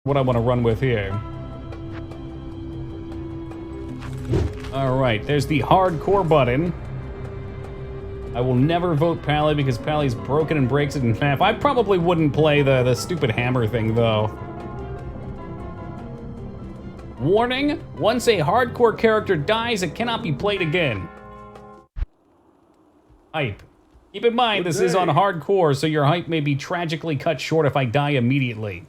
what I want to run with here. All right, there's the hardcore button. I will never vote Pally because Pally's broken and breaks it in half. I probably wouldn't play the stupid hammer thing, though. Warning, once a hardcore character dies, it cannot be played again. Hype. Keep in mind, this is on hardcore, so your hype may be tragically cut short if I die immediately.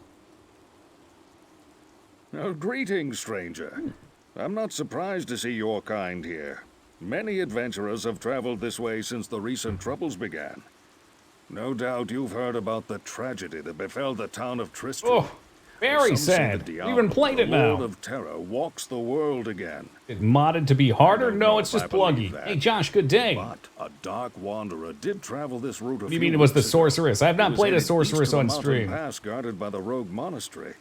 Oh, greetings, stranger. I'm not surprised to see your kind here. Many adventurers have traveled this way since the recent troubles began. No doubt you've heard about the tragedy that befell the town of Tristram. Oh, very sad. We even played it now. Lord of Terror walks the world again. It modded to be harder? No, it's just pluggy. Hey, Josh, good day. But a dark wanderer did travel this route. What do you mean it was the sorceress? I have not played a sorceress on stream. Pass guarded by the rogue monastery.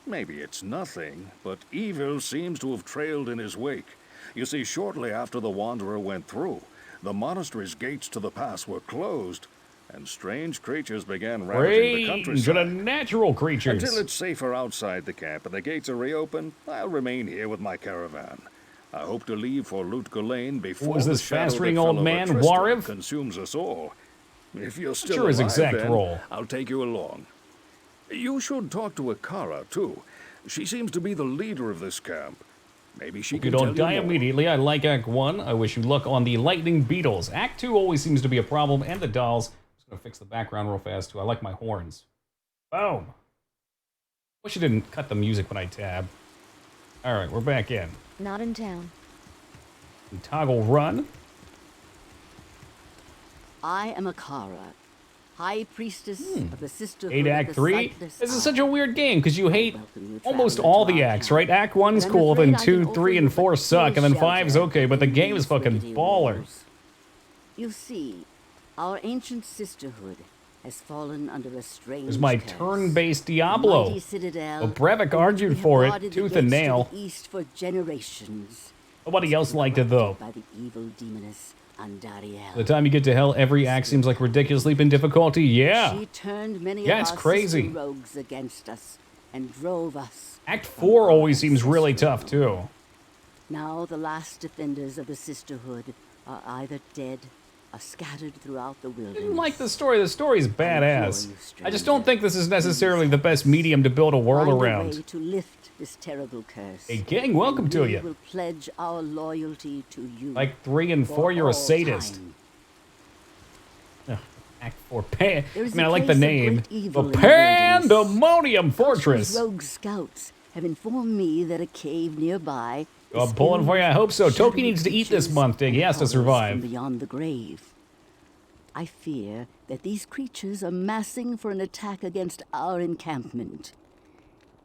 Maybe it's nothing, but evil seems to have trailed in his wake. You see, shortly after the wanderer went through, the monastery's gates to the pass were closed, and strange creatures began ravaging the countryside. Natural creatures. Until it's safer outside the camp and the gates are reopened, I'll remain here with my caravan. I hope to leave for Lutga Lane before was this the shadow fast-ring that old fell man, over Tristram Wariv? consumes us all. If you're still Sure his alive, exact then role. I'll take you along. You should talk to Akara, too. She seems to be the leader of this camp. Maybe she can tell you don't die more. immediately. I like Act 1. I wish you luck on the lightning beetles. Act 2 always seems to be a problem, and the dolls. I'm just gonna fix the background real fast, too. I like my horns. Boom. Wish you didn't cut the music when I tab. All right, we're back in. Not in town. And toggle run. I am Akara, High Priestess of the Sisterhood Hate of Act the 3? Sightless This is Eye. such a weird game, because you hate Welcome you, almost traveler, all to the our acts, camp. right? Act 1's But I'm cool, afraid then I can 2, offer 3, you and but 4 suck, and then little 5's shelter okay, but the within game is these fucking rickety baller. walls. You see, our ancient sisterhood has fallen under a strange There's my curse. turn-based The Diablo. mighty citadel Well, Brevik in which argued we have for it, guarded the tooth and gates to nail. the east for generations. Nobody else liked it, though. By the evil demoness Andariel. By the time you get to hell, every act seems like ridiculously in difficulty. Yeah. She turned many Yeah, of it's our crazy. sister rogues against us and drove us. Act from 4 our always seems ancestral really tough, home. too. Now the last defenders of the sisterhood are either dead or scattered throughout the wilderness. I didn't like the story. The story's badass. you, I just don't stranger. think this is necessarily the best medium to build a world Find a way around. to lift this terrible curse. Hey, gang, welcome and to we you. will pledge our loyalty to you. Like 3 and for 4, you're a all sadist. time. Ugh, Act 4. I There's mean, a I like the place of name. great evil The in the wilderness. Pandemonium Those Fortress. rogue scouts have informed me that a cave nearby. Oh, is I'm pulling filled for you. I with hope so. Toki shadowy needs to eat this creatures month, Dig. He has to and survive. from beyond the grave. I fear that these creatures are massing for an attack against our encampment.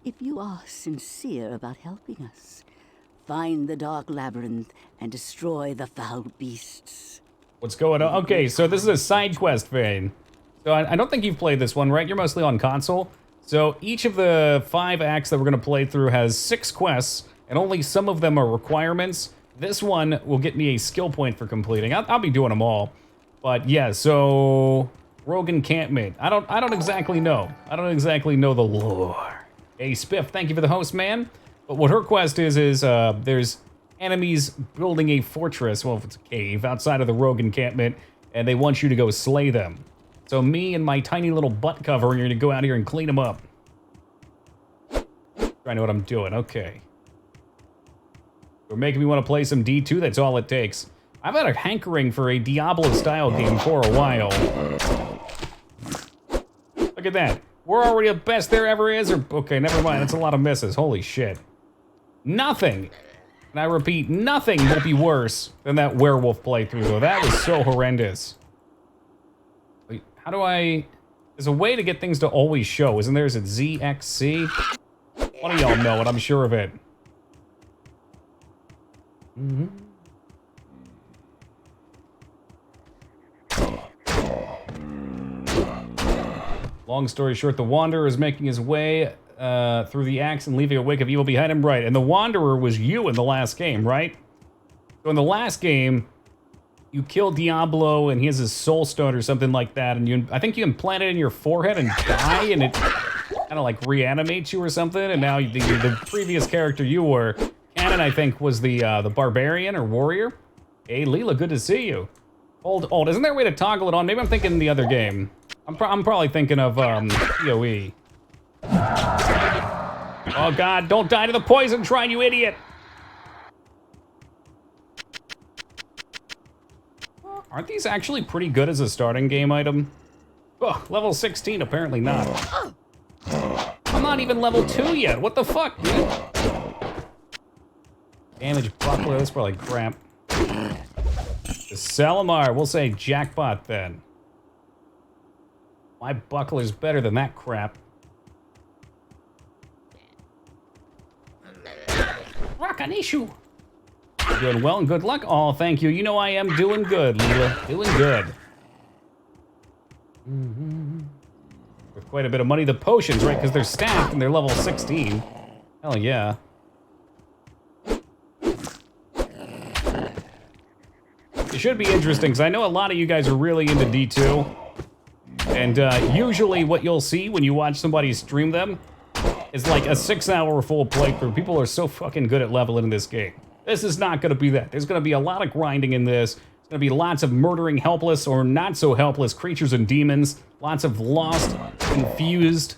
If you are sincere about helping us, find the dark labyrinth and destroy the foul beasts. What's going on? Okay, so this is a side quest vein. So I don't think you've played this one, right? You're mostly on console. So each of the 5 acts that we're going to play through has 6 quests, and only some of them are requirements. This one will get me a skill point for completing. I'll be doing them all. But yeah, so rogue encampment. I don't exactly know. I don't exactly know the lore. Hey, Spiff, thank you for the host, man. But what her quest is there's enemies building a fortress, well, if it's a cave, outside of the rogue encampment, and they want you to go slay them. So me and my tiny little butt cover are going to go out here and clean them up. I know what I'm doing. Okay. You're making me want to play some D2. That's all it takes. I've had a hankering for a Diablo-style game for a while. Look at that. We're already the best there ever is. Or okay, never mind. That's a lot of misses. Holy shit. Nothing. And I repeat, nothing will be worse than that werewolf playthrough, though. That was so horrendous. Wait, how do I... There's a way to get things to always show, isn't there? Is it ZXC? One of y'all know it, I'm sure of it. Long story short, the Wanderer is making his way through the axe and leaving a wake of evil behind him, right? And the Wanderer was you in the last game, right? So in the last game, you kill Diablo and he has his soul stone or something like that, and I think you implant it in your forehead and die, and it kind of like reanimates you or something, and now the previous character you were, Cannon, I think, was the barbarian or warrior. Hey, Leela, good to see you. Hold, isn't there a way to toggle it on? Maybe I'm thinking the other game. I'm probably thinking of PoE. Oh God, don't die to the poison shrine, you idiot! Aren't these actually pretty good as a starting game item? Oh, level 16, apparently not. I'm not even level 2 yet, what the fuck, dude? Damage buckler, that's probably crap. The Salamar, we'll say jackpot then. My buckler's better than that crap. Rock an issue. Doing well and good luck. Oh, thank you. You know I am doing good, Leela. Doing good. With quite a bit of money. The potions, right? Because they're stacked and they're level 16. Hell yeah. It should be interesting, because I know a lot of you guys are really into D2. And usually what you'll see when you watch somebody stream them is like a 6-hour full playthrough. People are so fucking good at leveling in this game. This is not going to be that. There's going to be a lot of grinding in this. There's going to be lots of murdering helpless or not so helpless creatures and demons. Lots of lost, confused,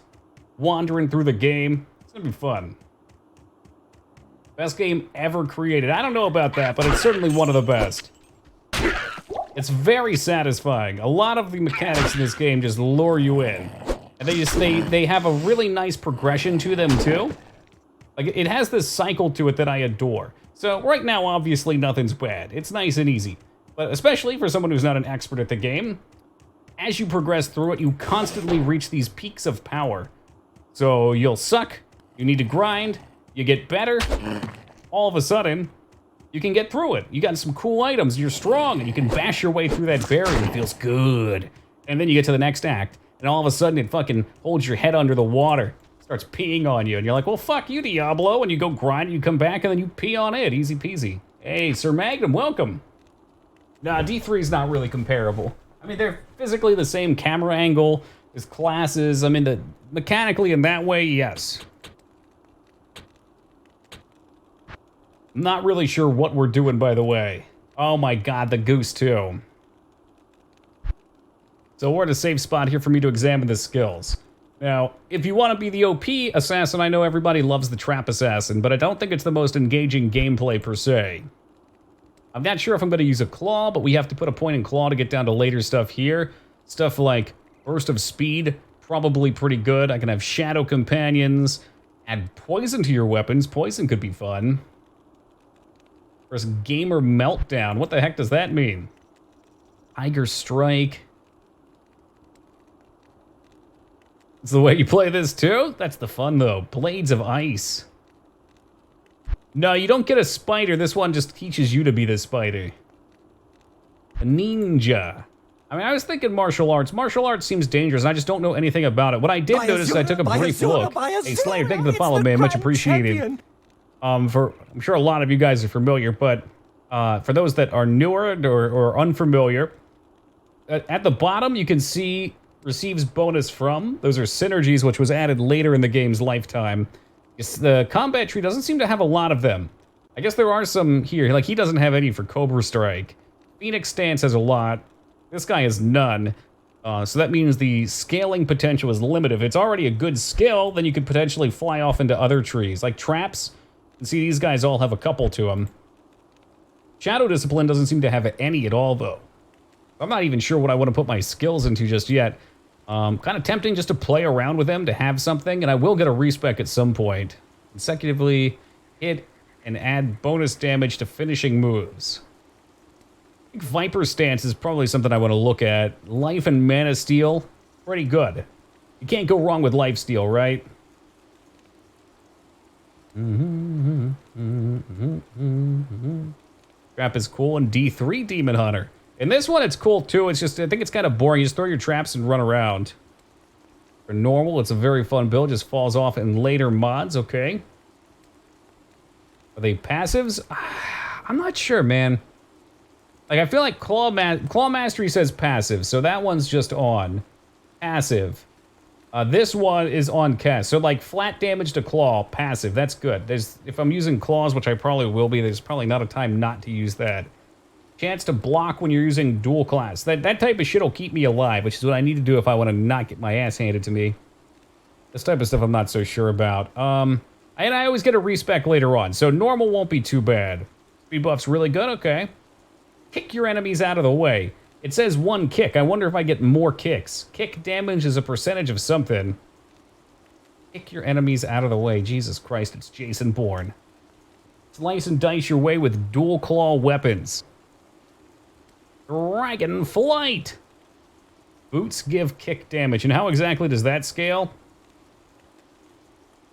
wandering through the game. It's going to be fun. Best game ever created. I don't know about that, but it's certainly one of the best. It's very satisfying. A lot of the mechanics in this game just lure you in. And they have a really nice progression to them too. Like it has this cycle to it that I adore. So right now, obviously nothing's bad. It's nice and easy. But especially for someone who's not an expert at the game, as you progress through it, you constantly reach these peaks of power. So you'll suck, you need to grind, you get better, all of a sudden, you can get through it. You got some cool items, you're strong, and you can bash your way through that barrier. It feels good. And then you get to the next act, and all of a sudden it fucking holds your head under the water. Starts peeing on you, and you're like, well, fuck you, Diablo, and you go grind, you come back, and then you pee on it. Easy peasy. Hey, Sir Magnum, welcome. Nah, D3 is not really comparable. I mean, they're physically the same camera angle, there's classes. I mean, mechanically in that way, yes. I'm not really sure what we're doing, by the way. Oh my God, the goose too. So we're at a safe spot here for me to examine the skills. Now, if you want to be the OP assassin, I know everybody loves the trap assassin, but I don't think it's the most engaging gameplay per se. I'm not sure if I'm going to use a claw, but we have to put a point in claw to get down to later stuff here. Stuff like burst of speed, probably pretty good. I can have shadow companions, add poison to your weapons. Poison could be fun. First gamer meltdown. What the heck does that mean? Tiger strike. It's the way you play this too? That's the fun though. Blades of ice. No, you don't get a spider. This one just teaches you to be the spider. A ninja. I mean, I was thinking martial arts. Martial arts seems dangerous. I just don't know anything about it. What I did notice, I took a brief look. Hey, Slayer, thank you for the follow, man. Much appreciated. I'm sure a lot of you guys are familiar, but for those that are newer or unfamiliar, at the bottom you can see receives bonus from. Those are synergies, which was added later in the game's lifetime. The combat tree doesn't seem to have a lot of them. I guess there are some here. Like, he doesn't have any for Cobra Strike. Phoenix Stance has a lot. This guy has none. So that means the scaling potential is limited. If it's already a good skill, then you could potentially fly off into other trees. Like traps. You see, these guys all have a couple to them. Shadow Discipline doesn't seem to have any at all, though. I'm not even sure what I want to put my skills into just yet. Kind of tempting just to play around with them, to have something, and I will get a respec at some point. Consecutively hit and add bonus damage to finishing moves. I think Viper Stance is probably something I want to look at. Life and Mana Steel, pretty good. You can't go wrong with Life Steal, right? Trap is cool, and D3 Demon Hunter. In this one, it's cool too. It's just, I think it's kind of boring. You just throw your traps and run around. For normal, it's a very fun build. Just falls off in later mods, okay. Are they passives? I'm not sure, man. Like, I feel like Claw Mastery says passive, so that one's just on. Passive. This one is on cast. So like flat damage to claw, passive. That's good. If I'm using claws, which I probably will be, there's probably not a time not to use that. Chance to block when you're using dual class. That type of shit will keep me alive, which is what I need to do if I want to not get my ass handed to me. This type of stuff I'm not so sure about. And I always get a respec later on, so normal won't be too bad. Speed buff's really good, okay. Kick your enemies out of the way. It says 1 kick. I wonder if I get more kicks. Kick damage is a percentage of something. Kick your enemies out of the way. Jesus Christ, it's Jason Bourne. Slice and dice your way with dual claw weapons. Dragon Flight. Boots give kick damage. And how exactly does that scale?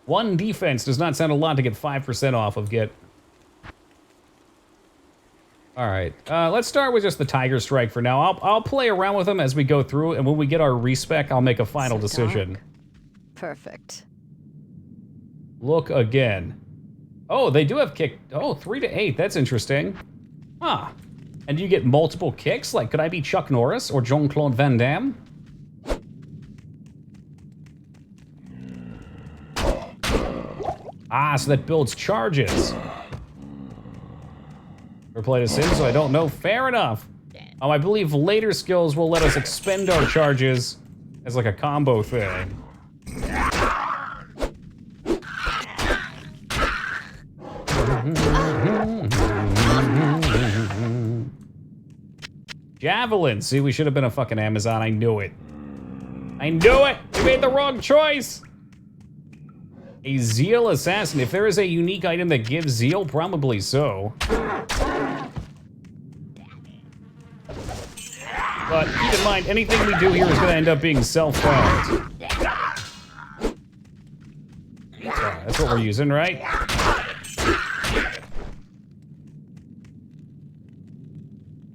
1 defense does not sound a lot to get 5% off of get. Alright, let's start with just the Tiger Strike for now. I'll play around with them as we go through, and when we get our respec, I'll make a final decision. Perfect. Look again. Oh, they do have kick. Oh, 3 to 8. That's interesting. Huh. And do you get multiple kicks? Like, could I be Chuck Norris or Jean-Claude Van Damme? Ah, so that builds charges. Never played a sim, so I don't know. Fair enough. I believe later skills will let us expend our charges as like a combo thing. Javelin. See, we should have been a fucking Amazon. I knew it. I knew it! We made the wrong choice! A Zeal Assassin. If there is a unique item that gives Zeal, probably so. But keep in mind, anything we do here is going to end up being self-found. That's what we're using, right?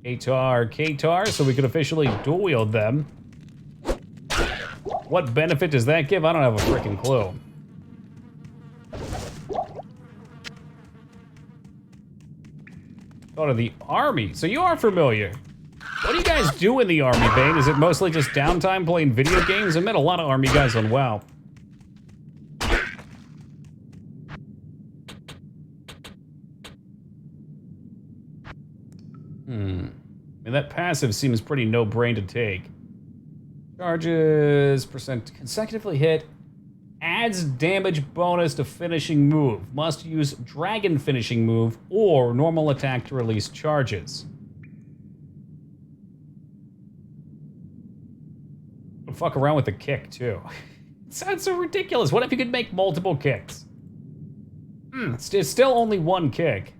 Katar, so we could officially dual wield them. What benefit does that give? I don't have a freaking clue. Go to the army. So you are familiar. What do you guys do in the army, Bane? Is it mostly just downtime playing video games? I met a lot of army guys on WoW. I mean, that passive seems pretty no-brain to take. Charges, percent consecutively hit, adds damage bonus to finishing move. Must use dragon finishing move or normal attack to release charges. Fuck around with the kick, too. It sounds so ridiculous. What if you could make multiple kicks? It's still only 1 kick.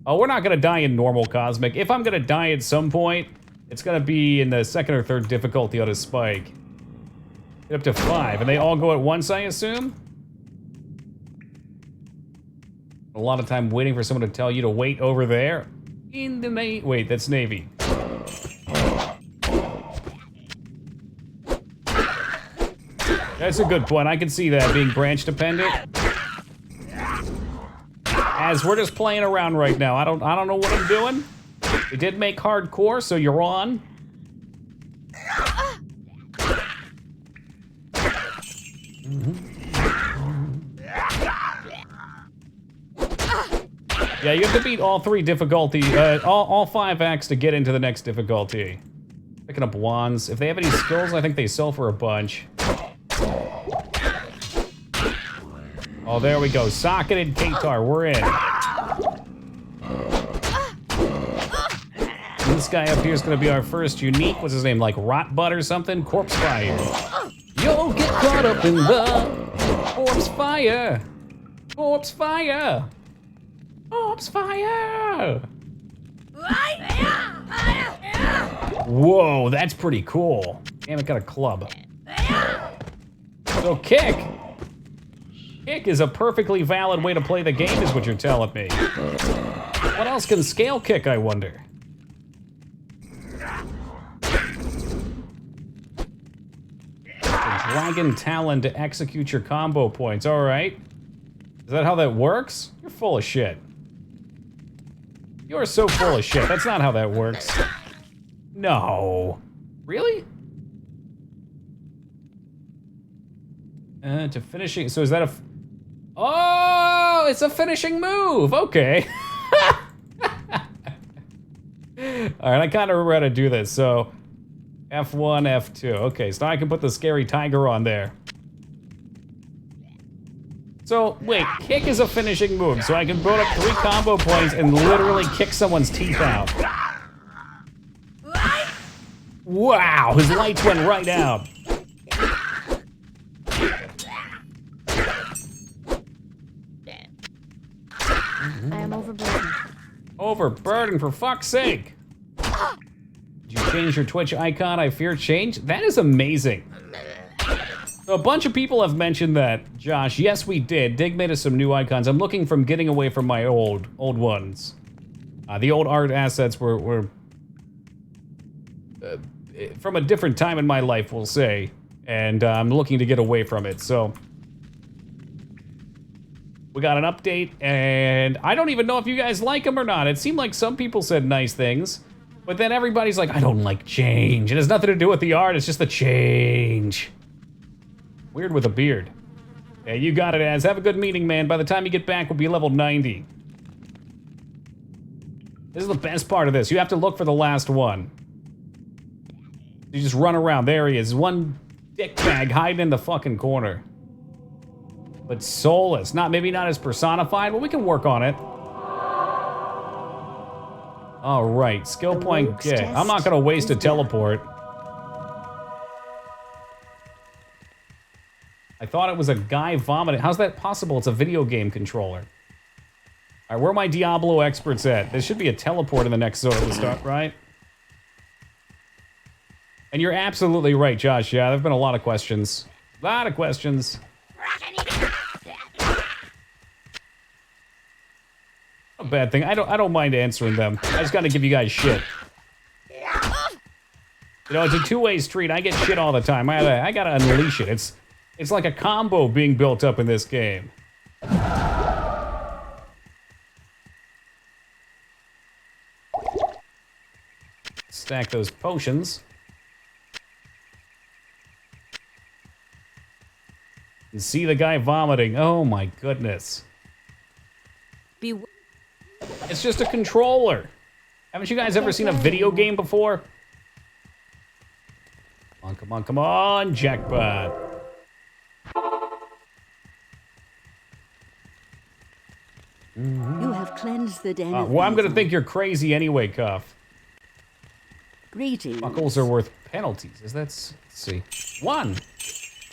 Oh, we're not gonna die in normal Cosmic. If I'm gonna die at some point, it's gonna be in the 2nd or 3rd difficulty on a spike. Get up to 5, and they all go at once, I assume? A lot of time waiting for someone to tell you to wait over there. In the Navy. Wait, that's Navy. That's a good point. I can see that being branch dependent. As we're just playing around right now. I don't know what I'm doing. We did make hardcore, so you're on. Yeah, you have to beat all 3 difficulty, all 5 acts to get into the next difficulty. Picking up wands. If they have any skills, I think they sell for a bunch. Oh, there we go. Socketed Katar, we're in. This guy up here is going to be our first unique. What's his name? Like Rotbutt or something? Corpse Fire. You'll get caught up in the Corpse Fire. Corpse Fire. Corpse Fire. Whoa, that's pretty cool. Damn, it got a club. So kick. Kick is a perfectly valid way to play the game, is what you're telling me. What else can scale kick, I wonder? Dragon Talon to execute your combo points. All right. Is that how that works? You're full of shit. You are so full of shit. That's not how that works. No. Really? To finishing. So is that a... Oh, it's a finishing move. Okay. All right, I kind of remember how to do this. So F1, F2. Okay, so now I can put the scary tiger on there. So, wait, kick is a finishing move, so I can build up 3 combo points and literally kick someone's teeth out. Wow, his lights went right out. I am overburdened. Overburdened, for fuck's sake. Did you change your Twitch icon? I fear change? That is amazing. So a bunch of people have mentioned that, Josh. Yes, we did. Dig made us some new icons. I'm looking from getting away from my old ones. The old art assets were from a different time in my life, we'll say. And I'm looking to get away from it, so... We got an update, and I don't even know if you guys like them or not. It seemed like some people said nice things, but then everybody's like, I don't like change. It has nothing to do with the art, it's just the change. Weird with a beard. Yeah, you got it, Az. Have a good meeting, man. By the time you get back, we'll be level 90. This is the best part of this. You have to look for the last one. You just run around. There he is. One dickbag hiding in the fucking corner. But soulless. Maybe not as personified, but we can work on it. All right, skill point get. I'm not gonna waste a teleport. I thought it was a guy vomiting. How's that possible? It's a video game controller. All right, where are my Diablo experts at? There should be a teleport in the next zone to start, right? And you're absolutely right, Josh. Yeah, there've been a lot of questions. A lot of questions. A bad thing. I don't mind answering them. I just gotta give you guys shit. You know, it's a two-way street. I get shit all the time. I gotta unleash it. It's like a combo being built up in this game. Stack those potions. And see the guy vomiting. Oh my goodness. It's just a controller. Haven't you guys ever seen a video game before? Come on, come on, come on, jackpot. You have cleansed the den of Well, I'm gonna evil. think you're crazy anyway, Cuff. Greetings. Buckles are worth penalties. Let's see. 1.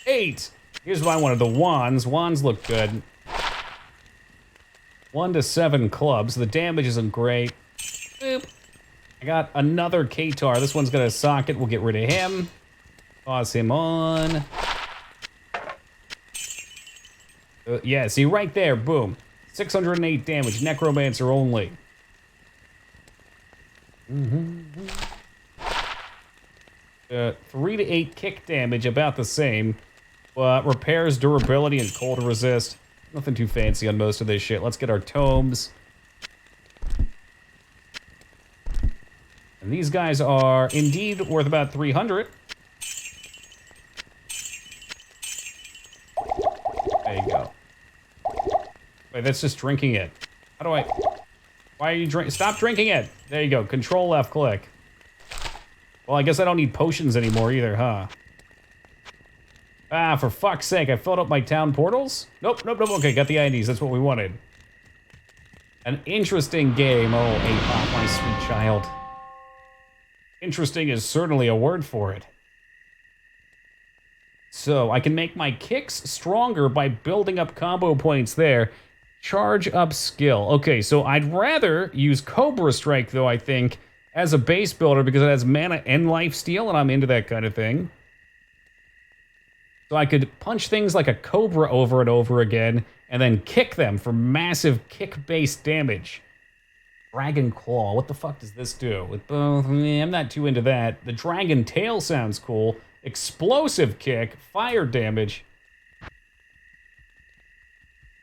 8. Here's what I wanted, the wands. Wands look good. 1 to 7 clubs. The damage isn't great. Boop. I got another Katar. This one's got a socket. We'll get rid of him. Toss him on. Yeah, see right there. Boom. 608 damage. Necromancer only. 3 to 8 kick damage. About the same. Repairs, durability, and cold resist. Nothing too fancy on most of this shit. Let's get our tomes. And these guys are indeed worth about 300. There you go. Wait, that's just drinking it. How do I... Why are you drink... Stop drinking it! There you go. Control left click. Well, I guess I don't need potions anymore either, huh? Ah, for fuck's sake, I filled up my town portals? Nope, nope, nope, okay, got the IDs, that's what we wanted. An interesting game. Oh, Apop, my sweet child. Interesting is certainly a word for it. So, I can make my kicks stronger by building up combo points there. Charge up skill. Okay, so I'd rather use Cobra Strike, though, I think, as a base builder, because it has mana and life steal, and I'm into that kind of thing. So I could punch things like a cobra over and over again, and then kick them for massive kick-based damage. Dragon Claw, what the fuck does this do? With both, I'm not too into that. The Dragon Tail sounds cool. Explosive kick, fire damage.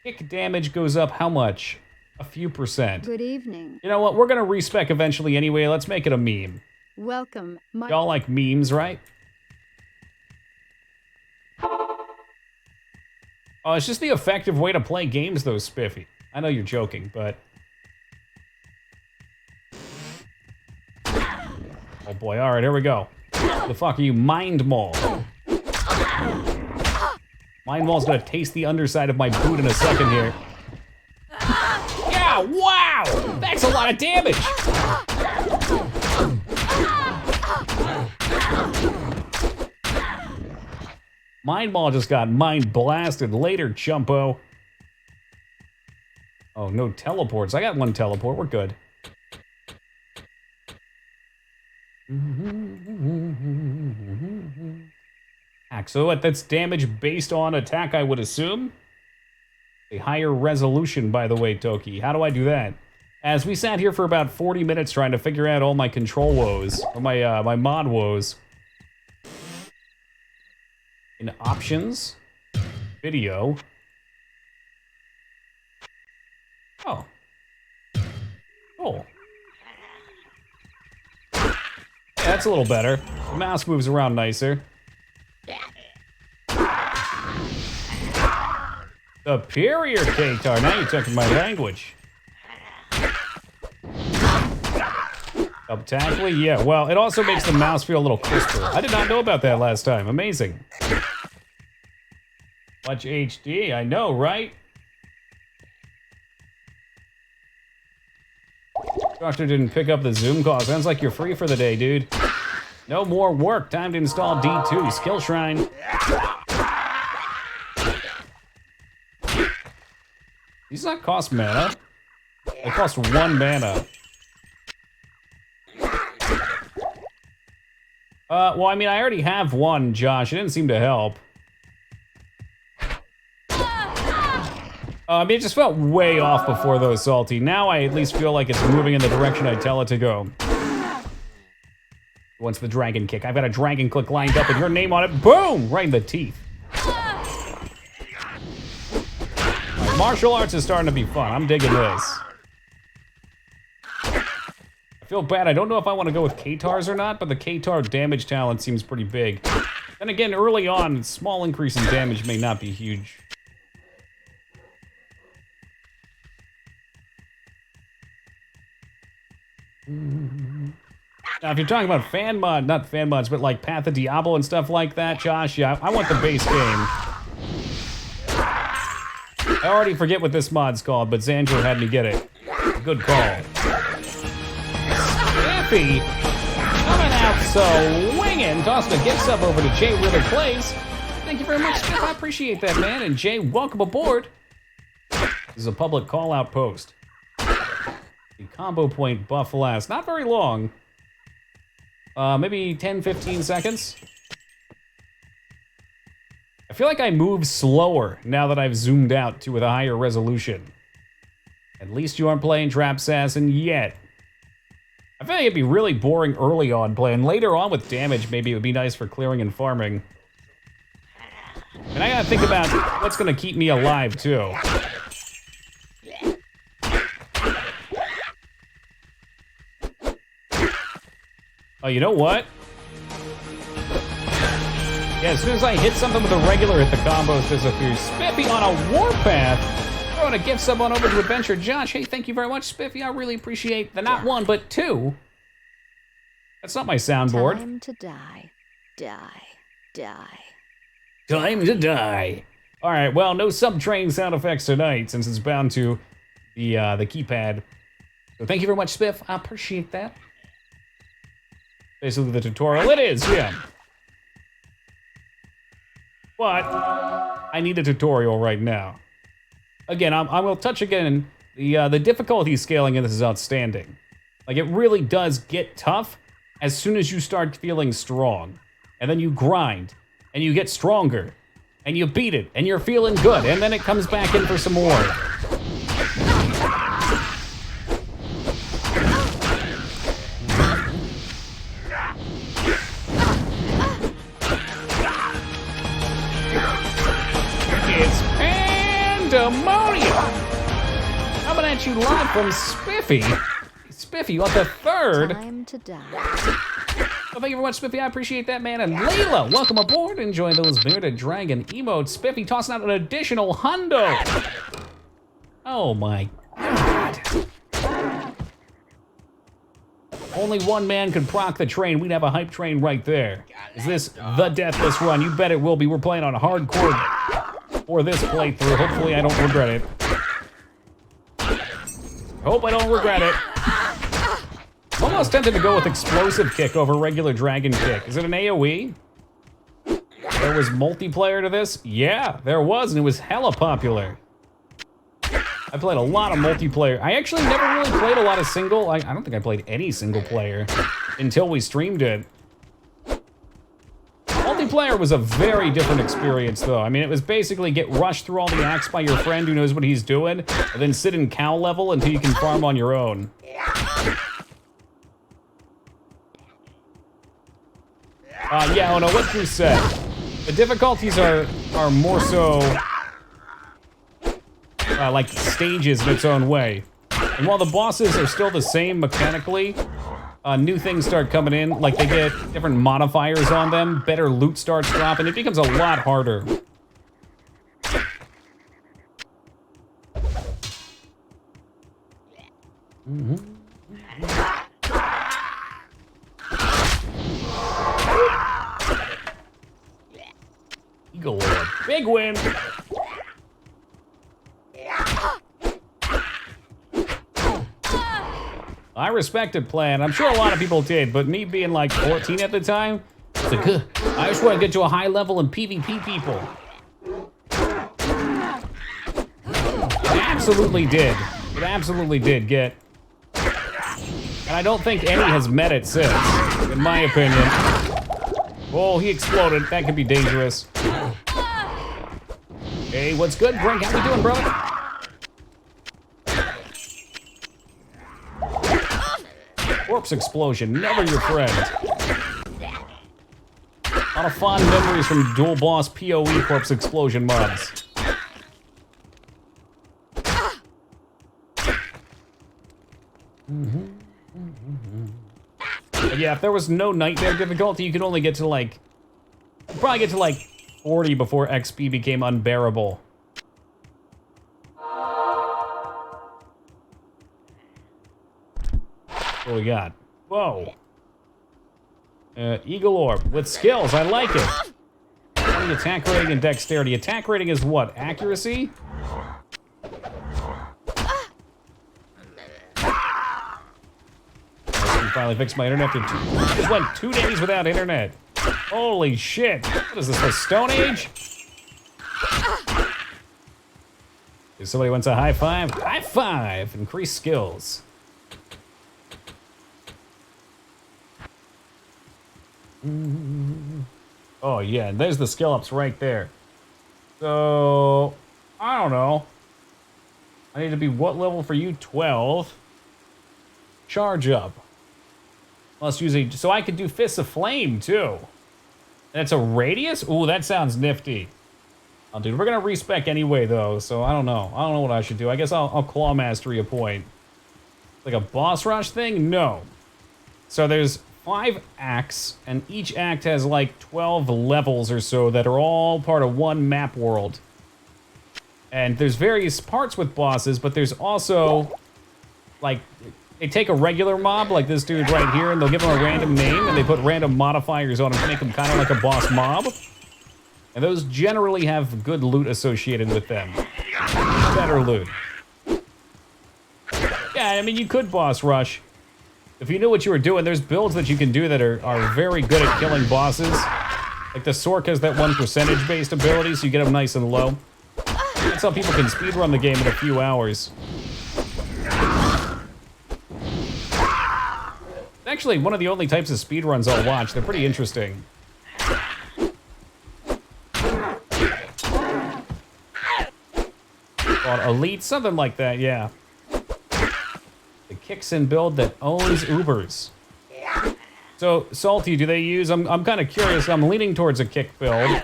Kick damage goes up how much? A few percent. Good evening. You know what, we're gonna respec eventually anyway. Let's make it a meme. Welcome. Y'all like memes, right? Oh, it's just the effective way to play games, though, Spiffy. I know you're joking, but... Oh boy, alright, here we go. The fuck are you, Mind Maul? Mind Maul's gonna taste the underside of my boot in a second here. Yeah, wow! That's a lot of damage! Mind Maul just got mind blasted later, chumpo. Oh, no teleports. I got one teleport. We're good. So what? That's damage based on attack, I would assume? A higher resolution, by the way, Toki. How do I do that? As we sat here for about 40 minutes trying to figure out all my control woes, or my mod woes. In options, video. Oh. Cool. Yeah, that's a little better. The mouse moves around nicer. Superior Katar, now you're talking my language. Up-tackly, yeah, well, it also makes the mouse feel a little crisper. I did not know about that last time, amazing. Much HD, I know, right? Doctor didn't pick up the Zoom call. Sounds like you're free for the day, dude. No more work, time to install D2, Skill Shrine. These not cost mana. They cost 1 mana. Well, I mean, I already have one, Josh. It didn't seem to help. I mean, it just felt way off before, though, Salty. Now I at least feel like it's moving in the direction I tell it to go. Once the dragon kick. I've got a dragon click lined up with your name on it. Boom! Right in the teeth. Martial arts is starting to be fun. I'm digging this. I feel bad. I don't know if I want to go with Katars or not, but the Katar damage talent seems pretty big. Then again, early on, small increase in damage may not be huge. Now, if you're talking about not fan mods, but like Path of Diablo and stuff like that, Josh, yeah, I want the base game. I already forget what this mod's called, but Xandro had me get it. Good call. Spiffy coming out swinging, tossing a gift sub over to Jay Ritter Plays. Thank you very much, Spiff. I appreciate that, man. And Jay, welcome aboard. This is a public call-out post. The combo point buff lasts not very long. Maybe 10, 15 seconds. I feel like I move slower now that I've zoomed out to with a higher resolution. At least you aren't playing Trap Assassin yet. I feel like it'd be really boring early on playing. Later on with damage, maybe it would be nice for clearing and farming. And I gotta think about what's gonna keep me alive, too. Oh, you know what? Yeah, as soon as I hit something with a regular hit, the combos disappear. Spiffy on a warpath. Throwing a gift sub on over to Adventure Josh. Hey, thank you very much, Spiffy. I really appreciate the not one, but two. That's not my soundboard. Time to die. Die. Die. Time to die. All right, well, no subtrain sound effects tonight, since it's bound to the keypad. So thank you very much, Spiff. I appreciate that. Basically the tutorial. It is, yeah. But I need a tutorial right now. Again, I will touch again. The difficulty scaling in this is outstanding. Like, it really does get tough as soon as you start feeling strong. And then you grind, and you get stronger, and you beat it, and you're feeling good, and then it comes back in for some more. It's pandemonium! Coming at you live from Spiffy. Spiffy, you want the third? Time to die. Well, thank you very much, Spiffy. I appreciate that, man. And Layla, welcome aboard. Enjoy those bearded dragon emotes. Spiffy tossing out an additional hundo. Oh my God. Only one man could proc the train. We'd have a hype train right there. Is this the Deathless run? You bet it will be. We're playing on hardcore for this playthrough. Hopefully I don't regret it. Hope I don't regret it. I'm almost tempted to go with explosive kick over regular dragon kick. Is it an AoE? There was multiplayer to this? Yeah, there was, and it was hella popular. I played a lot of multiplayer. I actually never really played a lot of single. I don't think I played any single player until we streamed it. Multiplayer was a very different experience, though. I mean, it was basically get rushed through all the acts by your friend who knows what he's doing, and then sit in cow level until you can farm on your own. Yeah, oh no, what Drew said. The difficulties are more so like stages in its own way. And while the bosses are still the same mechanically, new things start coming in, like they get different modifiers on them, better loot starts dropping, it becomes a lot harder. Eagle Lord, big win! I respected plan. I'm sure a lot of people did, but me being like 14 at the time, it's like, I just want to get to a high level and PvP people. It absolutely did. It absolutely did get. And I don't think any has met it since, in my opinion. Oh, he exploded. That could be dangerous. Hey, what's good, Brink? How we doing, brother? Corpse explosion, never your friend. A lot of fond memories from dual boss PoE corpse explosion mods. Yeah, if there was no nightmare difficulty, you could only get to like, probably get to like 40 before XP became unbearable. What we got? Whoa. Eagle Orb with skills. I like it. 20 attack rating and dexterity. Attack rating is what? Accuracy? I finally fixed my internet. Just went 2 days without internet. Holy shit. What is this, the Stone Age? If somebody wants a high five, high five. Increase skills. Oh yeah, there's the skill ups right there. So, I don't know. I need to be what level for you? 12. Charge up. Let's use a, so I could do Fists of Flame too. That's a radius? Ooh, that sounds nifty. Oh, dude, we're gonna respec anyway though, so I don't know. I don't know what I should do. I guess I'll Claw Mastery a point. Like a boss rush thing? No. So there's 5 acts, and each act has like 12 levels or so that are all part of one map world. And there's various parts with bosses, but there's also, like, they take a regular mob, like this dude right here, and they'll give him a random name, and they put random modifiers on him to make him kind of like a boss mob. And those generally have good loot associated with them. Better loot. Yeah, I mean, you could boss rush. If you knew what you were doing, there's builds that you can do that are very good at killing bosses. Like the Sork has that 1 percentage-based ability, so you get them nice and low. That's how people can speedrun the game in a few hours. Actually, one of the only types of speedruns I'll watch. They're pretty interesting. Called Elite, something like that, yeah. The kicks in build that owns Ubers. So, Salty, do they use, I'm kind of curious, I'm leaning towards a kick build.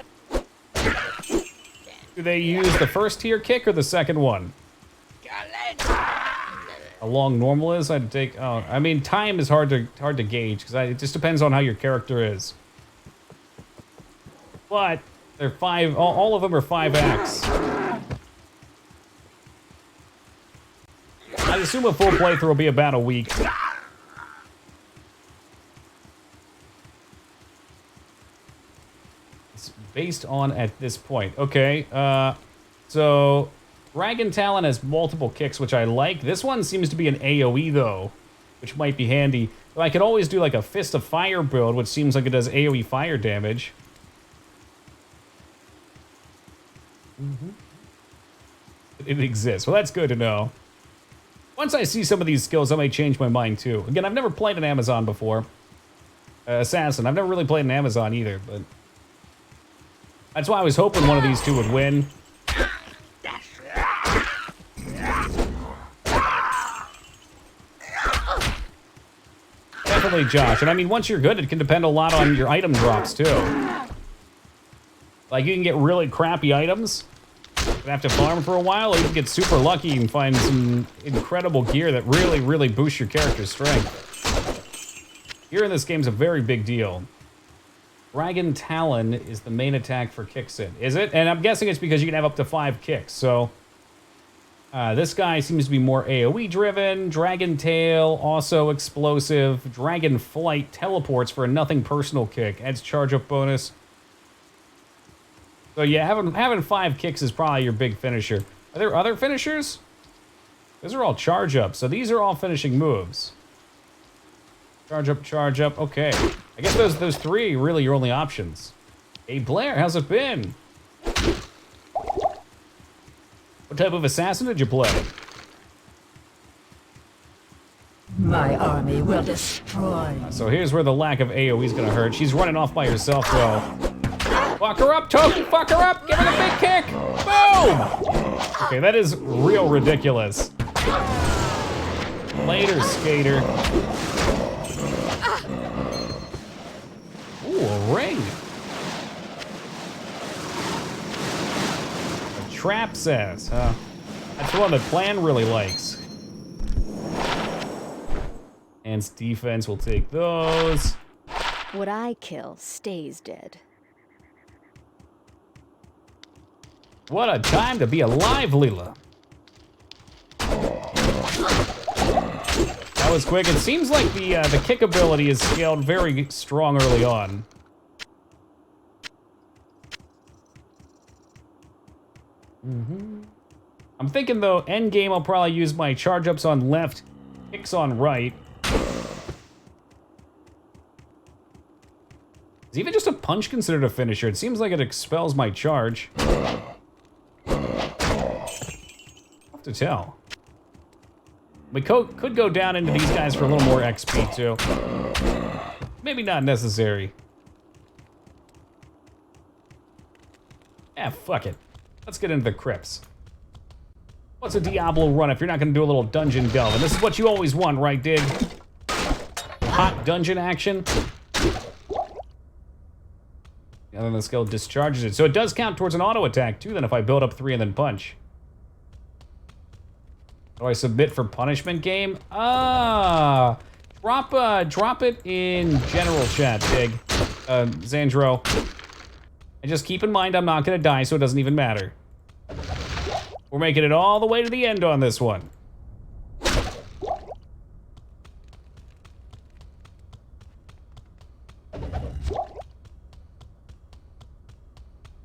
Do they use the first tier kick or the second one? how long normal is. I'd take. Oh, I mean, time is hard to gauge because it just depends on how your character is. But they're five. All of them are 5 acts. I assume a full playthrough will be about a week. It's based on at this point. Okay. So Dragon Talon has multiple kicks, which I like. This one seems to be an AoE though, which might be handy. But I could always do like a Fist of Fire build, which seems like it does AoE fire damage. It exists. Well, that's good to know. Once I see some of these skills, I may change my mind too. Again, I've never played an Amazon before. Assassin. I've never really played an Amazon either, but that's why I was hoping one of these two would win. Definitely Josh. And I mean, once you're good, it can depend a lot on your item drops too. Like, you can get really crappy items and have to farm for a while, or you can get super lucky and find some incredible gear that really, really boosts your character's strength. Gear in this game's a very big deal. Dragon Talon is the main attack for kicks in, is it? And I'm guessing it's because you can have up to 5 kicks, so... this guy seems to be more AoE driven. Dragon Tail, also explosive. Dragon Flight teleports for a nothing personal kick. Adds charge up bonus. So yeah, having 5 kicks is probably your big finisher. Are there other finishers? Those are all charge up, so these are all finishing moves. Charge up, okay. I guess those 3 are really your only options. Hey Blair, how's it been? What type of assassin did you play? My army will destroy. So here's where the lack of AoE is gonna hurt. She's running off by herself though. Fuck her up, Token! Fuck her up! Give her the big kick! Boom! Okay, that is real ridiculous. Later, skater. Ooh, a ring. A trap says, huh? That's the one that Plan really likes. And defense will take those. What I kill stays dead. What a time to be alive, Leela. That was quick. It seems like the kick ability is scaled very strong early on. I'm thinking though, end game I'll probably use my charge ups on left, kicks on right. Is even just a punch considered a finisher? It seems like it expels my charge. To tell. We could go down into these guys for a little more XP too. Maybe not necessary. Yeah, fuck it. Let's get into the crypts. What's a Diablo run if you're not gonna do a little dungeon delve? And this is what you always want, right, Dig? Hot dungeon action. And then the skill discharges it. So it does count towards an auto attack too, then if I build up 3 and then punch. Do I submit for punishment game? Ah, drop it in general chat, Dig. Xandro. And just keep in mind I'm not gonna die, so it doesn't even matter. We're making it all the way to the end on this one.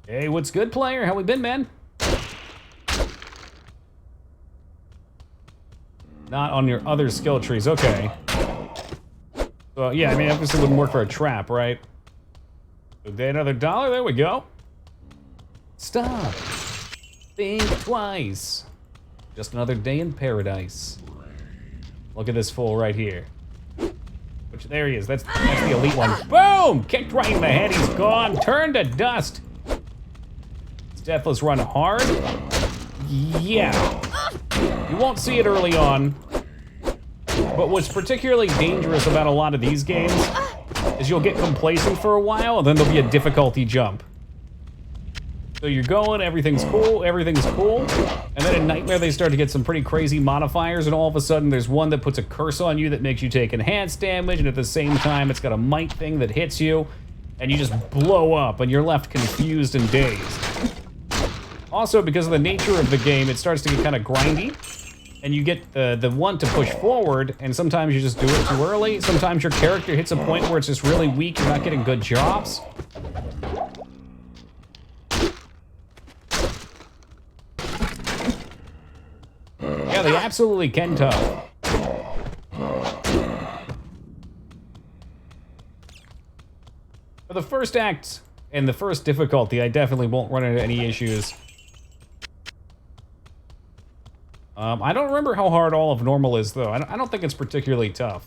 Hey, what's good, player? How we been, man? Not on your other skill trees, okay. Well, yeah, I mean, obviously wouldn't work for a trap, right? Okay, another $1, there we go. Stop. Think twice. Just another day in paradise. Look at this fool right here. Which, there he is, that's the elite one. Boom! Kicked right in the head, he's gone, turned to dust. Is Deathless run hard? Yeah. You won't see it early on, but what's particularly dangerous about a lot of these games is you'll get complacent for a while, and then there'll be a difficulty jump. So you're going, everything's cool, and then in Nightmare they start to get some pretty crazy modifiers, and all of a sudden there's one that puts a curse on you that makes you take enhanced damage, and at the same time it's got a might thing that hits you, and you just blow up, and you're left confused and dazed. Also, because of the nature of the game, it starts to get kind of grindy, and you get the want to push forward, and sometimes you just do it too early. Sometimes your character hits a point where it's just really weak, you're not getting good jobs. Yeah, they absolutely can tough. For the first act and the first difficulty, I definitely won't run into any issues. I don't remember how hard all of normal is, though. I don't think it's particularly tough.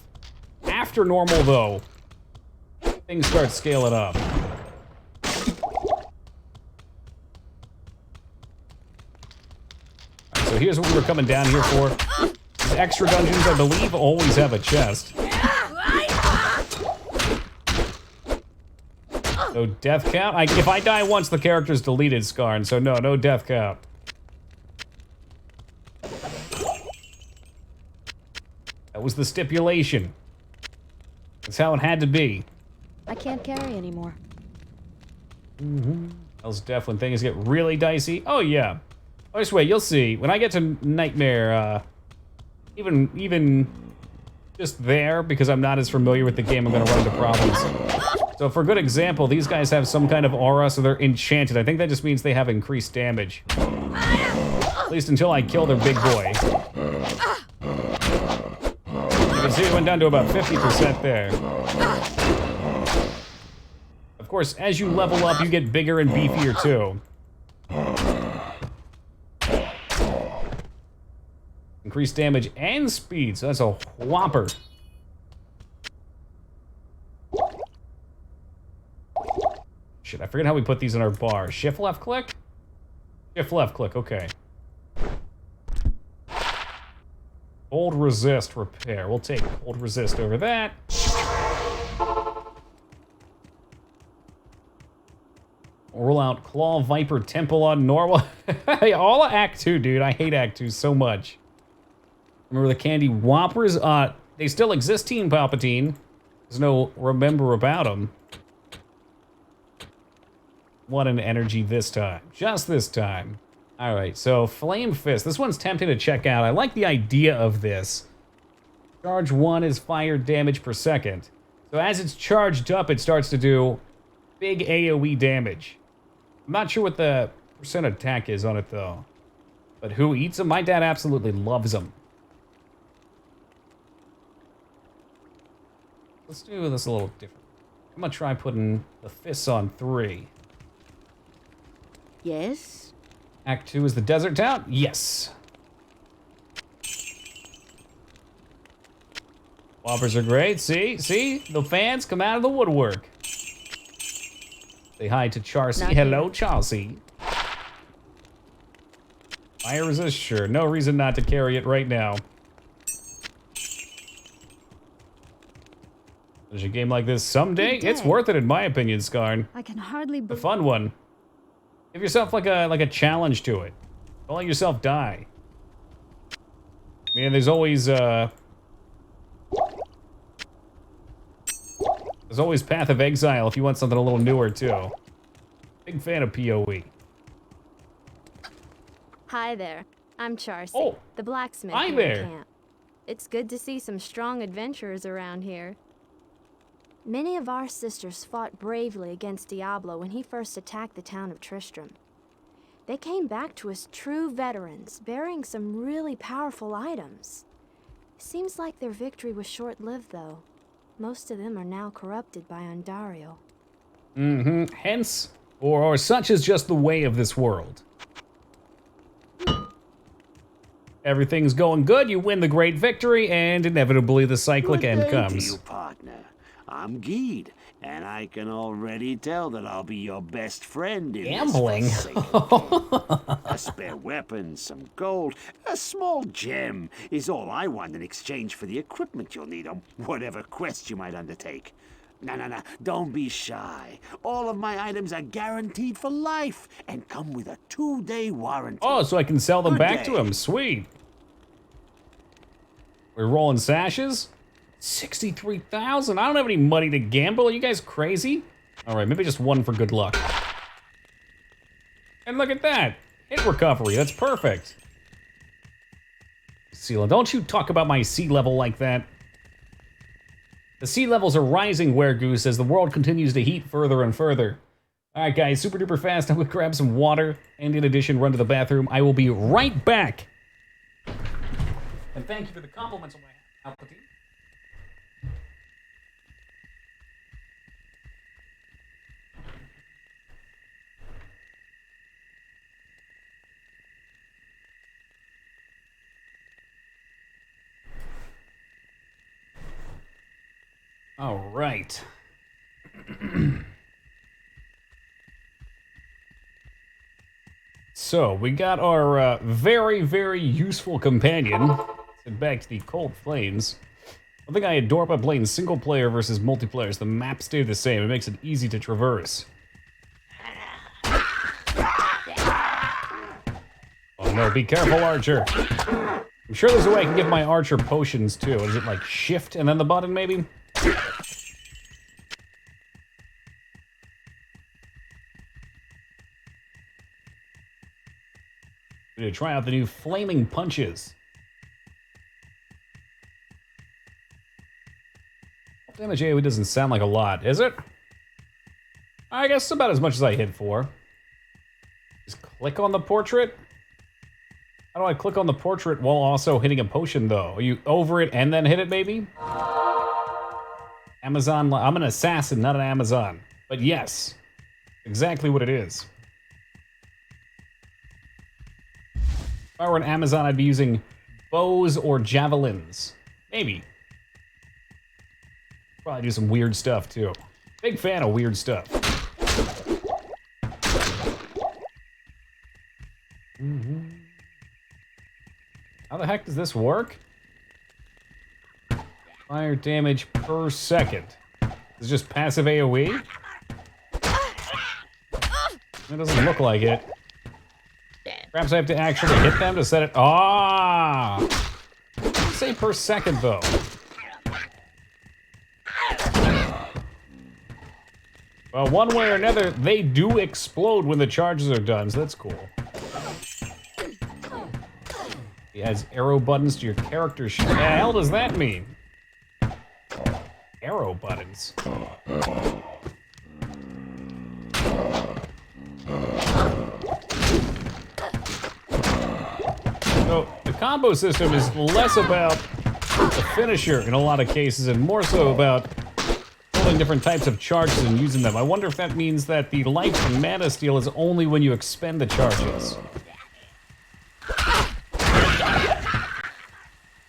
After normal, though, things start scaling up. Alright, so here's what we were coming down here for. These extra dungeons, I believe, always have a chest. No death count? If I die once, the character's deleted, Skarn, so no death count. That was the stipulation. That's how it had to be. I can't carry anymore. Those death when things get really dicey. Oh yeah. Oh, just wait, you'll see. When I get to Nightmare, even just there, because I'm not as familiar with the game, I'm gonna run into problems. So for a good example, these guys have some kind of aura, so they're enchanted. I think that just means they have increased damage. At least until I kill their big boy. You can see it went down to about 50% there. Of course, as you level up, you get bigger and beefier too. Increased damage and speed, so that's a whopper. Shit, I forget how we put these in our bar. Shift left click? Shift left click, okay. Hold resist repair. We'll take hold resist over that. Roll out Claw Viper Temple on normal. All of Act 2, dude. I hate Act 2 so much. Remember the Candy Whoppers? They still exist, Team Palpatine. There's no remember about them. What an energy this time. Just this time. Alright, so Flame Fist. This one's tempting to check out. I like the idea of this. Charge 1 is fire damage per second. So as it's charged up, it starts to do big AoE damage. I'm not sure what the percent attack is on it, though. But who eats them? My dad absolutely loves them. Let's do this a little different. I'm gonna try putting the fists on 3. Yes? Act 2 is the desert town? Yes. Whoppers are great. See? The fans come out of the woodwork. Say hi to Charcy. Hello, Charcy. Fire resist? Sure. No reason not to carry it right now. There's a game like this someday. It's worth it, in my opinion, Skarn. I can hardly A believe. fun one. Give yourself like a challenge to it. Don't let yourself die. Man, there's always Path of Exile if you want something a little newer too. Big fan of PoE. Hi there. I'm Charcy, Oh, the blacksmith hi here there. in camp. It's good to see some strong adventurers around here. Many of our sisters fought bravely against Diablo when he first attacked the town of Tristram. They came back to us true veterans, bearing some really powerful items. Seems like their victory was short-lived, though. Most of them are now corrupted by Ondario. Hence, or such is just the way of this world. Everything's going good, you win the great victory, and inevitably the cyclic end Good day to comes. you, partner. I'm Geed, and I can already tell that I'll be your best friend in Gambling? this forsaken camp. A spare weapon, some gold, a small gem is all I want in exchange for the equipment you'll need on whatever quest you might undertake. No. Don't be shy. All of my items are guaranteed for life and come with a 2-day warranty. Oh, so I can sell them Good back day. to him. Sweet. We're rolling sashes? 63,000. I don't have any money to gamble. Are you guys crazy? All right, maybe just one for good luck. And look at that. Hit recovery. That's perfect. Sea, don't you talk about my sea level like that. The sea levels are rising, Weregoose, as the world continues to heat further and further. All right, guys, super duper fast. I'm gonna grab some water and, in addition, run to the bathroom. I will be right back. And thank you for the compliments on my appetite. All right. So, we got our very, very useful companion. Let's head back to the cold flames. One thing I adore about playing single player versus multiplayer is the maps stay the same. It makes it easy to traverse. Oh no, be careful, Archer. I'm sure there's a way I can give my Archer potions too. Is it like shift and then the button maybe? We're gonna try out the new flaming punches. Damage AoE doesn't sound like a lot, is it? I guess about as much as I hit for. Just click on the portrait? How do I click on the portrait while also hitting a potion, though? Are you over it and then hit it, maybe? Amazon, I'm an assassin, not an Amazon. But yes, exactly what it is. If I were an Amazon, I'd be using bows or javelins. Maybe. Probably do some weird stuff, too. Big fan of weird stuff. How the heck does this work? Fire damage per second. Is it just passive AoE? It doesn't look like it. Perhaps I have to actually hit them to set it. Ah! Let's say per second, though. Well, one way or another, they do explode when the charges are done, so that's cool. It adds arrow buttons to your character sheet. What the hell does that mean? Arrow buttons. So, the combo system is less about the finisher in a lot of cases and more so about pulling different types of charges and using them. I wonder if that means that the life from Mana Steel is only when you expend the charges.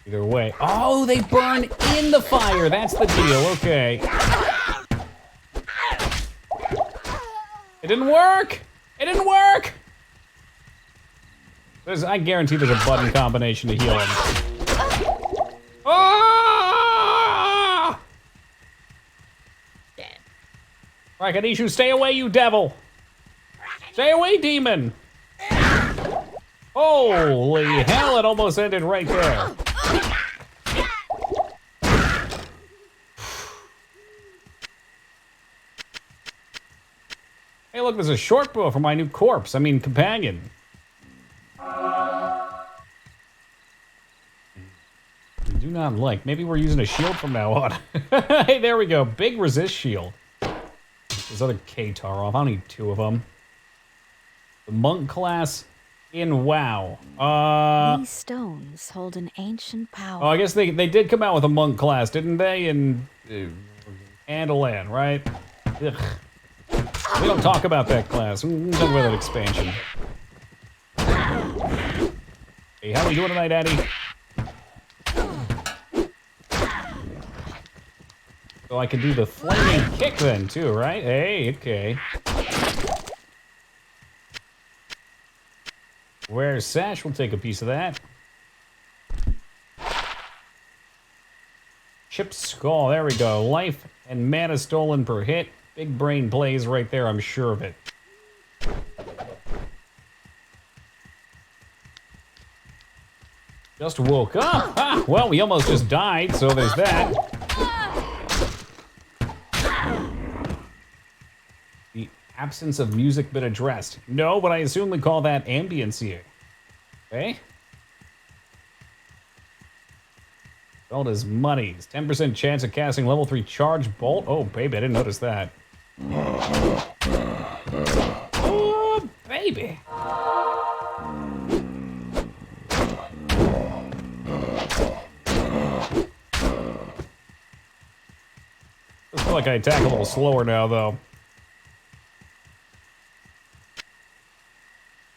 Either way. Oh, they burn in the fire. That's the deal. Okay. It didn't work. It didn't work. I guarantee there's a button combination to heal him. Ah! Rakadishu, stay away, you devil. Stay away, demon. Holy hell, it almost ended right there. Hey, look, there's a short bow for my new corpse. I mean, companion. Do not like. Maybe we're using a shield from now on. Hey, there we go. Big resist shield. This other K-Tar off. I don't need two of them. The monk class in WoW. These stones hold an ancient power. Oh, I guess they did come out with a monk class, didn't they? In Andalan, right? Ugh. We don't talk about that class. We don't talk about that expansion. Hey, how we doing tonight, Addy? So I can do the flaming kick then, too, right? Hey, okay. Where's Sash? We'll take a piece of that. Chipped skull, there we go. Life and mana stolen per hit. Big brain plays right there, I'm sure of it. Just woke up. Ah, well, we almost just died, so there's that. The absence of music been addressed. No, but I assume we call that ambience here. Okay. Gold is monies. 10% chance of casting level 3 charge bolt. Oh, baby, I didn't notice that. Oh, baby. I feel like I attack a little slower now, though.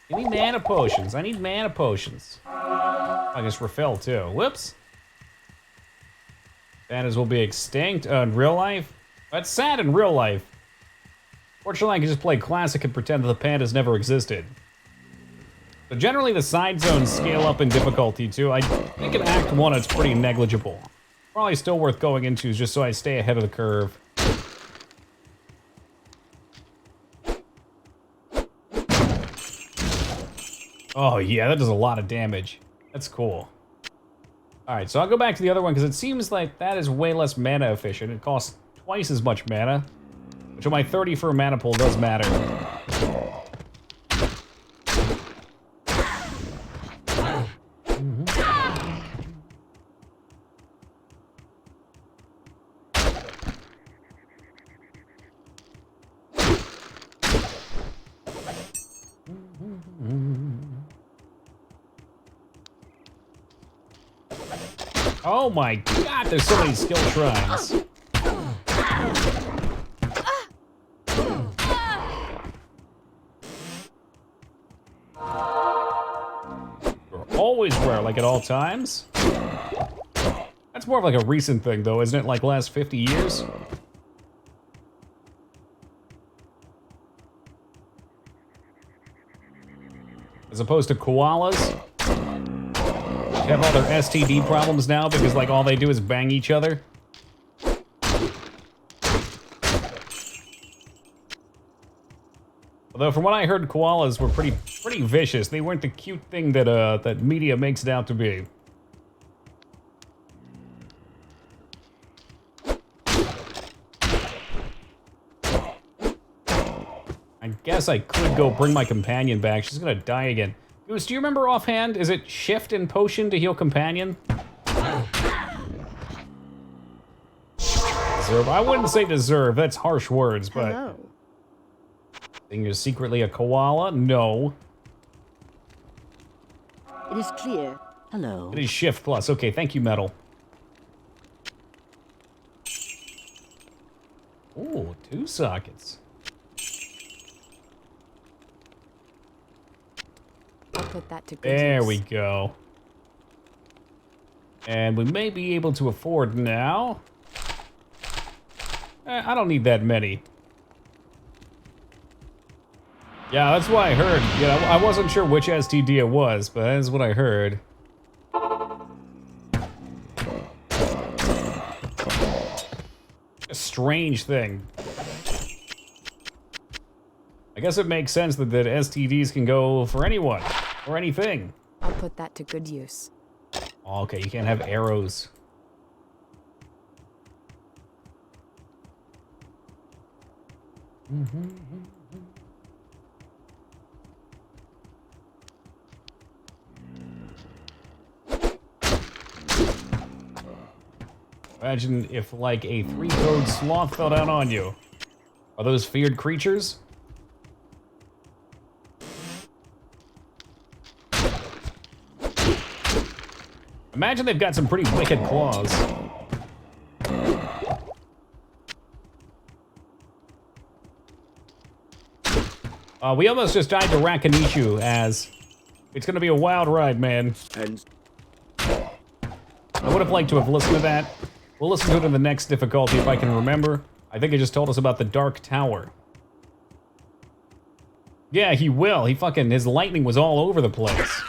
Give me mana potions. I need mana potions. I guess refill, too. Whoops. Pandas will be extinct in real life. That's sad in real life. Fortunately, I can just play classic and pretend that the pandas never existed. So generally, the side zones scale up in difficulty, too. I think in Act 1, it's pretty negligible. Probably still worth going into just so I stay ahead of the curve. Oh, yeah, that does a lot of damage. That's cool. Alright, so I'll go back to the other one because it seems like that is way less mana efficient. It costs twice as much mana, which on my 30 for a mana pool does matter. Oh my god, there's so many skill shrines. You're always rare, like at all times? That's more of like a recent thing though, isn't it? Like last 50 years? As opposed to koalas? Have all their STD problems now because like all they do is bang each other. Although from what I heard, koalas were pretty vicious. They weren't the cute thing that that media makes it out to be. I guess I could go bring my companion back. She's gonna die again. Goose, do you remember offhand? Is it shift and potion to heal companion? Deserve. I wouldn't say deserve. That's harsh words, but... Hello. Think you're secretly a koala? No. It is clear. Hello. It is shift plus. Okay, thank you, Metal. Ooh, 2 sockets. I'll put that to good There use. we go. And we may be able to afford now. I don't need that many. Yeah, that's what I heard. Yeah, I wasn't sure which STD it was, but that's what I heard. A strange thing. I guess it makes sense that STDs can go for anyone, or anything. I'll put that to good use. Oh, okay, you can't have arrows. Imagine if, like, a 3-toed sloth fell down on you. Are those feared creatures? Imagine they've got some pretty wicked claws. We almost just died to Rakanishu, as it's gonna be a wild ride, man. And I would have liked to have listened to that. We'll listen to it in the next difficulty if I can remember. I think it just told us about the Dark Tower. Yeah, he will. His lightning was all over the place.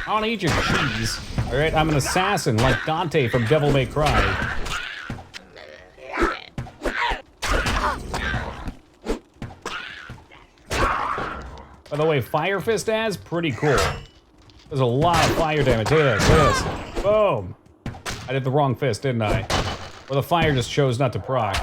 I don't eat your cheese. All right, I'm an assassin like Dante from Devil May Cry. By the way, Fire Fist has pretty cool. There's a lot of fire damage. Look at this, look at this. Boom. I did the wrong fist, didn't I? Or the fire just chose not to proc.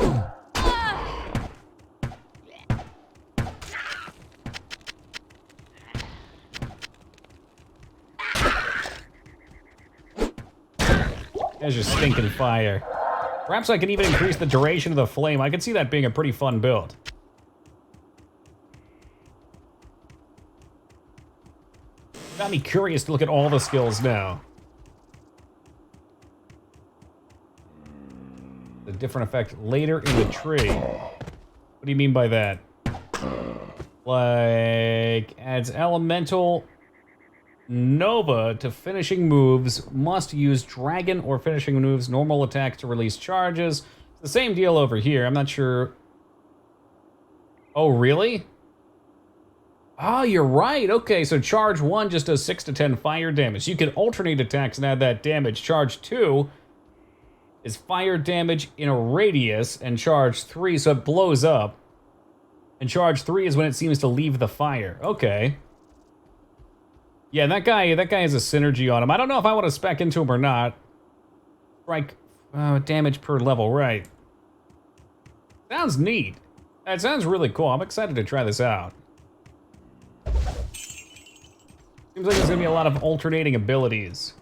There's your stinking fire. Perhaps I can even increase the duration of the flame. I can see that being a pretty fun build. Got me curious to look at all the skills now. A different effect later in the tree. What do you mean by that? Like, adds elemental Nova to finishing moves. Must use dragon or finishing moves, normal attack to release charges. It's the same deal over here. I'm not sure. Oh, really? Oh, you're right. Okay, so charge 1 just does 6 to 10 fire damage. You can alternate attacks and add that damage. Charge 2 is fire damage in a radius, and charge 3, so it blows up. And charge 3 is when it seems to leave the fire. Okay. Yeah, that guy has a synergy on him. I don't know if I want to spec into him or not. Strike damage per level, right. Sounds neat. That sounds really cool. I'm excited to try this out. Seems like there's gonna be a lot of alternating abilities.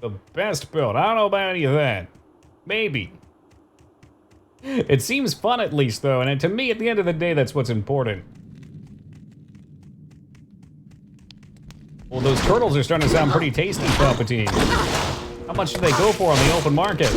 The best build. I don't know about any of that. Maybe. It seems fun at least, though, and to me, at the end of the day, that's what's important. Well, those turtles are starting to sound pretty tasty, Palpatine. How much do they go for on the open market?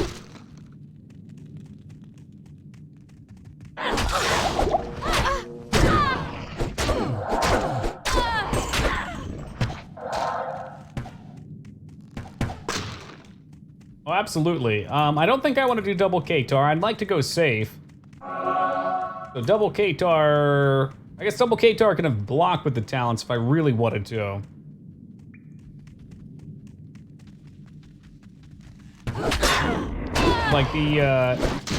Oh, absolutely. I don't think I want to do double K-Tar. I'd like to go safe. So double K-Tar... I guess double K-Tar can have blocked with the talents if I really wanted to. Like the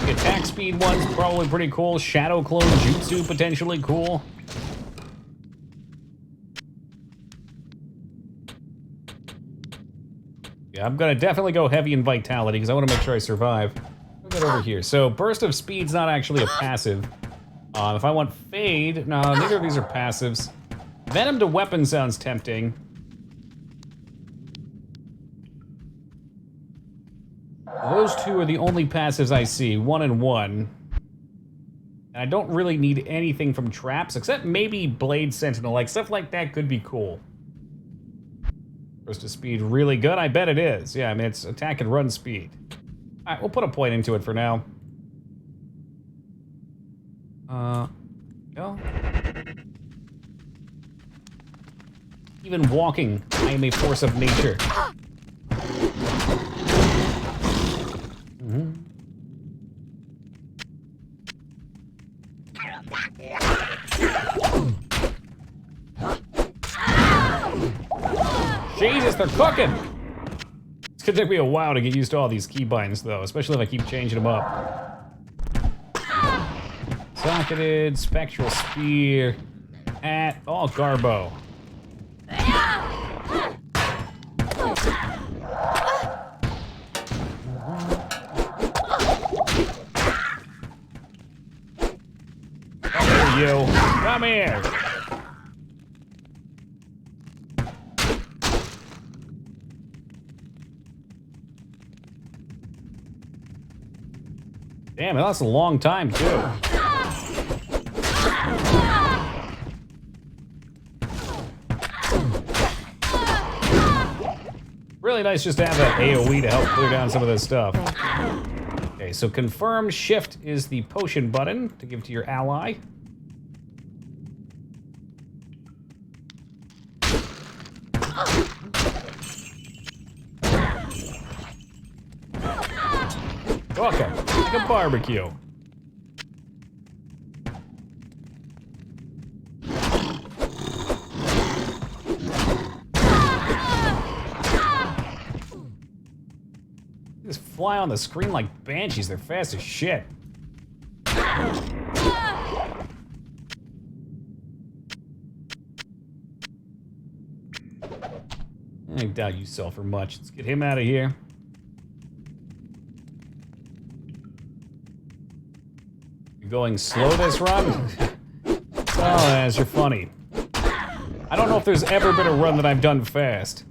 attack speed one's probably pretty cool. Shadow Clone Jutsu potentially cool. Yeah, I'm gonna definitely go heavy in Vitality because I want to make sure I survive. I'll get over here. So Burst of Speed's not actually a passive. If I want Fade, no, neither of these are passives. Venom to Weapon sounds tempting. Those two are the only passives I see, 1 and 1. And I don't really need anything from traps, except maybe Blade Sentinel. Like, stuff like that could be cool. Burst of Speed, really good? I bet it is. Yeah, I mean, it's attack and run speed. Alright, we'll put a point into it for now. No. Even walking, I am a force of nature. Jesus, they're cooking! It's gonna take me a while to get used to all these keybinds, though, especially if I keep changing them up. Socketed, Spectral Spear, Hat, all Garbo. Come here, you. Come here. Damn, that's a long time, too. Really nice just to have that AoE to help clear down some of this stuff. Okay, so confirm shift is the potion button to give to your ally. Cook 'em like a barbecue. They just fly on the screen like banshees. They're fast as shit. I doubt you sell for much. Let's get him out of here. You're going slow this run? Oh, as you're funny. I don't know if there's ever been a run that I've done fast.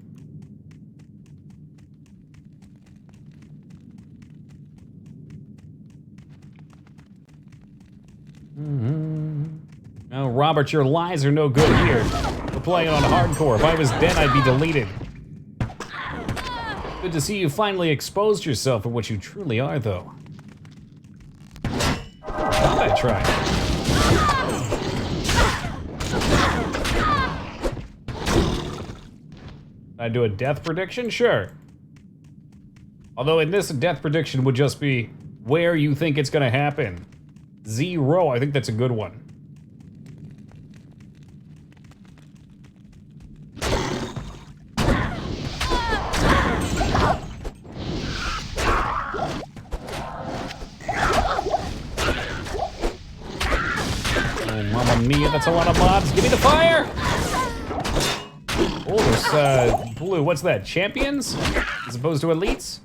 No, Robert, your lies are no good here. We're playing on hardcore. If I was dead, I'd be deleted. Good to see you finally exposed yourself for what you truly are, though. Thought I'd try. I'd do a death prediction? Sure. Although in this, a death prediction would just be where you think it's gonna happen. 0, I think that's a good one. Mamma mia, that's a lot of mobs. Give me the fire! Oh, there's, blue, what's that? Champions? As opposed to elites?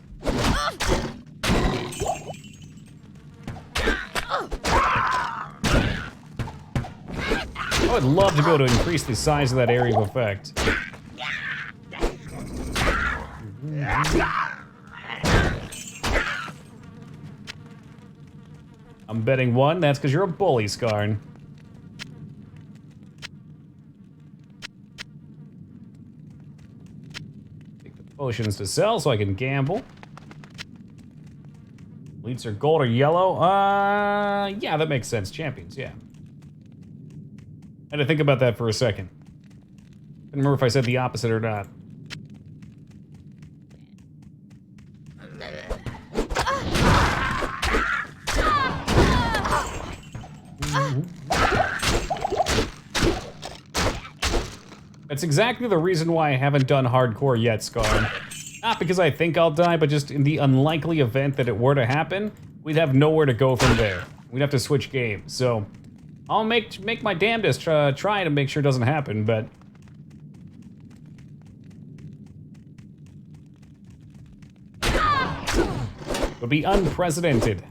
I would love to be able to increase the size of that area of effect. I'm betting 1, that's because you're a bully, Skarn. Potions to sell so I can gamble. Elites are gold or yellow? Yeah, that makes sense. Champions, yeah. I had to think about that for a second. I don't remember if I said the opposite or not. That's exactly the reason why I haven't done hardcore yet, Scar. Not because I think I'll die, but just in the unlikely event that it were to happen, we'd have nowhere to go from there. We'd have to switch games. So I'll make my damnedest try to make sure it doesn't happen, but it would be unprecedented.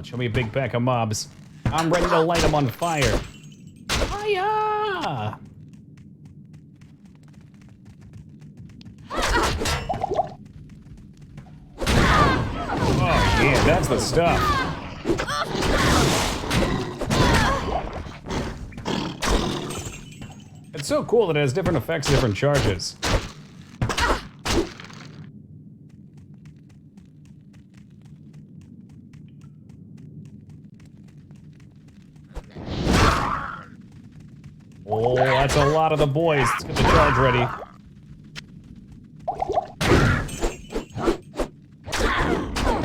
Show me a big pack of mobs. I'm ready to light them on fire. Fire! Oh yeah, that's the stuff. It's so cool that it has different effects and different charges. Oh, that's a lot of the boys. Let's get the charge ready.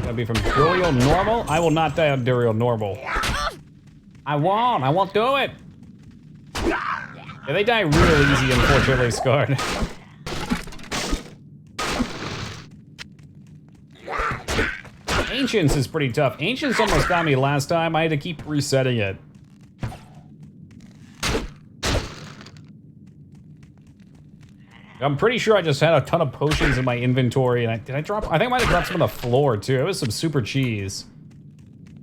Gonna be from Durio Normal? I will not die on Durio Normal. I won't do it. Yeah, they die real easy, unfortunately, Scarred. Ancients is pretty tough. Ancients almost got me last time. I had to keep resetting it. I'm pretty sure I just had a ton of potions in my inventory, and did I drop? I think I might have dropped some on the floor too. It was some super cheese.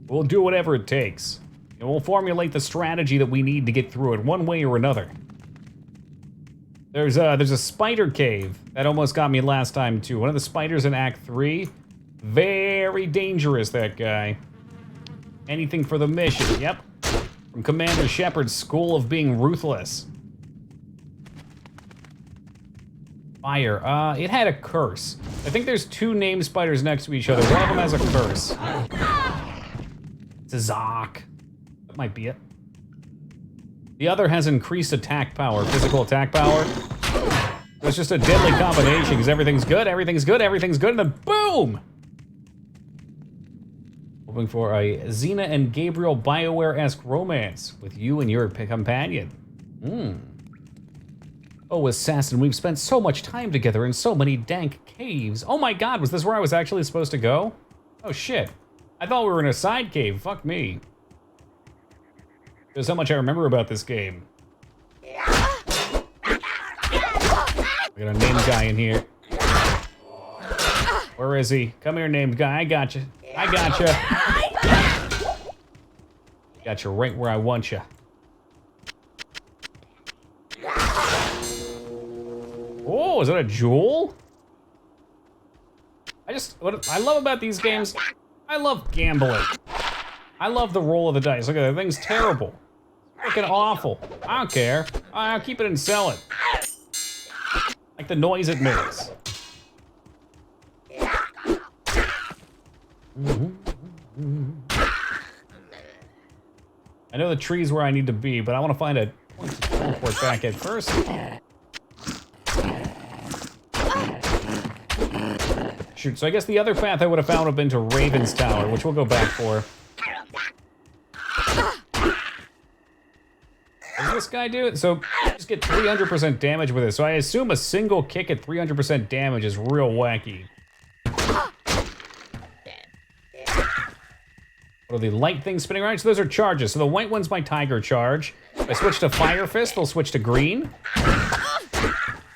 We'll do whatever it takes, and we'll formulate the strategy that we need to get through it one way or another. There's a spider cave that almost got me last time too. One of the spiders in Act 3, very dangerous. That guy. Anything for the mission. Yep. From Commander Shepard's School of Being Ruthless. Fire. It had a curse. I think there's 2 named spiders next to each other. One of them has a curse. It's a Zoc. That might be it. The other has increased attack power, physical attack power. It's just a deadly combination because everything's good, everything's good, everything's good, and then boom! Hoping for a Xena and Gabriel BioWare-esque romance with you and your companion. Oh, Assassin, we've spent so much time together in so many dank caves. Oh my god, was this where I was actually supposed to go? Oh shit. I thought we were in a side cave. Fuck me. There's how much I remember about this game. We got a named guy in here. Where is he? Come here, named guy. I got you. I got you. Got you right where I want you. Oh, is that a jewel? What I love about these games, I love gambling. I love the roll of the dice. Look at that thing's terrible. Freaking awful. I don't care. I'll keep it and sell it. Like the noise it makes. I know the tree's where I need to be, but I want to find a point to teleport back at first. Shoot, so I guess the other path I would have found would have been to Raven's Tower, which we'll go back for. What does this guy do? So, just get 300% damage with it. So I assume a single kick at 300% damage is real wacky. What are the light things spinning around? So those are charges. So the white one's my tiger charge. If I switch to Fire Fist, they'll switch to green.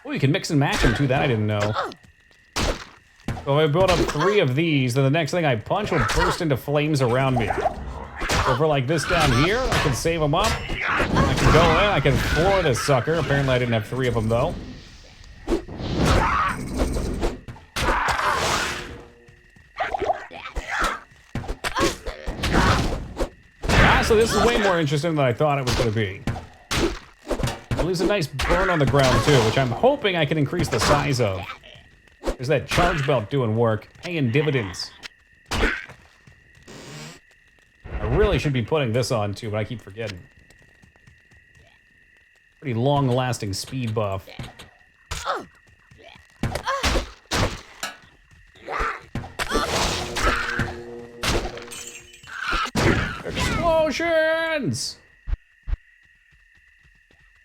Oh, you can mix and match them too. That I didn't know. So if I build up 3 of these, then the next thing I punch will burst into flames around me. So for like this down here, I can save them up. I can go in, I can floor this sucker. Apparently I didn't have 3 of them though. So this is way more interesting than I thought it was going to be. It leaves a nice burn on the ground too, which I'm hoping I can increase the size of. There's that charge belt doing work, paying dividends. I really should be putting this on too, but I keep forgetting. Pretty long-lasting speed buff. Explosions!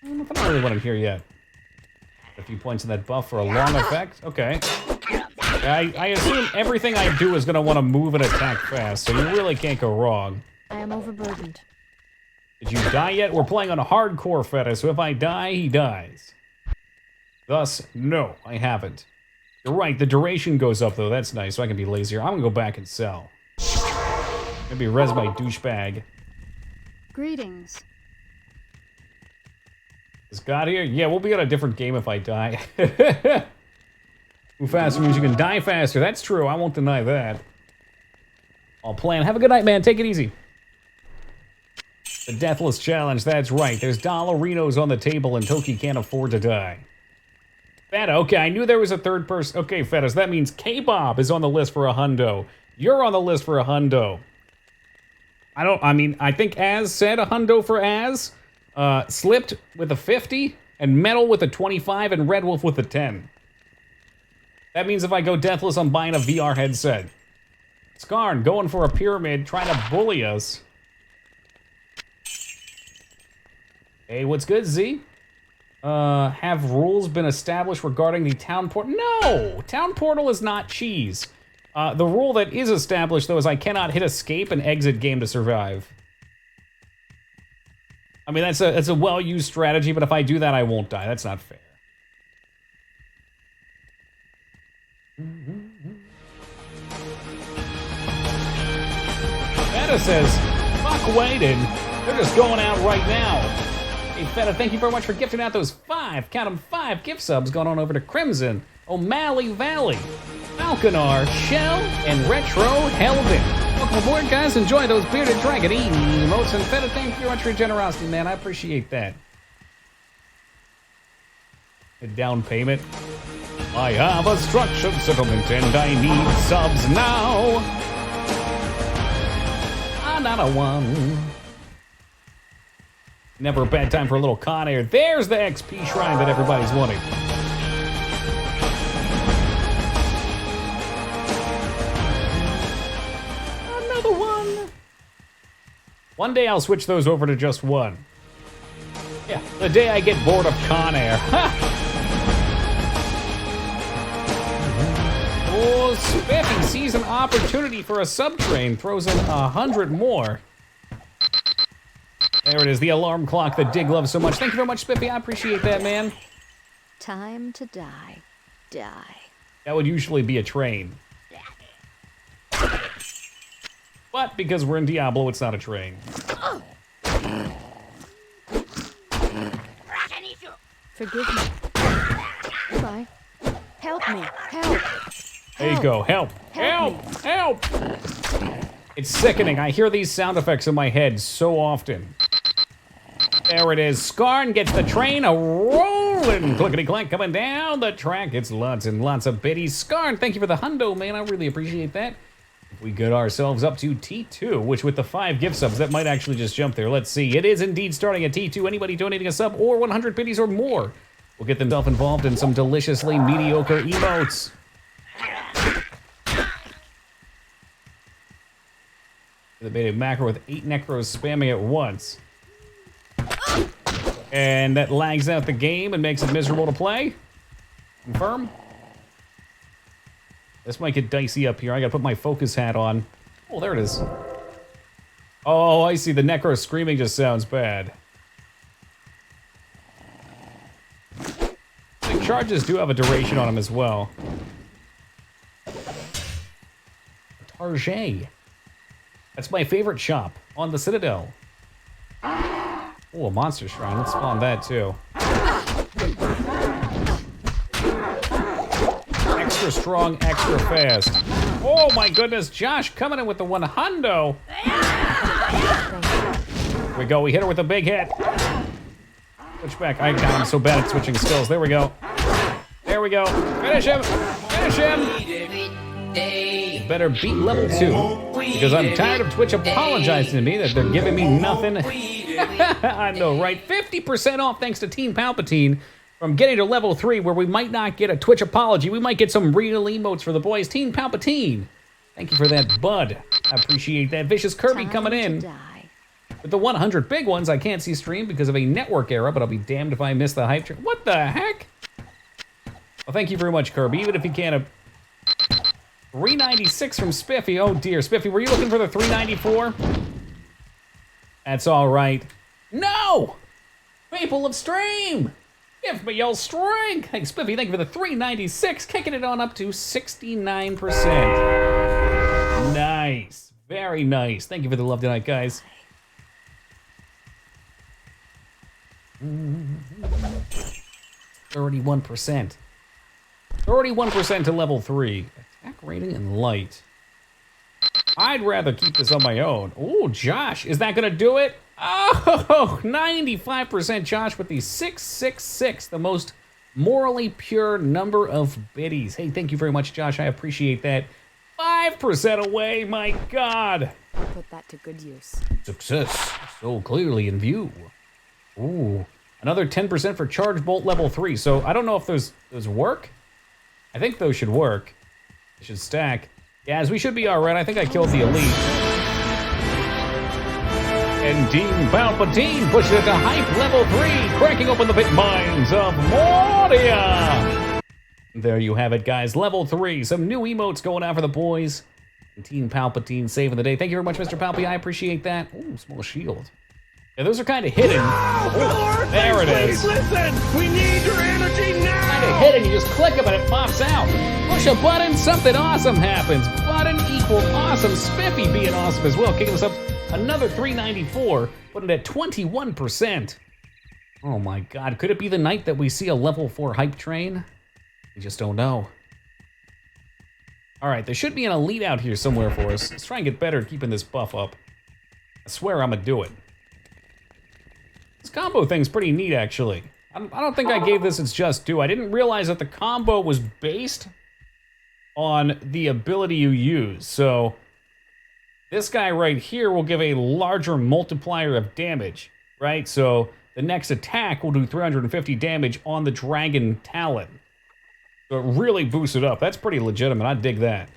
I don't know if I really want to hear yet. A few points in that buff for a long effect? Okay. I assume everything I do is going to want to move and attack fast, so you really can't go wrong. I am overburdened. Did you die yet? We're playing on a hardcore feta, so if I die, he dies. Thus, no, I haven't. You're right, the duration goes up though, that's nice, so I can be lazier. I'm gonna go back and sell. Maybe res my douchebag. Greetings. Is God here? Yeah, we'll be on a different game if I die. Move faster means you can die faster. That's true, I won't deny that. I'll plan. Have a good night, man. Take it easy. The Deathless Challenge, that's right. There's dollarinos on the table and Toki can't afford to die. Feta, okay, I knew there was a third person. Okay, Feta, so that means K-Bob is on the list for a hundo. You're on the list for a hundo. I think Az said a hundo for Az. Slipped with a 50, and Metal with a 25, and Red Wolf with a 10. That means if I go Deathless, I'm buying a VR headset. Skarn, going for a pyramid, trying to bully us. Hey, what's good, Z? Have rules been established regarding the town portal? No! Town portal is not cheese. The rule that is established, though, is I cannot hit escape and exit game to survive. I mean, that's a well-used strategy, but if I do that, I won't die. That's not fair. Feta says, fuck waiting. They're just going out right now. Hey, Feta, thank you very much for gifting out those 5, count them 5 gift subs going on over to Crimson, O'Malley Valley, Falconar, Shell, and Retro Helvin. Welcome aboard, guys. Enjoy those bearded dragon emotes. And Feta, thank you very much for your generosity, man. I appreciate that. A down payment. I have a structured settlement and I need subs now. Another one. Never a bad time for a little Con Air. There's the XP shrine that everybody's wanting. Another one. One day I'll switch those over to just one. Yeah, the day I get bored of Con Air. Ha! Oh, Spiffy sees an opportunity for a sub-train, throws in 100 more. There it is, the alarm clock that Dig loves so much. Thank you very much, Spiffy. I appreciate that, man. Time to die. Die. That would usually be a train. But because we're in Diablo, it's not a train. Forgive me. Goodbye. Help me. Help. There you go. Help. Help. Help. It's sickening. I hear these sound effects in my head so often. There it is. Skarn gets the train a-rolling. Clickety-clack coming down the track. It's lots and lots of biddies. Skarn, thank you for the hundo, man. I really appreciate that. If we get ourselves up to T2, which with the 5 gift subs, that might actually just jump there. Let's see. It is indeed starting at T2. Anybody donating a sub or 100 biddies or more will get themselves involved in some deliciously mediocre emotes. The beta macro with 8 necros spamming at once. And that lags out the game and makes it miserable to play. Confirm. This might get dicey up here. I gotta put my focus hat on. Oh, there it is. Oh, I see. The necro screaming just sounds bad. The charges do have a duration on them as well. Target. That's my favorite shop on the Citadel. Oh, a monster shrine. Let's spawn that too. Extra strong, extra fast. Oh my goodness, Josh coming in with the 100. Here we go. We hit her with a big hit. Switch back. God, I'm so bad at switching skills. There we go. There we go. Finish him. Finish him. Better beat level 2 because I'm tired of Twitch apologizing to me that they're giving me nothing. I know, right? 50% off thanks to Team Palpatine from getting to level 3 where we might not get a Twitch apology. We might get some real emotes for the boys. Team Palpatine. Thank you for that, bud. I appreciate that. Vicious Kirby coming in. With the 100 big ones, I can't see stream because of a network error, but I'll be damned if I miss the hype train. What the heck? Well, thank you very much, Kirby. Even if you can't... 396 from Spiffy. Oh dear, Spiffy, were you looking for the 394? That's all right. No! People of stream! Give me your strength! Hey, Spiffy, thank you for the 396, kicking it on up to 69%. Nice. Very nice. Thank you for the love tonight, guys. 31%. 31% to level 3. Attack rating and light. I'd rather keep this on my own. Oh, Josh, is that gonna do it? Oh, 95% Josh with the 666, the most morally pure number of biddies. Hey, thank you very much, Josh. I appreciate that. 5% away, my God. Put that to good use. Success so clearly in view. Ooh, another 10% for Charge Bolt level 3. So I don't know if those work. I think those should work. They should stack. Yeah, as we should be all right. I think I killed the elite. And Team Palpatine pushes it to hype level 3, cracking open the pit mines of Moria. There you have it, guys. Level 3. Some new emotes going out for the boys. And Team Palpatine saving the day. Thank you very much, Mr. Palpy. I appreciate that. Ooh, small shield. Yeah, those are kind of hidden. Oh, there it is. Listen, we need your energy now. Kind of hidden. You just click them and it pops out. Push a button, something awesome happens. Button equal awesome. Spiffy being awesome as well. Kicking us up another 394, putting it at 21%. Oh my God. Could it be the night that we see a level 4 hype train? We just don't know. All right, there should be an elite out here somewhere for us. Let's try and get better at keeping this buff up. I swear I'm gonna do it. This combo thing's pretty neat, actually. I don't think I gave this its just due. I didn't realize that the combo was based on the ability you use. So this guy right here will give a larger multiplier of damage, right? So the next attack will do 350 damage on the Dragon Talon. So it really boosts it up. That's pretty legitimate. I dig that.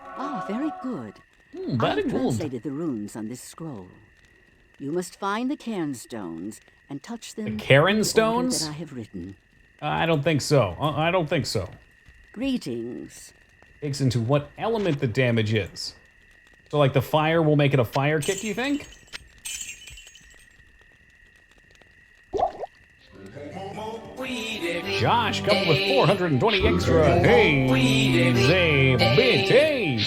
Ah, very good. Very I've good. translated the runes on this scroll. You must find the cairn stones and touch them. The Cairn in the order stones? that I have written. I don't think so. I don't think so. Greetings. Takes into what element the damage is. So like the fire will make it a fire kick, you think? Josh coming with 420 extra. Hey, Zay bit. Hey,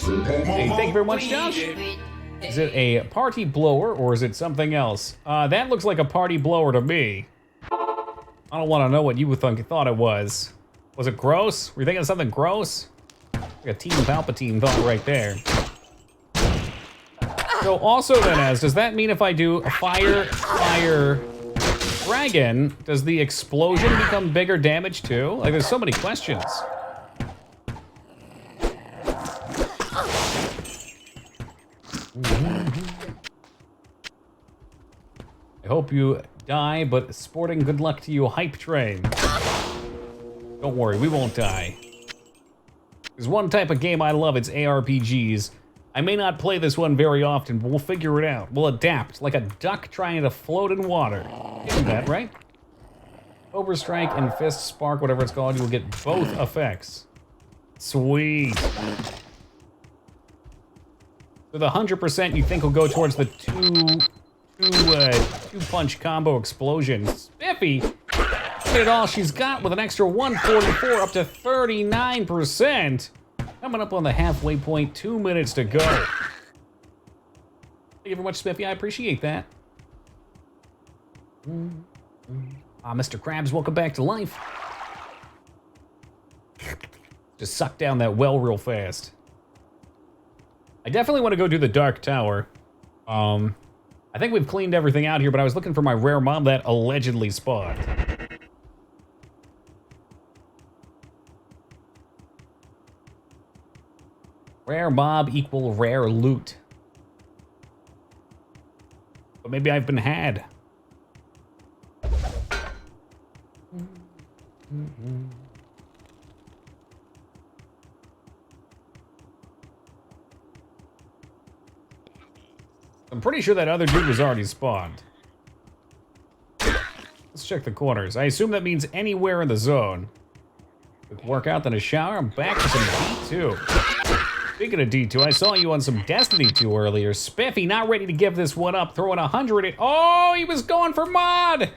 thank you very much, Josh. Is it a party blower or is it something else? That looks like a party blower to me. I don't want to know what you thought it was. Was it gross? Were you thinking of something gross? Like a Team Palpatine thought right there. So also then, does that mean if I do a fire dragon, does the explosion become bigger damage too? Like there's so many questions. I hope you die, but sporting good luck to you, hype train. Don't worry, we won't die. There's one type of game I love, it's ARPGs. I may not play this one very often, but we'll figure it out. We'll adapt, like a duck trying to float in water. Isn't that right? Overstrike and Fist Spark, whatever it's called, you will get both effects. Sweet. So the 100% you think will go towards the two-punch combo explosion. Spiffy, look at all she's got with an extra 144 up to 39%. Coming up on the halfway point, 2 minutes to go. Thank you very much, Spiffy, I appreciate that. Mr. Krabs, welcome back to life. Just suck down that well real fast. I definitely want to go do the Dark Tower. I think we've cleaned everything out here, but I was looking for my rare mob that allegedly spawned. Rare mob equal rare loot. But maybe I've been had. I'm pretty sure that other dude was already spawned. Let's check the corners. I assume that means anywhere in the zone. Quick workout, then a shower. I'm back to some D2. Speaking of D2, I saw you on some Destiny 2 earlier. Spiffy, not ready to give this one up. Throwing 100 at... Oh, he was going for mod!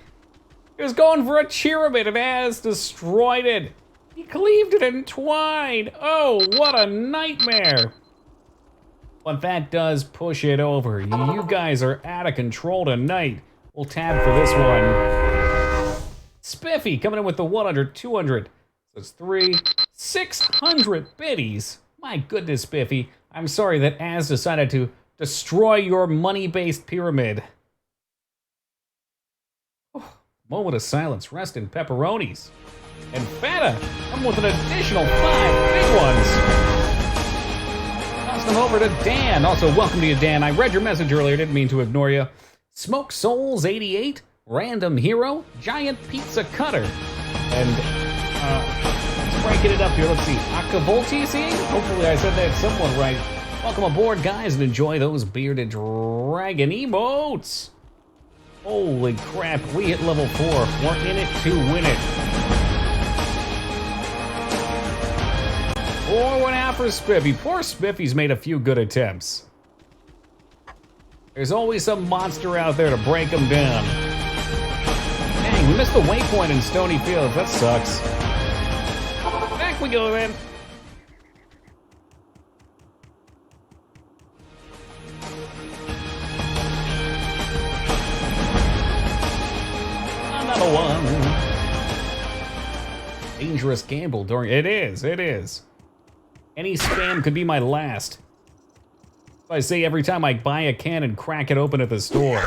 He was going for a Cherubic and has destroyed it. He cleaved it in twine. Oh, what a nightmare. But that does push it over. You guys are out of control tonight. We'll tab for this one. Spiffy coming in with the 100, 200. So it's 600 biddies. My goodness, Spiffy. I'm sorry that Az decided to destroy your money-based pyramid. Oh, moment of silence. Rest in pepperonis. And Feta, I'm with an additional 5 big ones. Toss them over to Dan. Also, welcome to you, Dan. I read your message earlier. Didn't mean to ignore you. Smoke Souls 88, Random Hero, Giant Pizza Cutter, and breaking it up here. Let's see. Akavolti, see? Hopefully I said that somewhat right. Welcome aboard, guys, and enjoy those bearded dragon emotes. Holy crap, we hit level 4. We're in it to win it. Pour one out for Spiffy. Poor Spiffy's made a few good attempts. There's always some monster out there to break them down. Dang, we missed the waypoint in Stony Fields. That sucks. Back we go then. Another one. Dangerous gamble during... It is. Any spam could be my last. I say every time I buy a can and crack it open at the store.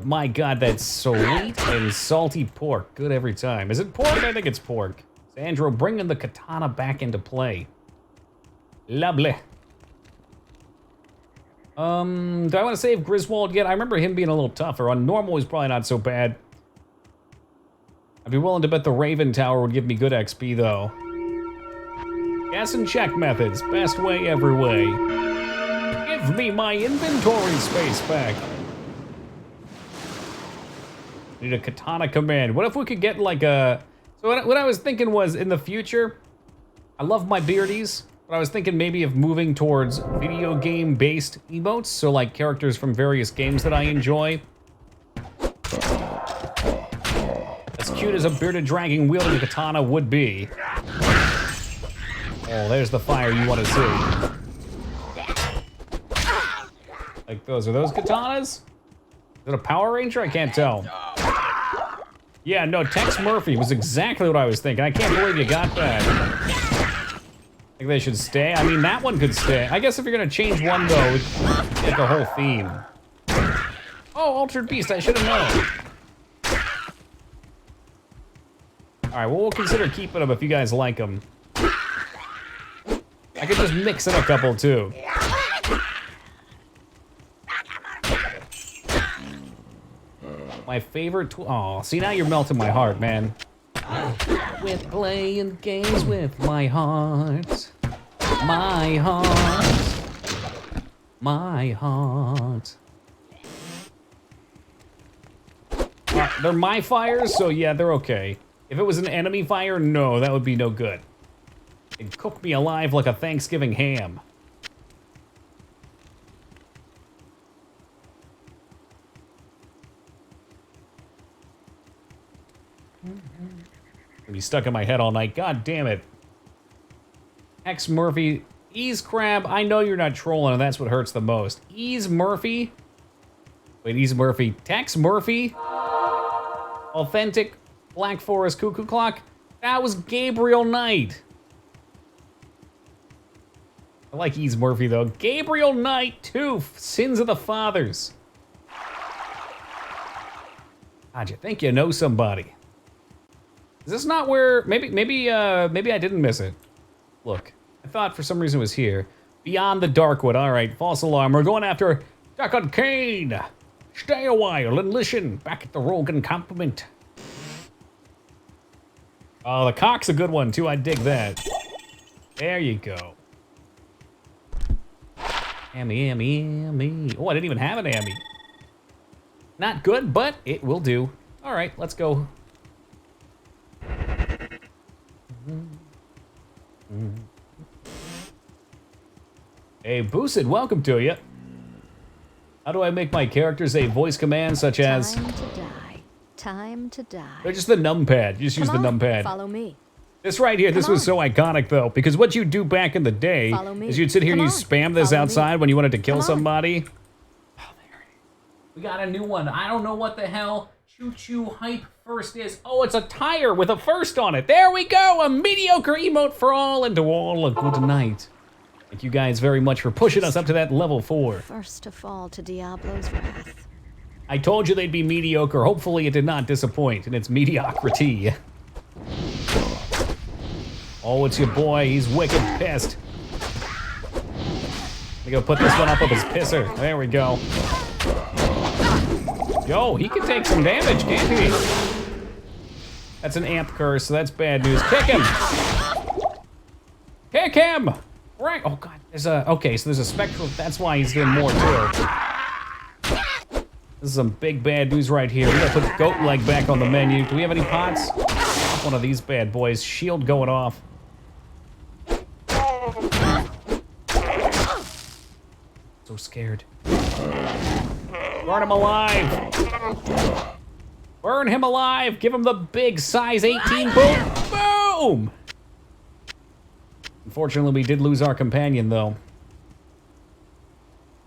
My God, that's sweet and salty pork. Good every time. Is it pork? I think it's pork. Sandro, bringing the katana back into play. Lovely. Do I want to save Griswold yet? I remember him being a little tougher. On normal, he's probably not so bad. I'd be willing to bet the Raven Tower would give me good XP, though. Gas and check methods. Best way, every way. Give me my inventory space back. Need a katana command. What if we could get like a... So what I was thinking was, in the future, I love my beardies, but I was thinking maybe of moving towards video game-based emotes, so like characters from various games that I enjoy. As cute as a bearded dragon wielding a katana would be. Oh, there's the fire you want to see. Like those. Are those katanas? Is it a Power Ranger? I can't tell. Yeah, no, Tex Murphy was exactly what I was thinking. I can't believe you got that. I think they should stay. I mean, that one could stay. I guess if you're going to change one, though, get the whole theme. Oh, Altered Beast, I should have known. All right, well, we'll consider keeping them if you guys like them. I could just mix in a couple, too. My favorite tool. Oh, see, now you're melting my heart, man. With playing games with my heart. My heart. My heart. They're my fires, so yeah, they're okay. If it was an enemy fire, no, that would be no good. It'd cook me alive like a Thanksgiving ham. Gonna be stuck in my head all night. God damn it. X Murphy. Ease Crab. I know you're not trolling, and that's what hurts the most. Ease Murphy. Wait, Ease Murphy. Tex Murphy. Authentic Black Forest Cuckoo Clock. That was Gabriel Knight. I like Ease Murphy, though. Gabriel Knight, too. Sins of the Fathers. God, you think you know somebody. Is this not where... Maybe I didn't miss it. Look, I thought for some reason it was here. Beyond the Darkwood. All right, false alarm. We're going after Deckard Cain. Stay a while and listen. Back at the Rogue encampment. Oh, the cock's a good one, too. I dig that. There you go. Ammy, ammy, ammy. Oh, I didn't even have an ammy. Not good, but it will do. All right, let's go. Hey, Boosted, welcome to you. How do I make my characters a voice command such as... Time to die. Time to die. Or just the numpad. Just use the numpad. Follow me. This right here, this was so iconic, though, because what you'd do back in the day is you'd sit here and you'd spam this outside when you wanted to kill somebody. Oh, there. We got a new one. I don't know what the hell Choo Choo Hype First is. Oh, it's a tire with a first on it. There we go. A mediocre emote for all, and to all a good night. Thank you guys very much for pushing us up to that level 4. First to fall to Diablo's wrath. I told you they'd be mediocre. Hopefully it did not disappoint in its mediocrity. Oh, it's your boy. He's wicked pissed. Let me go put this one up with his pisser. There we go. Yo, he can take some damage, can't he? That's an amp curse, so that's bad news. Kick him! Kick him! Right. Oh, God. There's a... Okay, so there's a spectral... That's why he's doing more, too. This is some big bad news right here. We gotta put goat leg back on the menu. Do we have any pots? One of these bad boys. Shield going off. So scared. Burn him alive! Burn him alive! Give him the big size 18 boom! Boom! Unfortunately, we did lose our companion, though.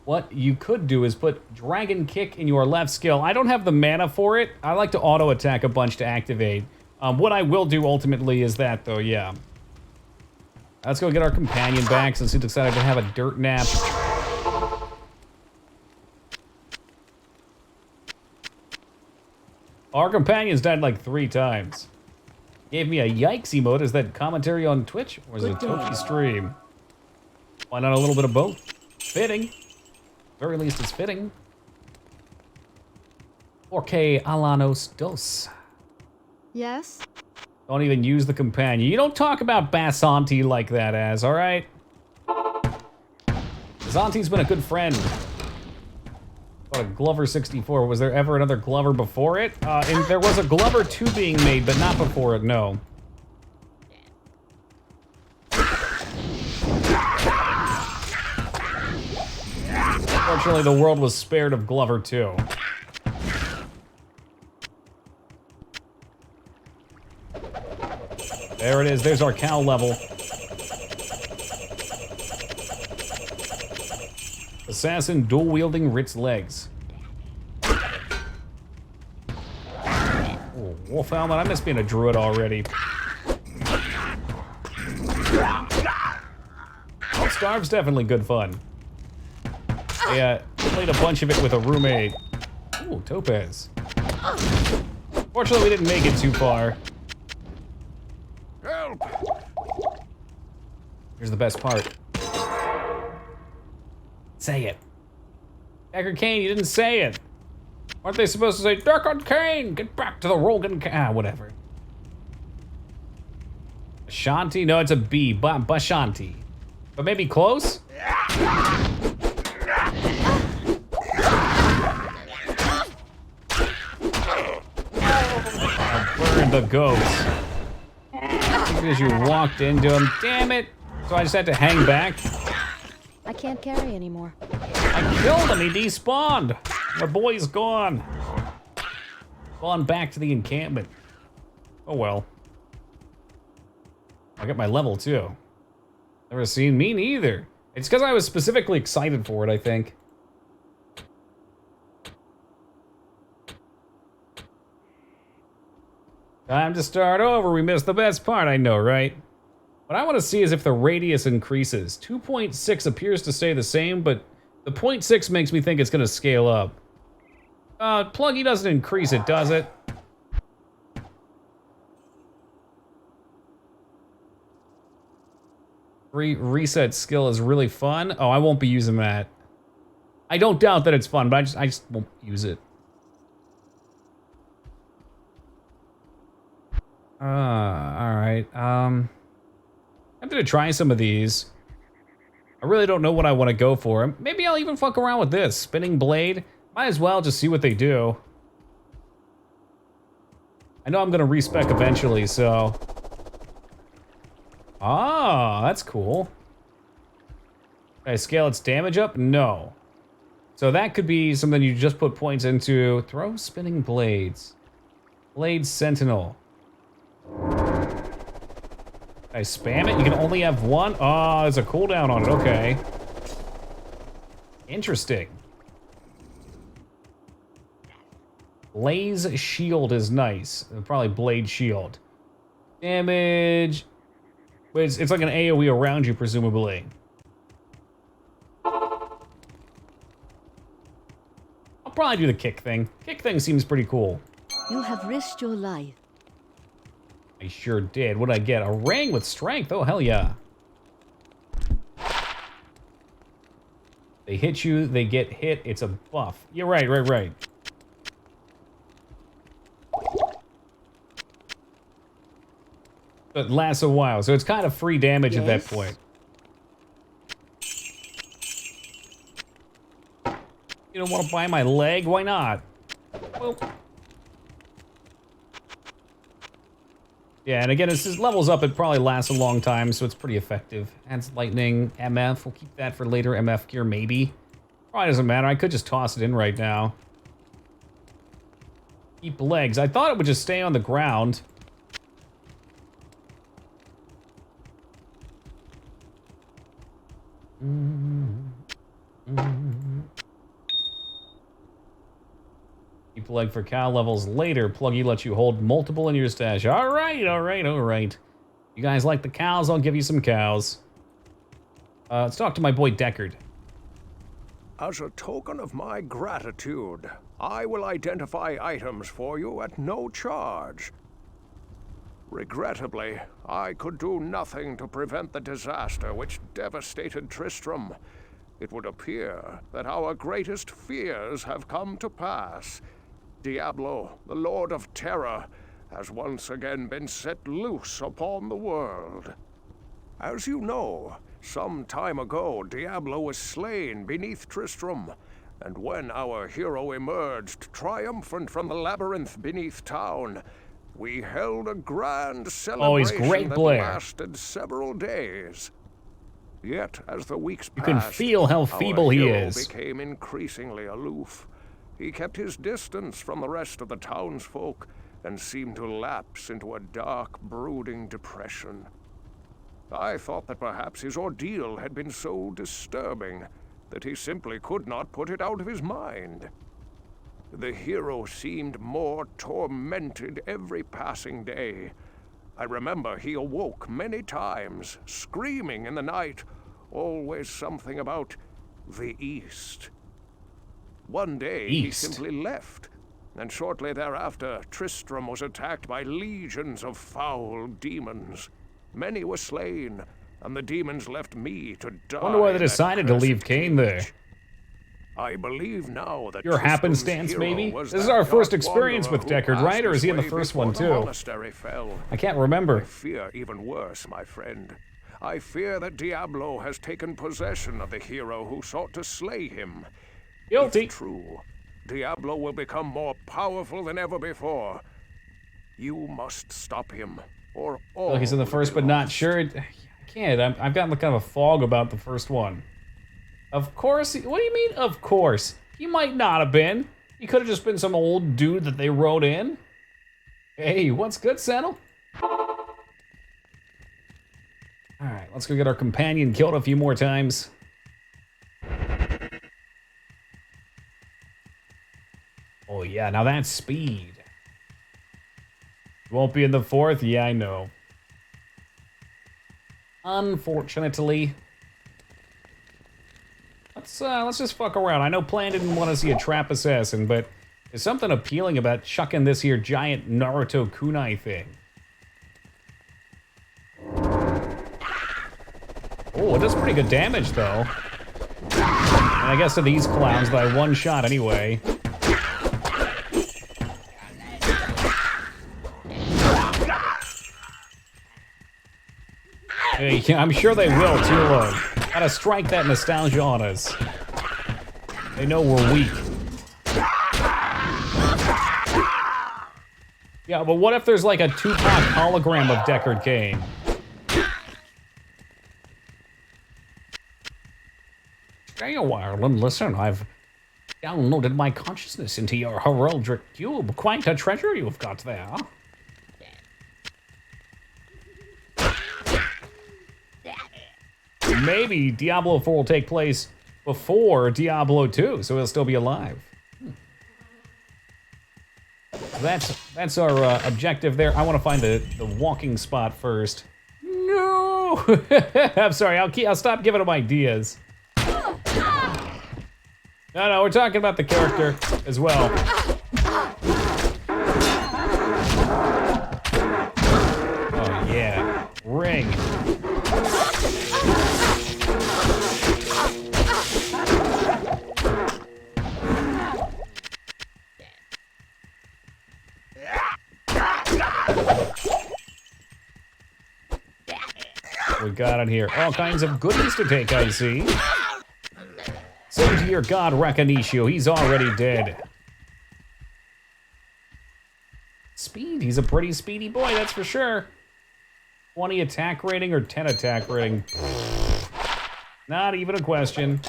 What you could do is put Dragon Kick in your left skill. I don't have the mana for it. I like to auto-attack a bunch to activate. What I will do ultimately is that, though, yeah. Let's go get our companion back since he decided to have a dirt nap. Our companions died like 3 times. Gave me a yikes emote. Is that commentary on Twitch? Or is it a Toki stream? Why not a little bit of both? Fitting. Very least it's fitting. 4K Alanos Dos. Yes? Don't even use the companion. You don't talk about Basanti like that, Az, alright? Basanti's been a good friend. What a Glover 64. Was there ever another Glover before it? And there was a Glover 2 being made, but not before it, no. Fortunately, the world was spared of Glover 2. There it is. There's our cow level. Assassin dual-wielding Ritz legs. Oh, Wolf Helmet, I miss being a druid already. Oh, Starve's definitely good fun. I played a bunch of it with a roommate. Ooh, Topaz. Fortunately, we didn't make it too far. Help! Here's the best part. Say it. Deckard Cain, you didn't say it. Aren't they supposed to say, Deckard Cain, get back to the Rogan whatever. Bashanti? No, it's a B. Bashanti. But maybe close? I'll burn the ghost. Because you walked into him. Damn it. So I just had to hang back. I can't carry anymore. I killed him, he despawned. My boy's gone. Gone back to the encampment. Oh well. I got my level too. Never seen me neither. It's because I was specifically excited for it, I think. Time to start over. We missed the best part, I know, right? What I want to see is if the radius increases. 2.6 appears to stay the same, but the 0.6 makes me think it's going to scale up. Pluggy doesn't increase it, does it? Reset skill is really fun. Oh, I won't be using that. I don't doubt that it's fun, but I just won't use it. Alright. I'm gonna try some of these. I really don't know what I want to go for. Maybe I'll even fuck around with this. Spinning blade. Might as well just see what they do. I know I'm gonna respec eventually, so... Ah, that's cool. Can I scale its damage up? No. So that could be something you just put points into. Throw spinning blades. Blade Sentinel. I spam it? You can only have one? Oh, there's a cooldown on it. Okay. Interesting. Blaze Shield is nice. Probably Blade Shield. Damage. Wait, it's like an AoE around you, presumably. I'll probably do the kick thing. Kick thing seems pretty cool. You have risked your life. I sure did. What'd I get? A ring with strength. Oh, hell yeah. They hit you, they get hit. It's a buff. You're right. But it lasts a while, so it's kind of free damage at that point. You don't want to buy my leg? Why not? Well... Yeah, and again, as this levels up, it probably lasts a long time, so it's pretty effective. Adds lightning, MF. We'll keep that for later MF gear, maybe. Probably doesn't matter. I could just toss it in right now. Keep legs. I thought it would just stay on the ground. Keep leg for cow levels later. Pluggy lets you hold multiple in your stash. All right. You guys like the cows? I'll give you some cows. Let's talk to my boy Deckard. As a token of my gratitude, I will identify items for you at no charge. Regrettably, I could do nothing to prevent the disaster which devastated Tristram. It would appear that our greatest fears have come to pass. Diablo, the Lord of Terror, has once again been set loose upon the world. As you know, some time ago Diablo was slain beneath Tristram, and when our hero emerged triumphant from the labyrinth beneath town, we held a grand celebration that lasted several days. Yet, as the weeks passed, you can feel how feeble he is. Became increasingly aloof. He kept his distance from the rest of the townsfolk and seemed to lapse into a dark, brooding depression. I thought that perhaps his ordeal had been so disturbing that he simply could not put it out of his mind. The hero seemed more tormented every passing day. I remember he awoke many times, screaming in the night, always something about the East. One day he simply left, and shortly thereafter Tristram was attacked by legions of foul demons. Many were slain, and the demons left me to die. I wonder why they decided to leave Cain there. I believe now that your happenstance, maybe? This is our first experience with Deckard, right? Or is he in the first one, too? I can't remember. I fear even worse, my friend. I fear that Diablo has taken possession of the hero who sought to slay him. Guilty. If true, Diablo will become more powerful than ever before. You must stop him, or all. Oh, he's in the first, but not sure. I can't. I've gotten kind of a fog about the first one. Of course. What do you mean, of course? He might not have been. He could have just been some old dude that they wrote in. Hey, what's good, Saddle? Alright, let's go get our companion killed a few more times. Oh yeah, now that's speed. Won't be in the fourth? Yeah, I know. Unfortunately. Let's just fuck around. I know Plan didn't want to see a trap assassin, but there's something appealing about chucking this here giant Naruto kunai thing. Oh, it does pretty good damage, though. And I guess to these clowns that I one-shot anyway. Hey, I'm sure they will, too, look. Gotta strike that nostalgia on us. They know we're weak. Yeah, but what if there's like a Tupac hologram of Deckard Cain? Hey, Ireland, listen, I've downloaded my consciousness into your heraldic cube. Quite a treasure you've got there. Maybe Diablo 4 will take place before Diablo 2, so he'll still be alive. That's our objective there. I want to find the walking spot first. No! I'm sorry, I'll stop giving him ideas. No, we're talking about the character as well. Oh yeah, ring. We got it here. All kinds of goodies to take, I see. Send to your god, Rakanishu. He's already dead. Speed. He's a pretty speedy boy, that's for sure. 20 attack rating or 10 attack rating? Not even a question.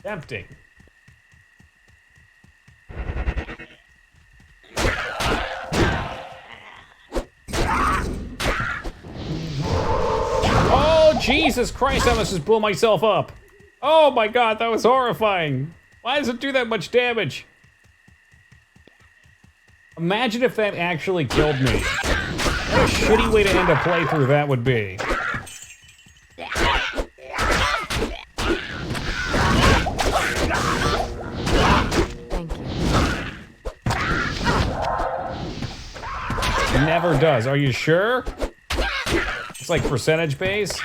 Tempting. Oh, Jesus Christ, I must just blow myself up. Oh my god, that was horrifying. Why does it do that much damage? Imagine if that actually killed me. What a shitty way to end a playthrough that would be. never does. Are you sure? It's like percentage base.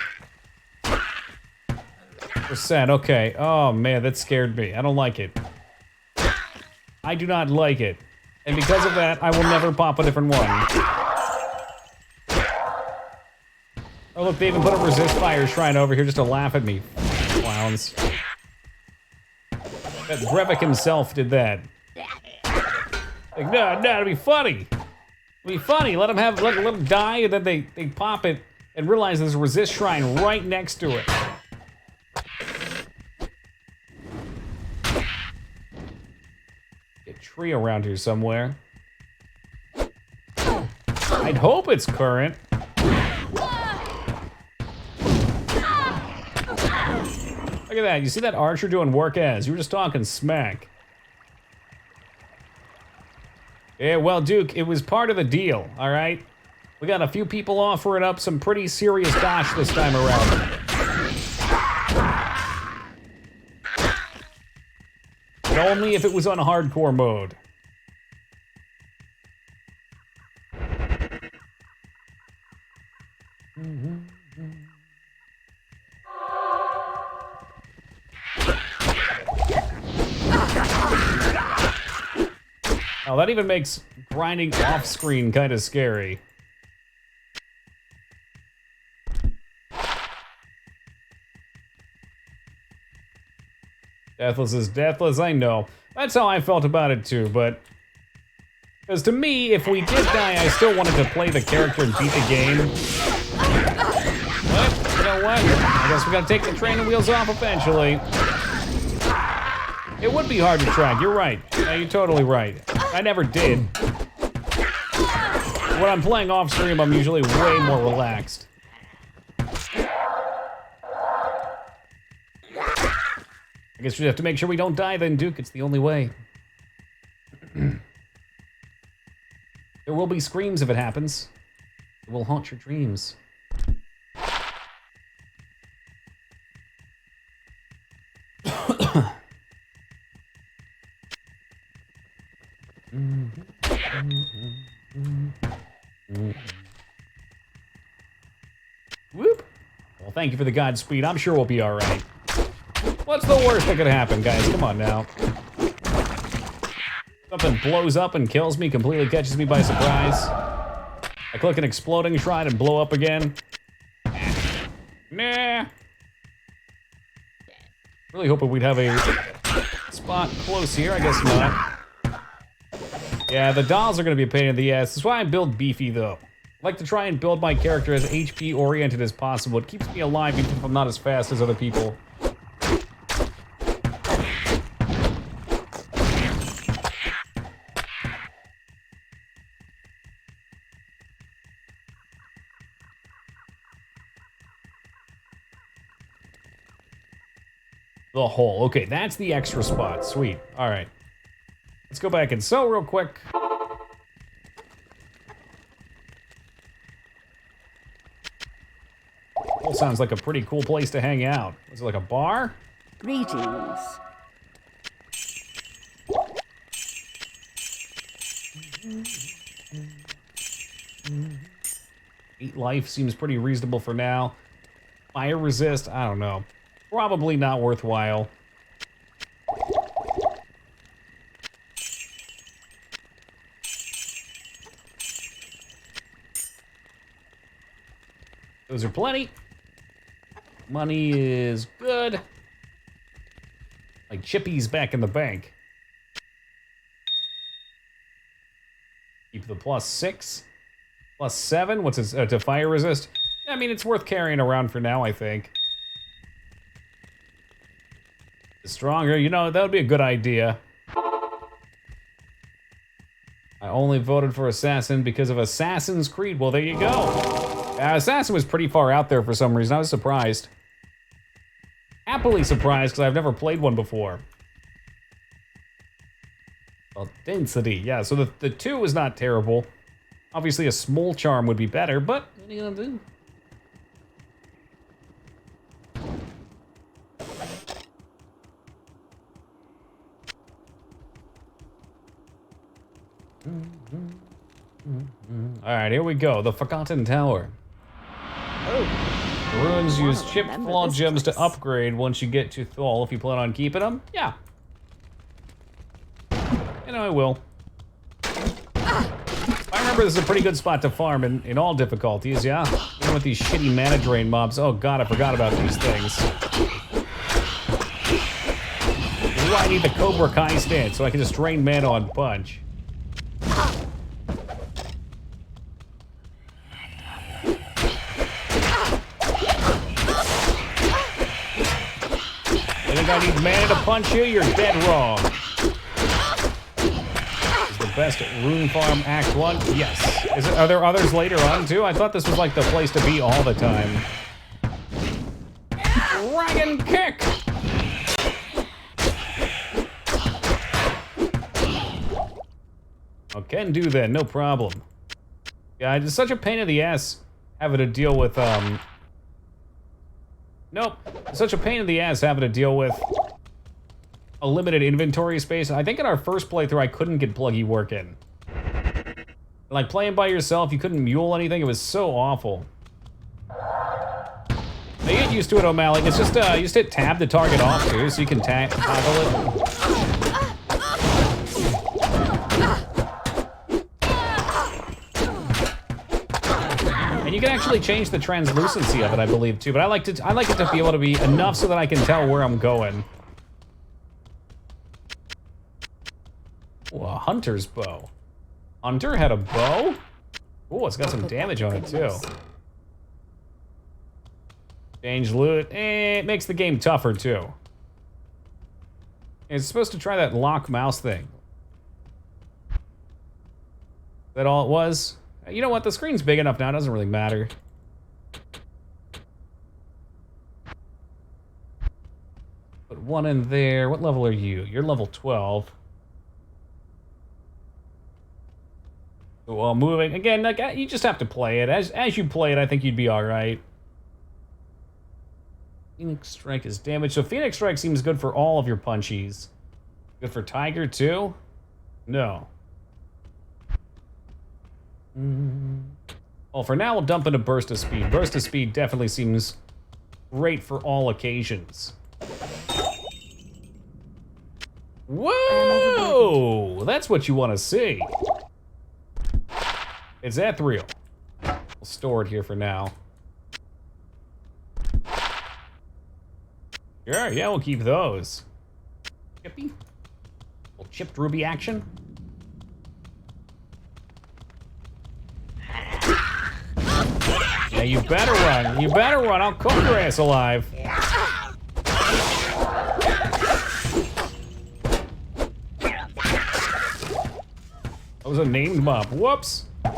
Percent, okay. Oh man, that scared me. I don't like it. I do not like it. And because of that, I will never pop a different one. Oh look, they even put a resist fire shrine over here just to laugh at me. Clowns. That Brevik himself did that. Like, no, it'd be funny. It'd be funny. Let them die, and then they pop it and realize there's a resist shrine right next to it. Get a tree around here somewhere. I'd hope it's current. Look at that. You see that archer doing work as? You were just talking smack. Yeah, well, Duke, it was part of the deal, all right? We got a few people offering up some pretty serious dosh this time around. But only if it was on hardcore mode. Oh, that even makes grinding off-screen kind of scary. Deathless is deathless, I know. That's how I felt about it too, but... Because to me, if we did die, I still wanted to play the character and beat the game. But, you know what? I guess we gotta take the training wheels off eventually. It would be hard to track, you're right. Yeah, you're totally right. I never did. When I'm playing off stream, I'm usually way more relaxed. I guess we have to make sure we don't die then, Duke. It's the only way. There will be screams if it happens. It will haunt your dreams. Whoop. Well, thank you for the Godspeed. I'm sure we'll be all right. What's the worst that could happen, guys? Come on now. Something blows up and kills me, completely catches me by surprise. I click an exploding shrine and blow up again. Nah. Really hoping we'd have a spot close here. I guess not. Yeah, the dolls are going to be a pain in the ass. That's why I build beefy, though. I like to try and build my character as HP-oriented as possible. It keeps me alive even if I'm not as fast as other people. The hole. Okay, that's the extra spot. Sweet. All right. Let's go back and sew real quick. Hole sounds like a pretty cool place to hang out. Is it like a bar? Greetings. Eat life seems pretty reasonable for now. Fire resist, I don't know. Probably not worthwhile. Those are plenty. Money is good. Like chippies back in the bank. Keep the +6. +7, what's it, to fire resist? Yeah, I mean, it's worth carrying around for now, I think. Stronger, you know, that would be a good idea. I only voted for Assassin because of Assassin's Creed. Well, there you go. Assassin was pretty far out there for some reason. I was surprised. Happily surprised, because I've never played one before. Well, density, yeah, so the 2 is not terrible. Obviously, a small charm would be better, but what are you gonna do? Alright, here we go. The Forgotten Tower. The ruins use chipped flaw gems to upgrade once you get to Thol. If you plan on keeping them, yeah. You know, I will. I remember this is a pretty good spot to farm in all difficulties, yeah? Even with these shitty mana drain mobs. Oh god, I forgot about these things. This is why I need the Cobra Kai stance, so I can just drain mana on punch. You think I need mana to punch you? You're dead wrong. Is the best rune farm Act 1? Yes. Are there others later on too? I thought this was like the place to be all the time. Dragon kick! Oh, can do that, no problem. Yeah, it's such a pain in the ass having to deal with, Nope. It's such a pain in the ass having to deal with a limited inventory space. I think in our first playthrough, I couldn't get pluggy work in. Like, playing by yourself, you couldn't mule anything. It was so awful. Now, you get used to it, O'Malley. It's just, you just hit tab to target off, too, so you can toggle it. And you can actually change the translucency of it, I believe, too. But I like it to be able to be enough so that I can tell where I'm going. Ooh, a hunter's bow. Hunter had a bow? Ooh, it's got some damage on it, too. Change loot. It makes the game tougher, too. It's supposed to try that lock mouse thing. Is that all it was? You know what? The screen's big enough now. It doesn't really matter. Put one in there. What level are you? You're level 12. Well, moving. Again, like, you just have to play it. As you play it, I think you'd be alright. Phoenix Strike is damage. So Phoenix Strike seems good for all of your punchies. Good for Tiger, too? No. Well, for now, we'll dump into Burst of Speed. Burst of Speed definitely seems great for all occasions. Whoa! That's what you want to see. It's ethereal. We'll store it here for now. Sure, yeah, we'll keep those. Chippy? Little chipped ruby action. Yeah, you better run. You better run. I'll cook your ass alive. That was a named mob. Whoops. It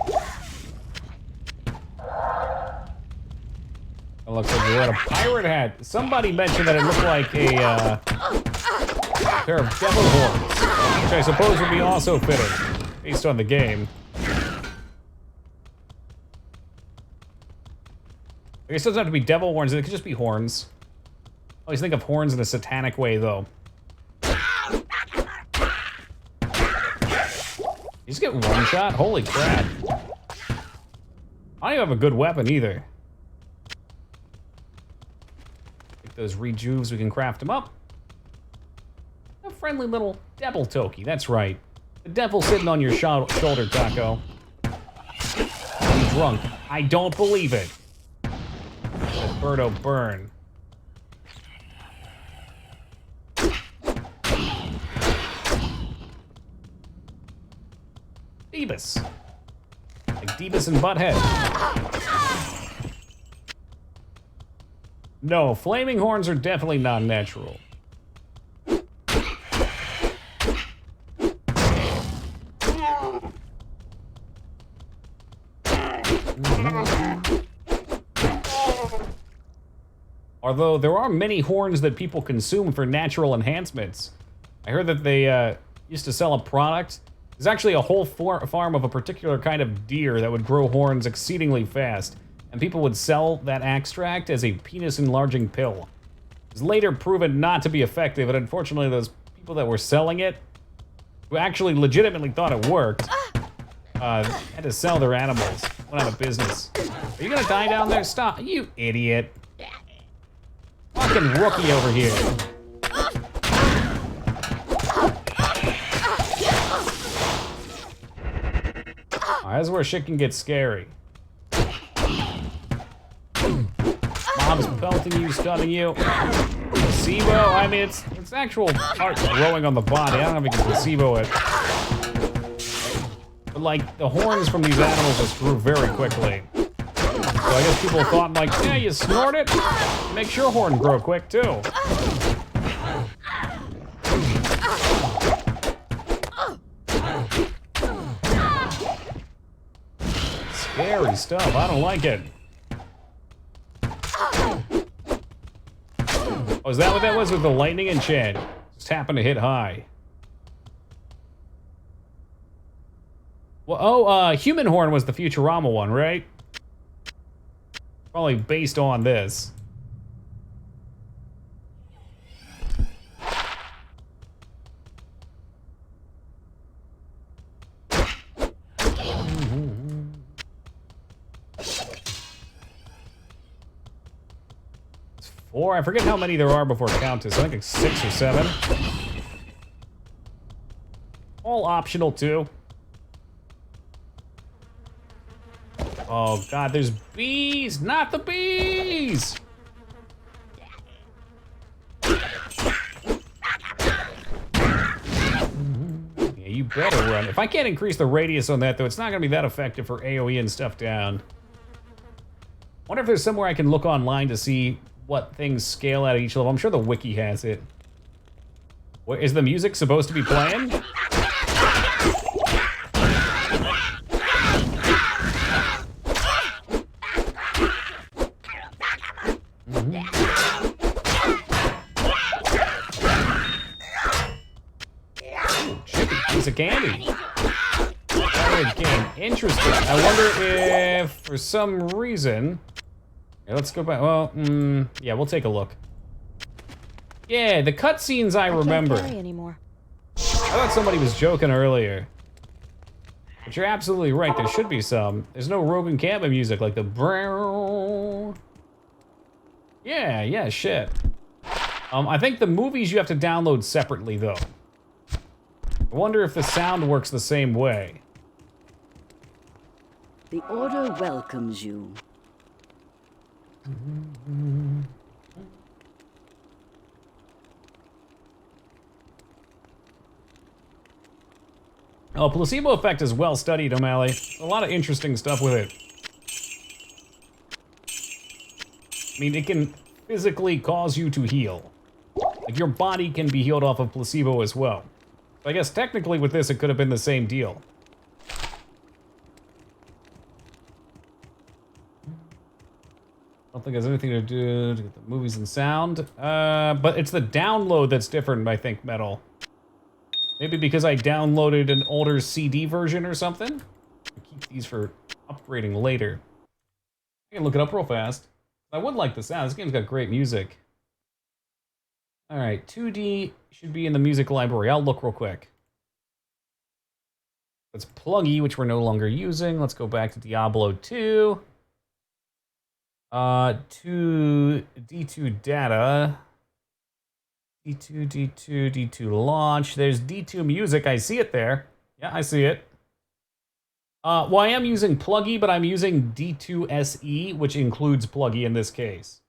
looks like you had a pirate hat. Somebody mentioned that it looked like a pair of devil horns, which I suppose would be also fitting, based on the game. I guess it doesn't have to be devil horns, it could just be horns. I always think of horns in a satanic way, though. You just get one shot? Holy crap. I don't even have a good weapon, either. Take those rejuves, we can craft them up. A friendly little devil toki, that's right. The devil sitting on your shoulder, Taco. I'm drunk. I don't believe it. Birdo burn. Deebus. Like Deebus and Butthead. No, flaming horns are definitely not natural. Although there are many horns that people consume for natural enhancements. I heard that they used to sell a product. There's actually a whole farm of a particular kind of deer that would grow horns exceedingly fast. And people would sell that extract as a penis-enlarging pill. It was later proven not to be effective, and unfortunately those people that were selling it, who actually legitimately thought it worked, had to sell their animals. Went out of business. Are you gonna die down there? Stop, you idiot. Fucking rookie over here. Alright, this is where shit can get scary. Mobs pelting you, stunning you. Placebo, I mean, it's actual heart growing on the body. I don't know if you can placebo it. But like, the horns from these animals just grew very quickly. So I guess people thought like, yeah, you snort it, makes your horn grow quick too. Scary stuff, I don't like it. Oh, is that what that was with the lightning and Chad? Just happened to hit high. Well, Human Horn was the Futurama one, right? Probably based on this. It's 4. I forget how many there are before Countess. I think it's 6 or 7. All optional too. Oh god, there's bees! Not the bees! Yeah, you better run. If I can't increase the radius on that, though, it's not gonna be that effective for AoE and stuff down. Wonder if there's somewhere I can look online to see what things scale at each level. I'm sure the wiki has it. What, is the music supposed to be playing? Piece of candy. Pirate game. Interesting. I wonder if, for some reason... Yeah, let's go back. Well, yeah, we'll take a look. Yeah, the cutscenes I remember. Can't carry anymore. I thought somebody was joking earlier. But you're absolutely right, there should be some. There's no Rogue encampment music like the... Yeah, shit. I think the movies you have to download separately, though. I wonder if the sound works the same way. The Order welcomes you. Oh, placebo effect is well studied, O'Malley. A lot of interesting stuff with it. I mean, it can physically cause you to heal. Like, your body can be healed off of placebo as well. So I guess technically with this, it could have been the same deal. I don't think it has anything to do with the movies and sound. But it's the download that's different, I think, Metal. Maybe because I downloaded an older CD version or something? I'll keep these for upgrading later. I can look it up real fast. I would like the sound. This game's got great music. Alright, 2D should be in the music library. I'll look real quick. That's Pluggy, which we're no longer using. Let's go back to Diablo 2. To D2 data. D2 launch. There's D2 music. I see it there. Yeah, I see it. Well, I am using Pluggy, but I'm using D2 SE, which includes Pluggy in this case.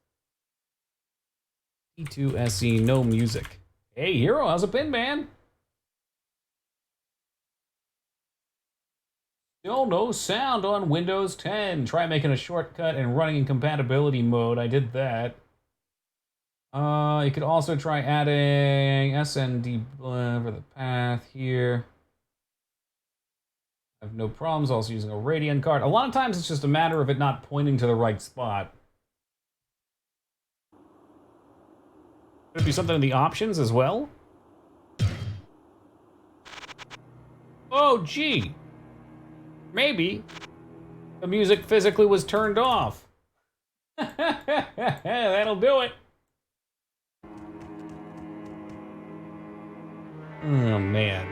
D2 SE, no music. Hey, Hero, how's it been, man? Still no sound on Windows 10. Try making a shortcut and running in compatibility mode. I did that. You could also try adding SND for the path here. I have no problems also using a Radeon card. A lot of times it's just a matter of it not pointing to the right spot. Could it be something in the options as well? Oh, gee. Maybe the music physically was turned off. That'll do it. Oh, man.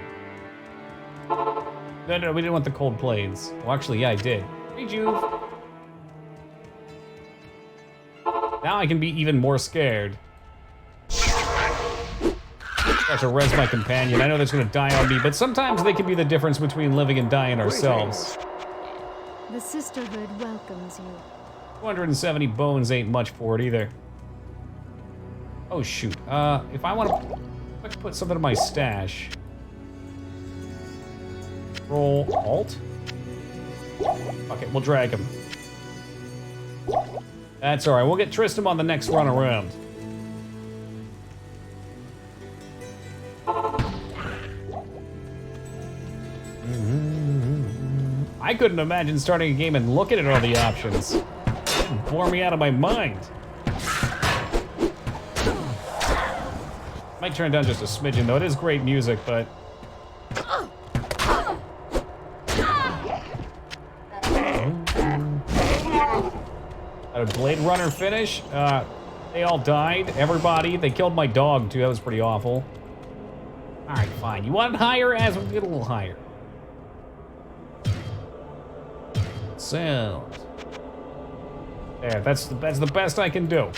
No, we didn't want the cold plains. Well, actually, yeah, I did. Rejuve. Now I can be even more scared. I have to res my companion. I know that's gonna die on me, but sometimes they can be the difference between living and dying ourselves. The Sisterhood welcomes you. 270 bones ain't much for it either. Oh shoot. If I want to put something in my stash. Roll Alt. Okay, we'll drag him. That's alright, we'll get Tristram on the next run around. I couldn't imagine starting a game and looking at all the options. It'd bore me out of my mind. Might turn down just a smidgen though. It is great music, but a Blade Runner finish. They all died. Everybody. They killed my dog too. That was pretty awful. All right, fine. You want it higher? As we get a little higher. Sound. There. That's the best I can do.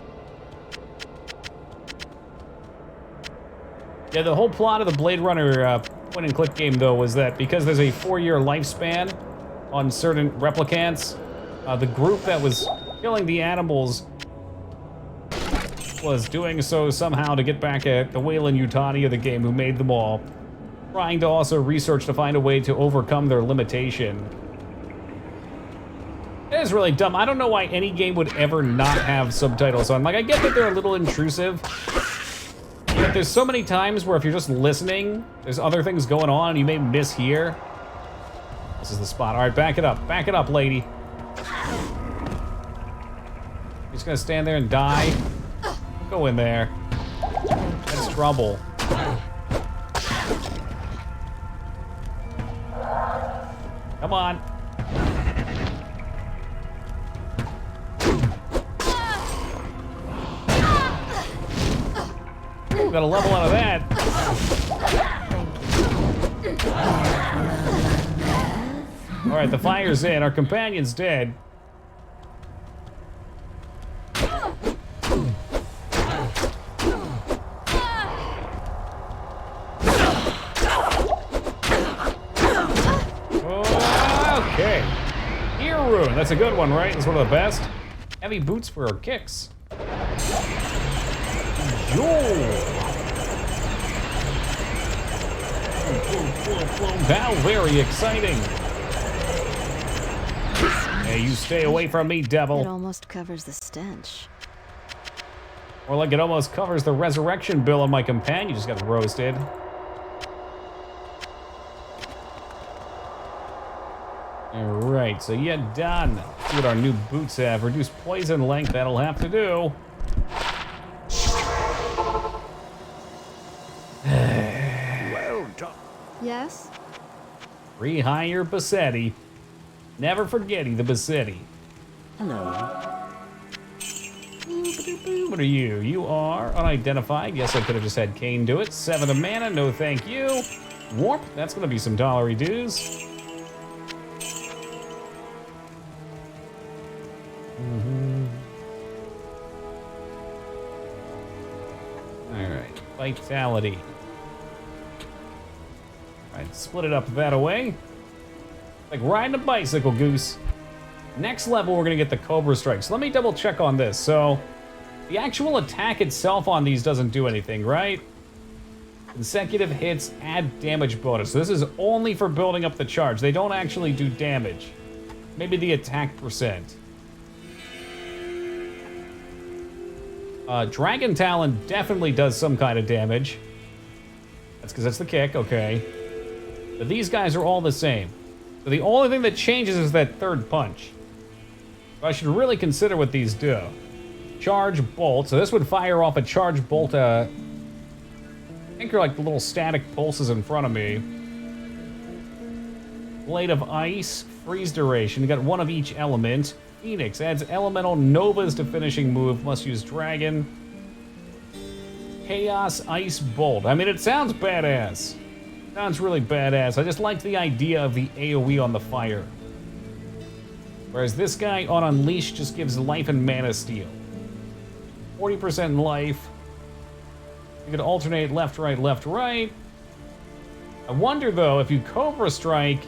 Yeah, the whole plot of the Blade Runner point-and-click game, though, was that because there's a 4-year lifespan on certain replicants, the group that was killing the animals was doing so somehow to get back at the Wayland Yutani of the game who made them all, trying to also research to find a way to overcome their limitation. It is really dumb. I don't know why any game would ever not have subtitles on. Like, I get that they're a little intrusive, but there's so many times where if you're just listening, there's other things going on and you may mishear. This is the spot. All right, back it up, lady. He's gonna stand there and die. Go in there. That's trouble. Come on. Ooh, got a level out of that. All right, the fire's in. Our companion's dead. Okay. Ear Rune. That's a good one, right? That's one of the best. Heavy boots for our kicks. How very exciting. Hey, you stay away from me, devil. It almost covers the stench. Or like it almost covers the resurrection bill on my companion just got roasted. Alright, so yeah, done. See what our new boots have. Reduced poison length, that'll have to do. Well done. Yes? Rehire Bassetti. Never forgetting the Bassetti. Hello. What are you? You are unidentified. Yes, I could have just had Kane do it. 7 of mana, no thank you. Warp, that's gonna be some dollary dues. Alright, vitality. Alright, split it up that away. Like riding a bicycle, Goose. Next level, we're gonna get the Cobra Strike. So let me double check on this. So, the actual attack itself on these doesn't do anything, right? Consecutive hits add damage bonus. So this is only for building up the charge. They don't actually do damage. Maybe the attack percent. Dragon Talon definitely does some kind of damage. That's because that's the kick, okay. But these guys are all the same. So the only thing that changes is that third punch. So I should really consider what these do. Charge bolt. So this would fire off a charge bolt. I think they're like the little static pulses in front of me. Blade of Ice, freeze duration. You got one of each element. Phoenix adds elemental novas to finishing move. Must use dragon. Chaos Ice Bolt. I mean, it sounds badass. Sounds really badass. I just like the idea of the AoE on the fire. Whereas this guy on Unleash just gives life and mana steal. 40% life. You could alternate left, right, left, right. I wonder, though, if you Cobra Strike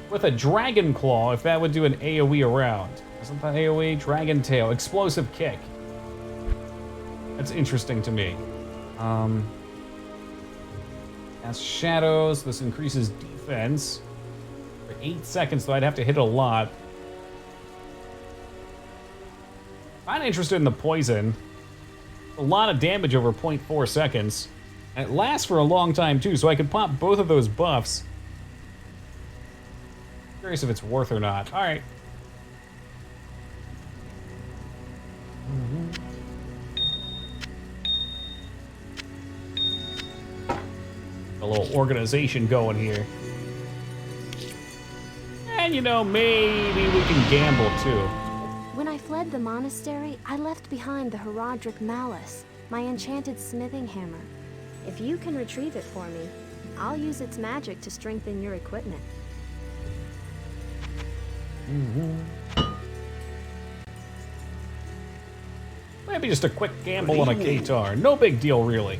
with a Dragon Claw, if that would do an AoE around. Isn't that AoE? Dragon Tail. Explosive Kick. That's interesting to me. As Shadows, this increases defense. For 8 seconds, though, I'd have to hit a lot. I'm interested in the Poison. A lot of damage over 0.4 seconds. And it lasts for a long time, too, so I could pop both of those buffs. Curious if it's worth or not. All right. A little organization going here. And, you know, maybe we can gamble, too. When I fled the monastery, I left behind the Herodric Mallet, my enchanted smithing hammer. If you can retrieve it for me, I'll use its magic to strengthen your equipment. Maybe just a quick gamble on a Katar. No big deal, really.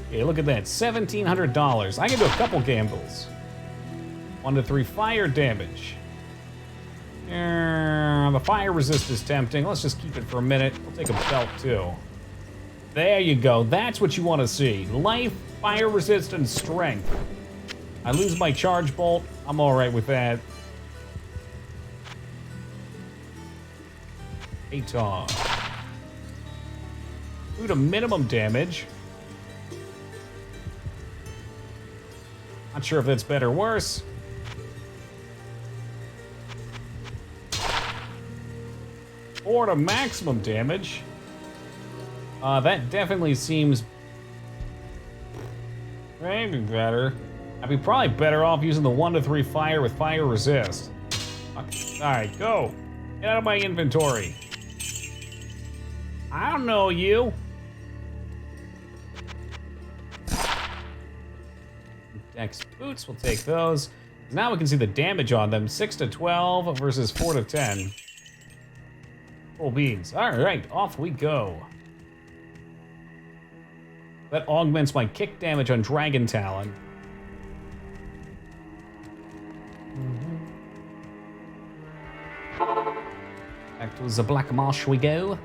Okay, look at that. $1,700. I can do a couple gambles. 1 to 3 fire damage. The fire resist is tempting. Let's just keep it for a minute. We'll take a belt, too. There you go. That's what you want to see. Life, fire resist, and strength. I lose my charge bolt. I'm all right with that. Katar. 2 to minimum damage. Not sure if that's better or worse. 4 to maximum damage. That definitely seems maybe better. I'd be probably better off using the 1 to 3 fire with fire resist. Okay. All right, go. Get out of my inventory. I don't know you. Dex boots, we'll take those. Now we can see the damage on them. 6 to 12 versus 4 to 10. Full beans. All right, off we go. That augments my kick damage on Dragon Talon. Back to the Black Marsh we go.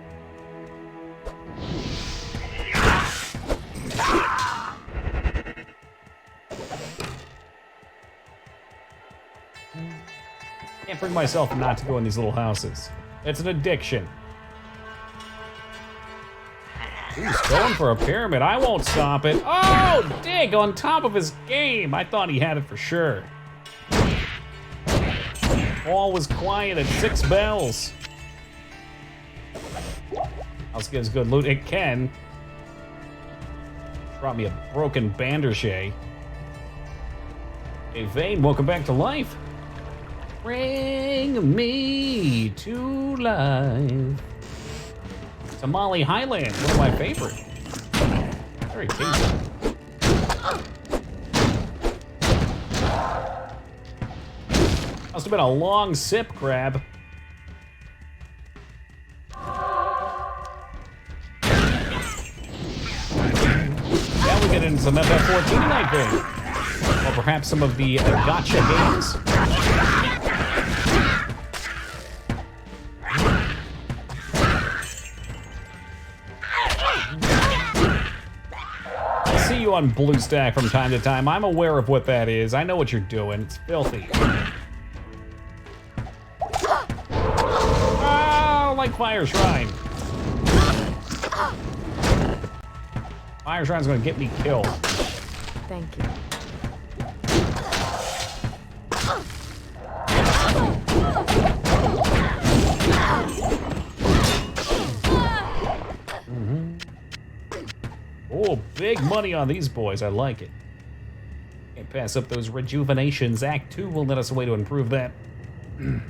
Can't bring myself not to go in these little houses. It's an addiction. He's going for a pyramid. I won't stop it. Oh, dig, on top of his game. I thought he had it for sure. All was quiet at 6 bells. House gives good loot. It can. Brought me a broken Bandershay. Hey, Vane, welcome back to life. Bring me to life. Tamale Highland, one of my favorites. Very tasty. Must have been a long sip, Crab. Now we get into some FF14 tonight, Vane. Or perhaps some of the gacha games. You on BlueStack from time to time. I'm aware of what that is. I know what you're doing. It's filthy. Oh, like Fire Shrine. Fire Shrine's gonna get me killed. Thank you. Oh, big money on these boys. I like it. Can't pass up those rejuvenations. Act 2 will let us a way to improve that. The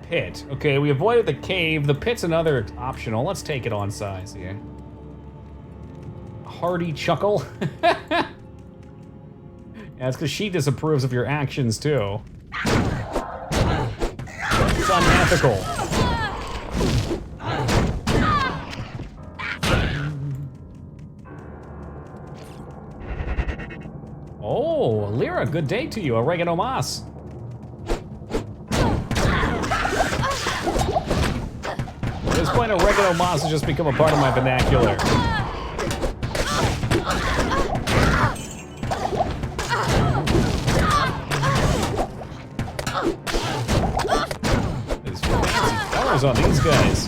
pit. Okay, we avoided the cave. The pit's another optional. Let's take it on size here. hearty chuckle. Yeah, it's because she disapproves of your actions, too. It's unethical. Oh, Lyra, good day to you. Oregano moss. At this point, oregano moss has just become a part of my vernacular. There's fancy colors on these guys.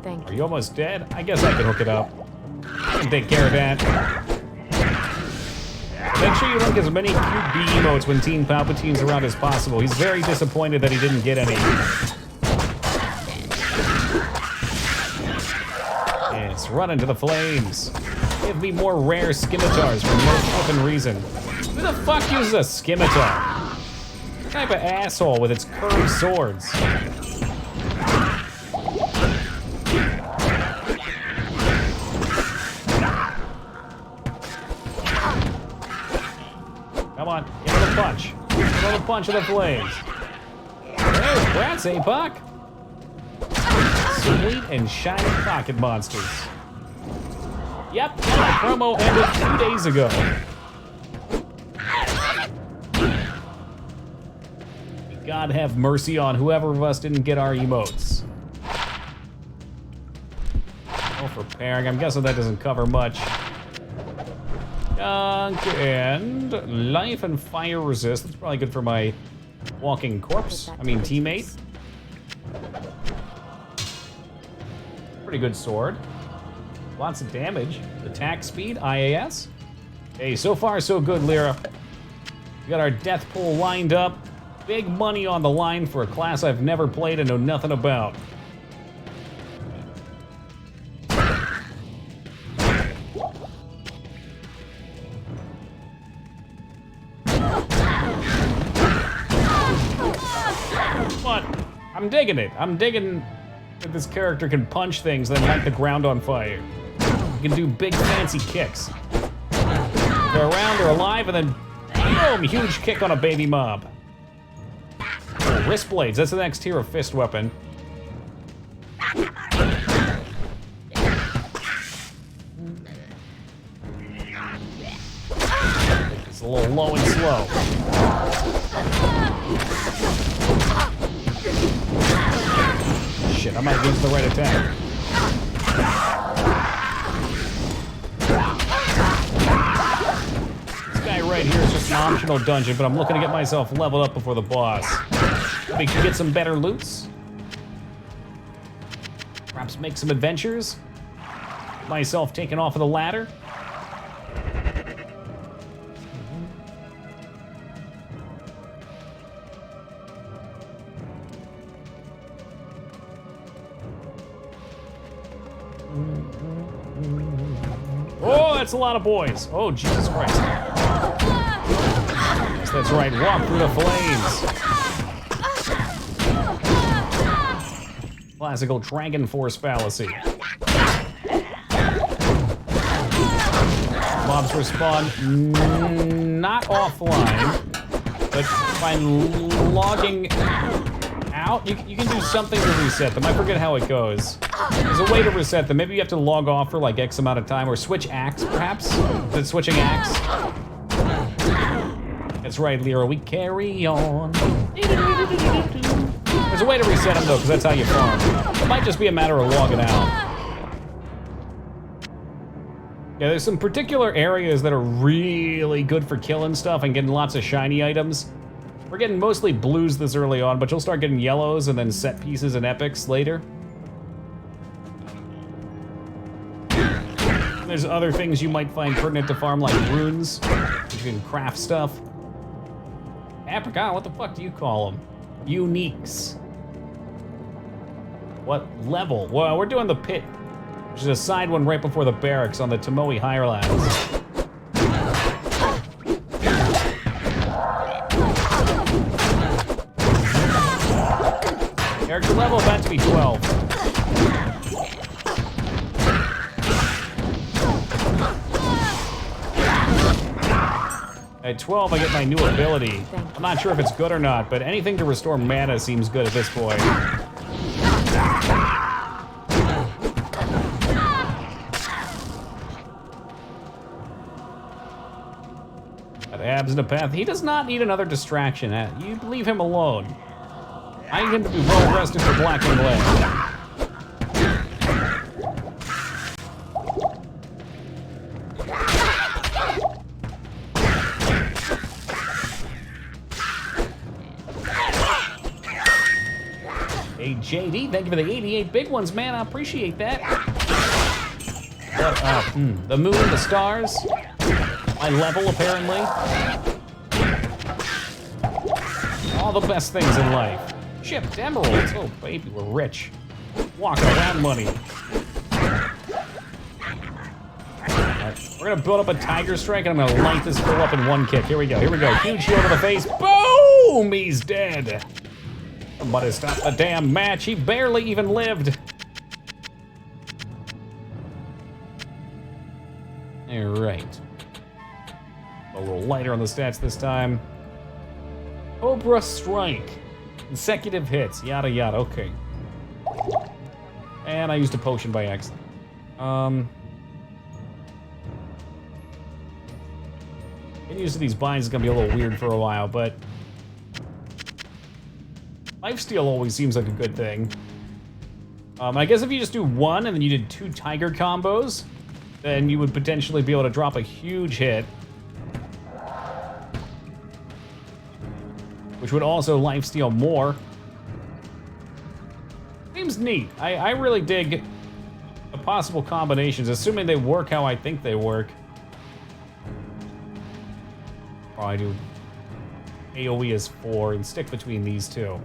Thank Are you. you almost dead? I guess I can hook it up. I can take care of that. Make sure you link as many cute bee emotes when Teen Palpatine's around as possible. He's very disappointed that he didn't get any. Yes, run into the flames. Give me more rare scimitars for no fucking reason. Who the fuck uses a scimitar? What type of asshole with its curved swords? Come on, give it a punch. Give it a punch of the flames. There's Bratz, Apoc. Sweet and shiny pocket monsters. Yep, my promo ended 2 days ago. God have mercy on whoever of us didn't get our emotes. Oh, for pairing, I'm guessing that doesn't cover much. Gunk and life and fire resist. That's probably good for my walking corpse. I mean, teammate. Pretty good sword. Lots of damage. Attack speed, IAS. Hey, so far so good, Lyra. We got our death pool lined up. Big money on the line for a class I've never played and know nothing about. But I'm digging it. I'm digging that this character can punch things then light the ground on fire. He can do big fancy kicks. They're around, they're alive, and then boom, huge kick on a baby mob. Oh, wrist blades, that's the next tier of fist weapon. It's a little low and slow. Shit, I might use the right attack. This guy right here is just an optional dungeon, but I'm looking to get myself leveled up before the boss. We can get some better loots. Perhaps make some adventures. Get myself taken off of the ladder. Oh, that's a lot of boys. Oh, Jesus Christ. Yes, that's right. Walk through the flames. Classical Dragon Force fallacy. Mobs respawn not offline, but by logging out, you can do something to reset them. I forget how it goes. There's a way to reset them. Maybe you have to log off for like X amount of time, or switch acts, perhaps? Is it switching acts? That's right, Lyra, we carry on. There's a way to reset them though, because that's how you farm. It might just be a matter of logging out. Yeah, there's some particular areas that are really good for killing stuff and getting lots of shiny items. We're getting mostly blues this early on, but you'll start getting yellows and then set pieces and epics later. There's other things you might find pertinent to farm, like runes. You can craft stuff. Apricot, what the fuck do you call them? Uniques. What level? Well, we're doing the pit, which is a side one right before the barracks on the Tomoe Highlands. At 12, I get my new ability. I'm not sure if it's good or not, but anything to restore mana seems good at this point. Got abs in a path. He does not need another distraction. You leave him alone. I need him to be well rested for Black and Blade. Hey, JD, thank you for the 88 big ones, man. I appreciate that. The moon, the stars, my level, apparently. All the best things in life. Chipped emeralds. Oh, baby, we're rich. Walking around money. Right, we're gonna build up a tiger strike, and I'm gonna light this fool up in one kick. Here we go, here we go. Huge shield to the face. Boom! He's dead. Somebody stop the damn match. He barely even lived. All right. A little lighter on the stats this time. Cobra Strike. Consecutive hits. Yada yada. Okay. And I used a potion by accident. Getting used to these binds is gonna be a little weird for a while, but lifesteal always seems like a good thing. I guess if you just do one and then you did 2 tiger combos, then you would potentially be able to drop a huge hit. Which would also lifesteal more. Seems neat. I really dig the possible combinations, assuming they work how I think they work. Oh, I do AoE is 4 and stick between these two.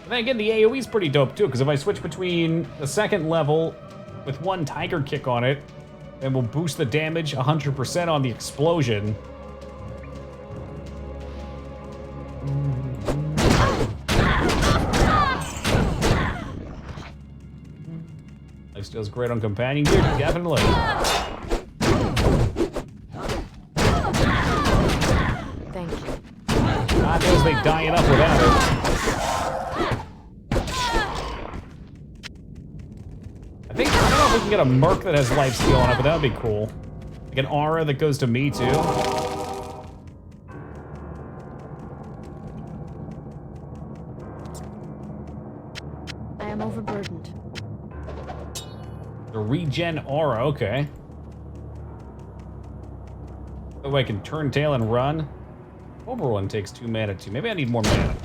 And then again, the AoE is pretty dope too, because if I switch between the second level with 1 tiger kick on it, then we'll boost the damage 100% on the explosion. Lifesteal's great on companion gear, definitely. Thank you. God knows they die enough without it. I don't know if we can get a Merc that has lifesteal on it, but that would be cool. Like an aura that goes to me too. I am overburdened. The regen aura, okay. So I can turn tail and run. Cobra one takes 2 mana too. Maybe I need more mana.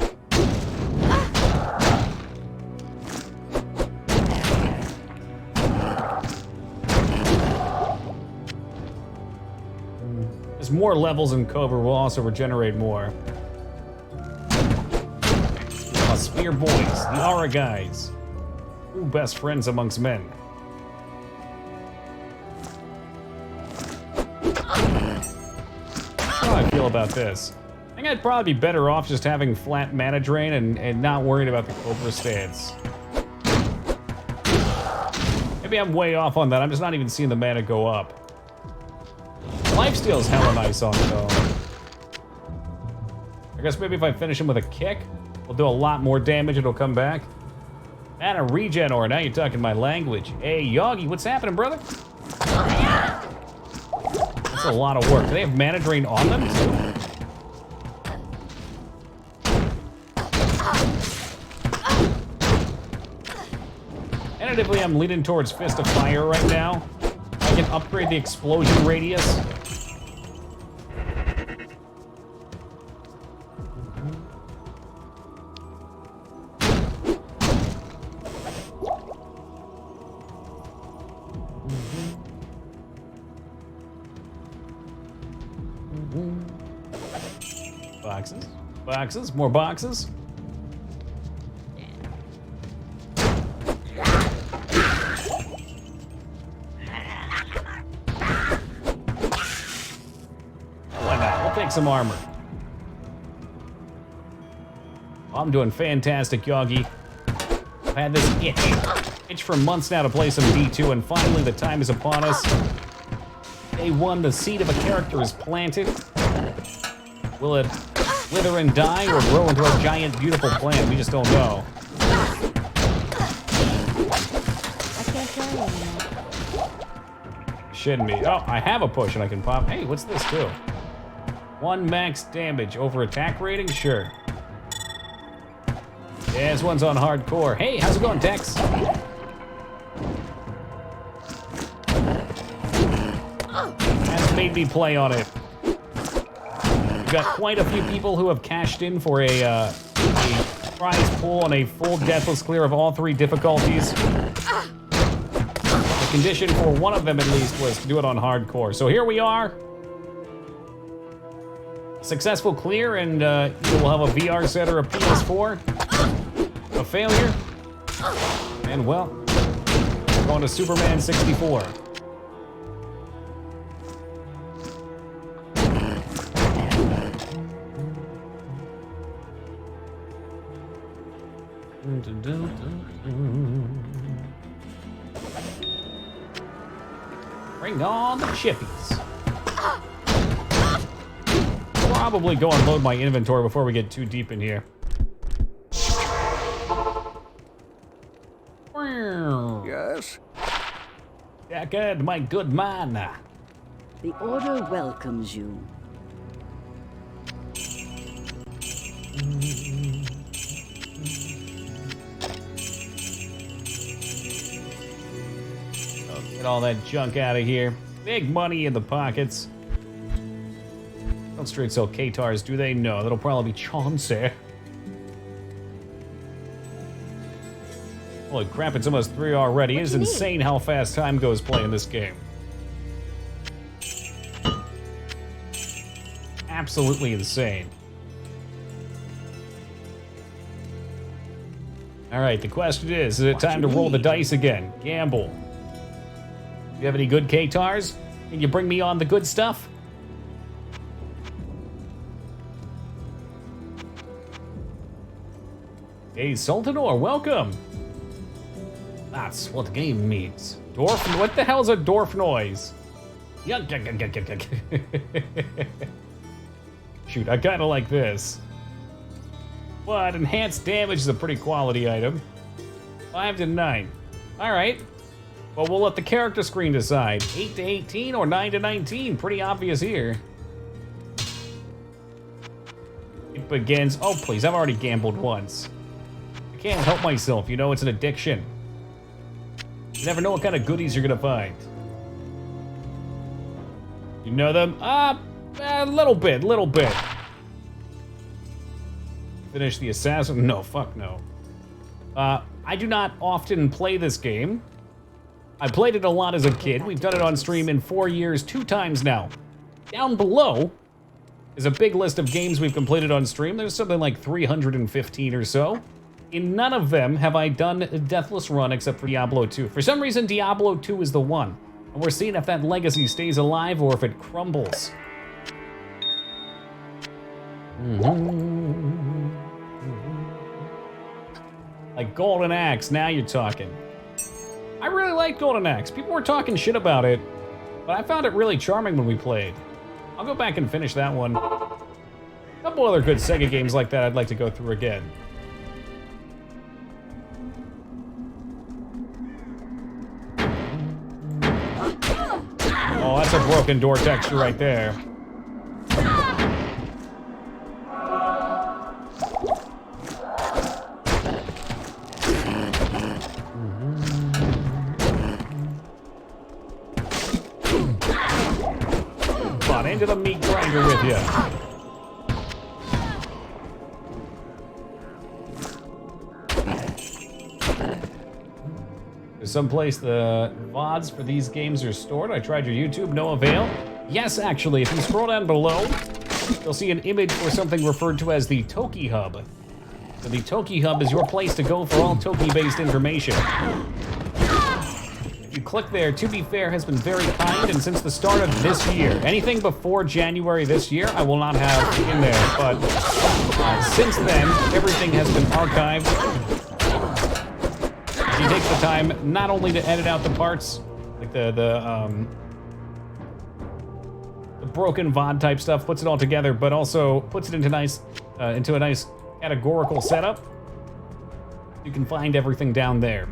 There's more levels in Cobra will also regenerate more. Spear boys, the aura guys. True best friends amongst men. How do I feel about this? I think I'd probably be better off just having flat mana drain and not worrying about the Cobra stance. Maybe I'm way off on that. I'm just not even seeing the mana go up. Lifesteal's hella nice on it, though. I guess maybe if I finish him with a kick, we'll do a lot more damage. It'll come back. And a regen aura. Now you're talking my language. Hey, Yogi, what's happening, brother? That's a lot of work. Do they have mana drain on them, too? Tentatively, I'm leaning towards Fist of Fire right now. I can upgrade the explosion radius. Boxes, boxes, more boxes. Why not? We'll take some armor. I'm doing fantastic, Yogi. I've had this itch for months now to play some D2, and finally the time is upon us. Day 1, the seed of a character is planted. Will it wither and die or grow into a giant, beautiful plant? We just don't know. I can't tell you anymore. Shouldn't be. Oh, I have a potion I can pop. Hey, what's this do? 1 max damage over attack rating? Sure. Yeah, this one's on hardcore. Hey, how's it going, Tex? Has made me play on it. We've got quite a few people who have cashed in for a prize pool on a full Deathless clear of all 3 difficulties. The condition for one of them, at least, was to do it on hardcore. So here we are. Successful clear, and we'll have a VR set or a PS4. A failure. And, well, we're going to Superman 64. Bring on the chippies. Probably go and load my inventory before we get too deep in here. Yes? Deckard, my good man. The Order welcomes you. Get all that junk out of here. Big money in the pockets. Don't straight sell Katars, do they? No, that'll probably be Chauncey. Holy crap, it's almost 3 already. It is insane how fast time goes playing this game. Absolutely insane. Alright, the question is it time to roll the dice again? Gamble. Do you have any good Katars? Can you bring me on the good stuff? Hey, Sultanor, welcome. That's what the game means. Dwarf, what the hell's a dwarf noise? Yuck, yuck, yuck, yuck, yuck, yuck. Shoot, I kinda like this. But enhanced damage is a pretty quality item. 5 to 9. Alright. Well, we'll let the character screen decide. 8 to 18 or 9 to 19. Pretty obvious here. It begins. Oh, please, I've already gambled once. I can't help myself, you know, it's an addiction. You never know what kind of goodies you're gonna find. You know them? A little bit. Finish the assassin? No, fuck no. I do not often play this game. I played it a lot as a kid. We've done it on stream in 4 years, 2 times now. Down below is a big list of games we've completed on stream. There's something like 315 or so. In none of them have I done a Deathless run except for Diablo 2. For some reason, Diablo 2 is the one. And we're seeing if that legacy stays alive or if it crumbles. Like Golden Axe, now you're talking. I really like Golden Axe. People were talking shit about it, but I found it really charming when we played. I'll go back and finish that one. A couple other good Sega games like that I'd like to go through again. Oh, that's a broken door texture right there. On, into the meat grinder with you. There's someplace the VODs for these games are stored. I tried your YouTube, no avail. Yes, actually, if you scroll down below, you'll see an image for something referred to as the Toki Hub. So the Toki Hub is your place to go for all Toki-based information. If you click there, To Be Fair has been very kind, and since the start of this year, anything before January this year, I will not have in there, but since then, everything has been archived. He takes the time not only to edit out the parts, like the broken VOD type stuff, puts it all together, but also puts it into a nice categorical setup. You can find everything down there.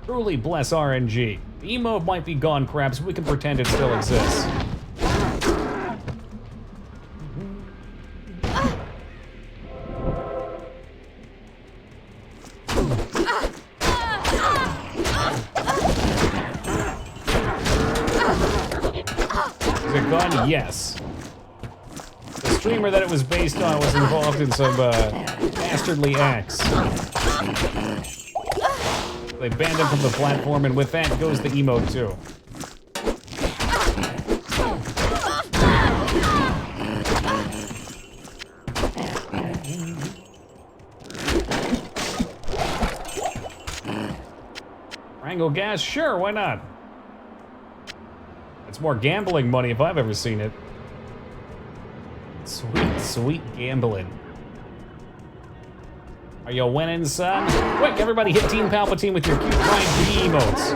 Truly bless RNG. The emote might be gone, Craps. We can pretend it still exists. Is it gone? Yes. The streamer that it was based on was involved in some dastardly acts. They banned him from the platform, and with that goes the emote too. Wrangle gas? Sure, why not? It's more gambling money if I've ever seen it. Sweet, sweet gambling. Are you winning, son? Quick, everybody hit Team Palpatine with your cute Pride B emotes.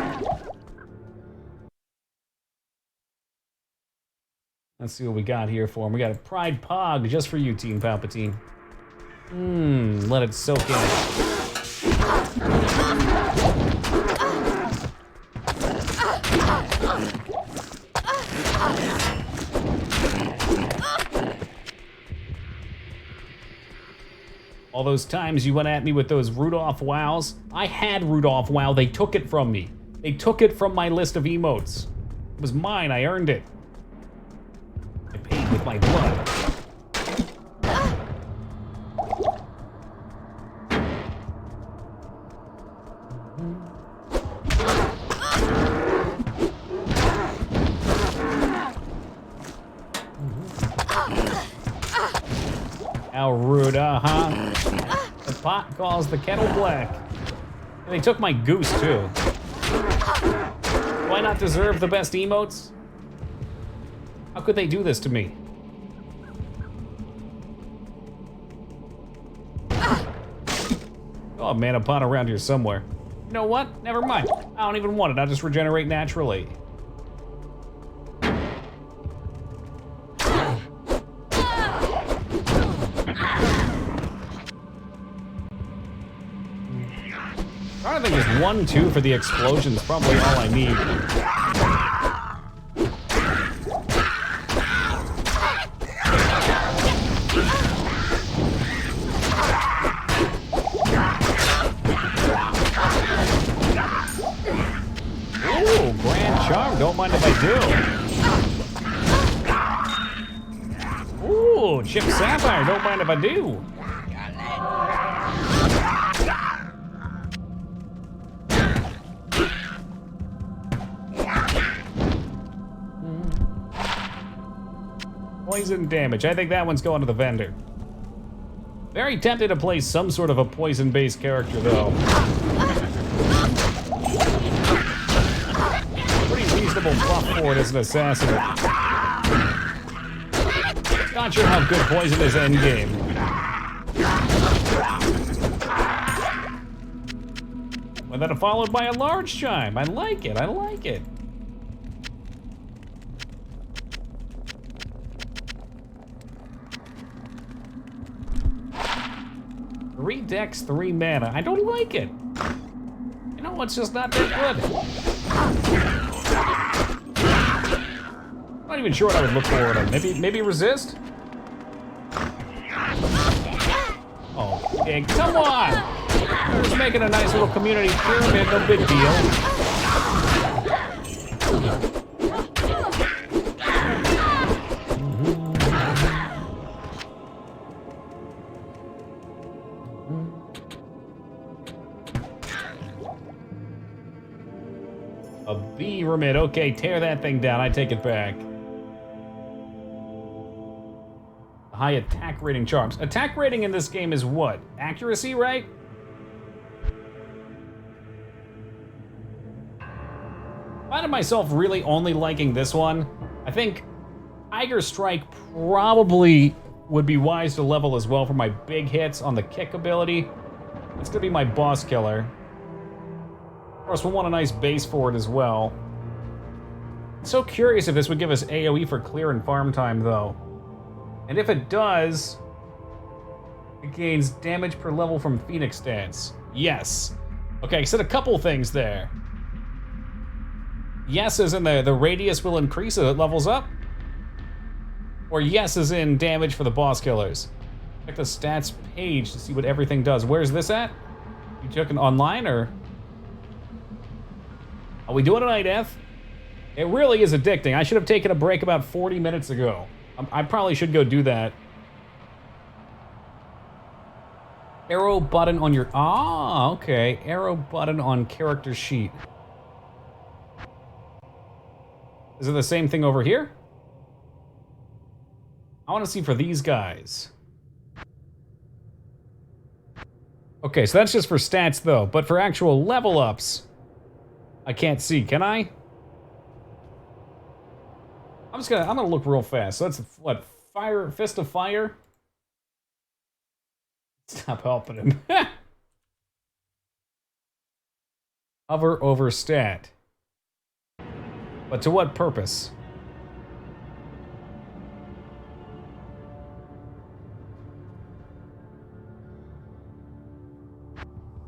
Let's see what we got here for him. We got a Pride Pog just for you, Team Palpatine. Let it soak in. All those times you went at me with those Rudolph wows. I had Rudolph wow, they took it from me. They took it from my list of emotes. It was mine, I earned it. I paid with my blood. How rude, uh-huh. The pot calls the kettle black. And they took my goose, too. Do I not deserve the best emotes? How could they do this to me? Oh, man, a pot around here somewhere. You know what? Never mind. I don't even want it. I'll just regenerate naturally. I think just 1-2 for the explosion is probably all I need. Ooh, Grand Charm, don't mind if I do. Ooh, Chip Sapphire, don't mind if I do. Poison damage. I think that one's going to the vendor. Very tempted to play some sort of a poison-based character, though. Pretty reasonable buff for it as an assassin. Not sure how good poison is endgame. And then followed by a large chime. I like it. I like it. 3 decks, 3 mana. I don't like it. You know, it's just not that good. I'm not even sure what I would look for in it. Maybe resist? Oh, yeah, come on! We're just making a nice little community pyramid, no big deal. A B remit. Okay, tear that thing down. I take it back. High attack rating charms. Attack rating in this game is what? Accuracy, right? I find myself really only liking this one. I think Tiger Strike probably would be wise to level as well for my big hits on the kick ability. It's gonna be my boss killer. Of course, we'll want a nice base for it as well. I'm so curious if this would give us AoE for clear and farm time, though. And if it does, it gains damage per level from Phoenix Dance. Yes. Okay, I said a couple things there. Yes as in the radius will increase as it levels up? Or yes as in damage for the boss killers? Check the stats page to see what everything does. Where's this at? You took it online, or? Are we doing an IDF? It really is addicting. I should have taken a break about 40 minutes ago. I probably should go do that. Arrow button on your... Ah, okay. Arrow button on character sheet. Is it the same thing over here? I want to see for these guys. Okay, so that's just for stats, though. But for actual level ups, I can't see. Can I? I'm gonna look real fast. So that's what? Fire, Fist of Fire? Stop helping him. Hover over stat. But to what purpose?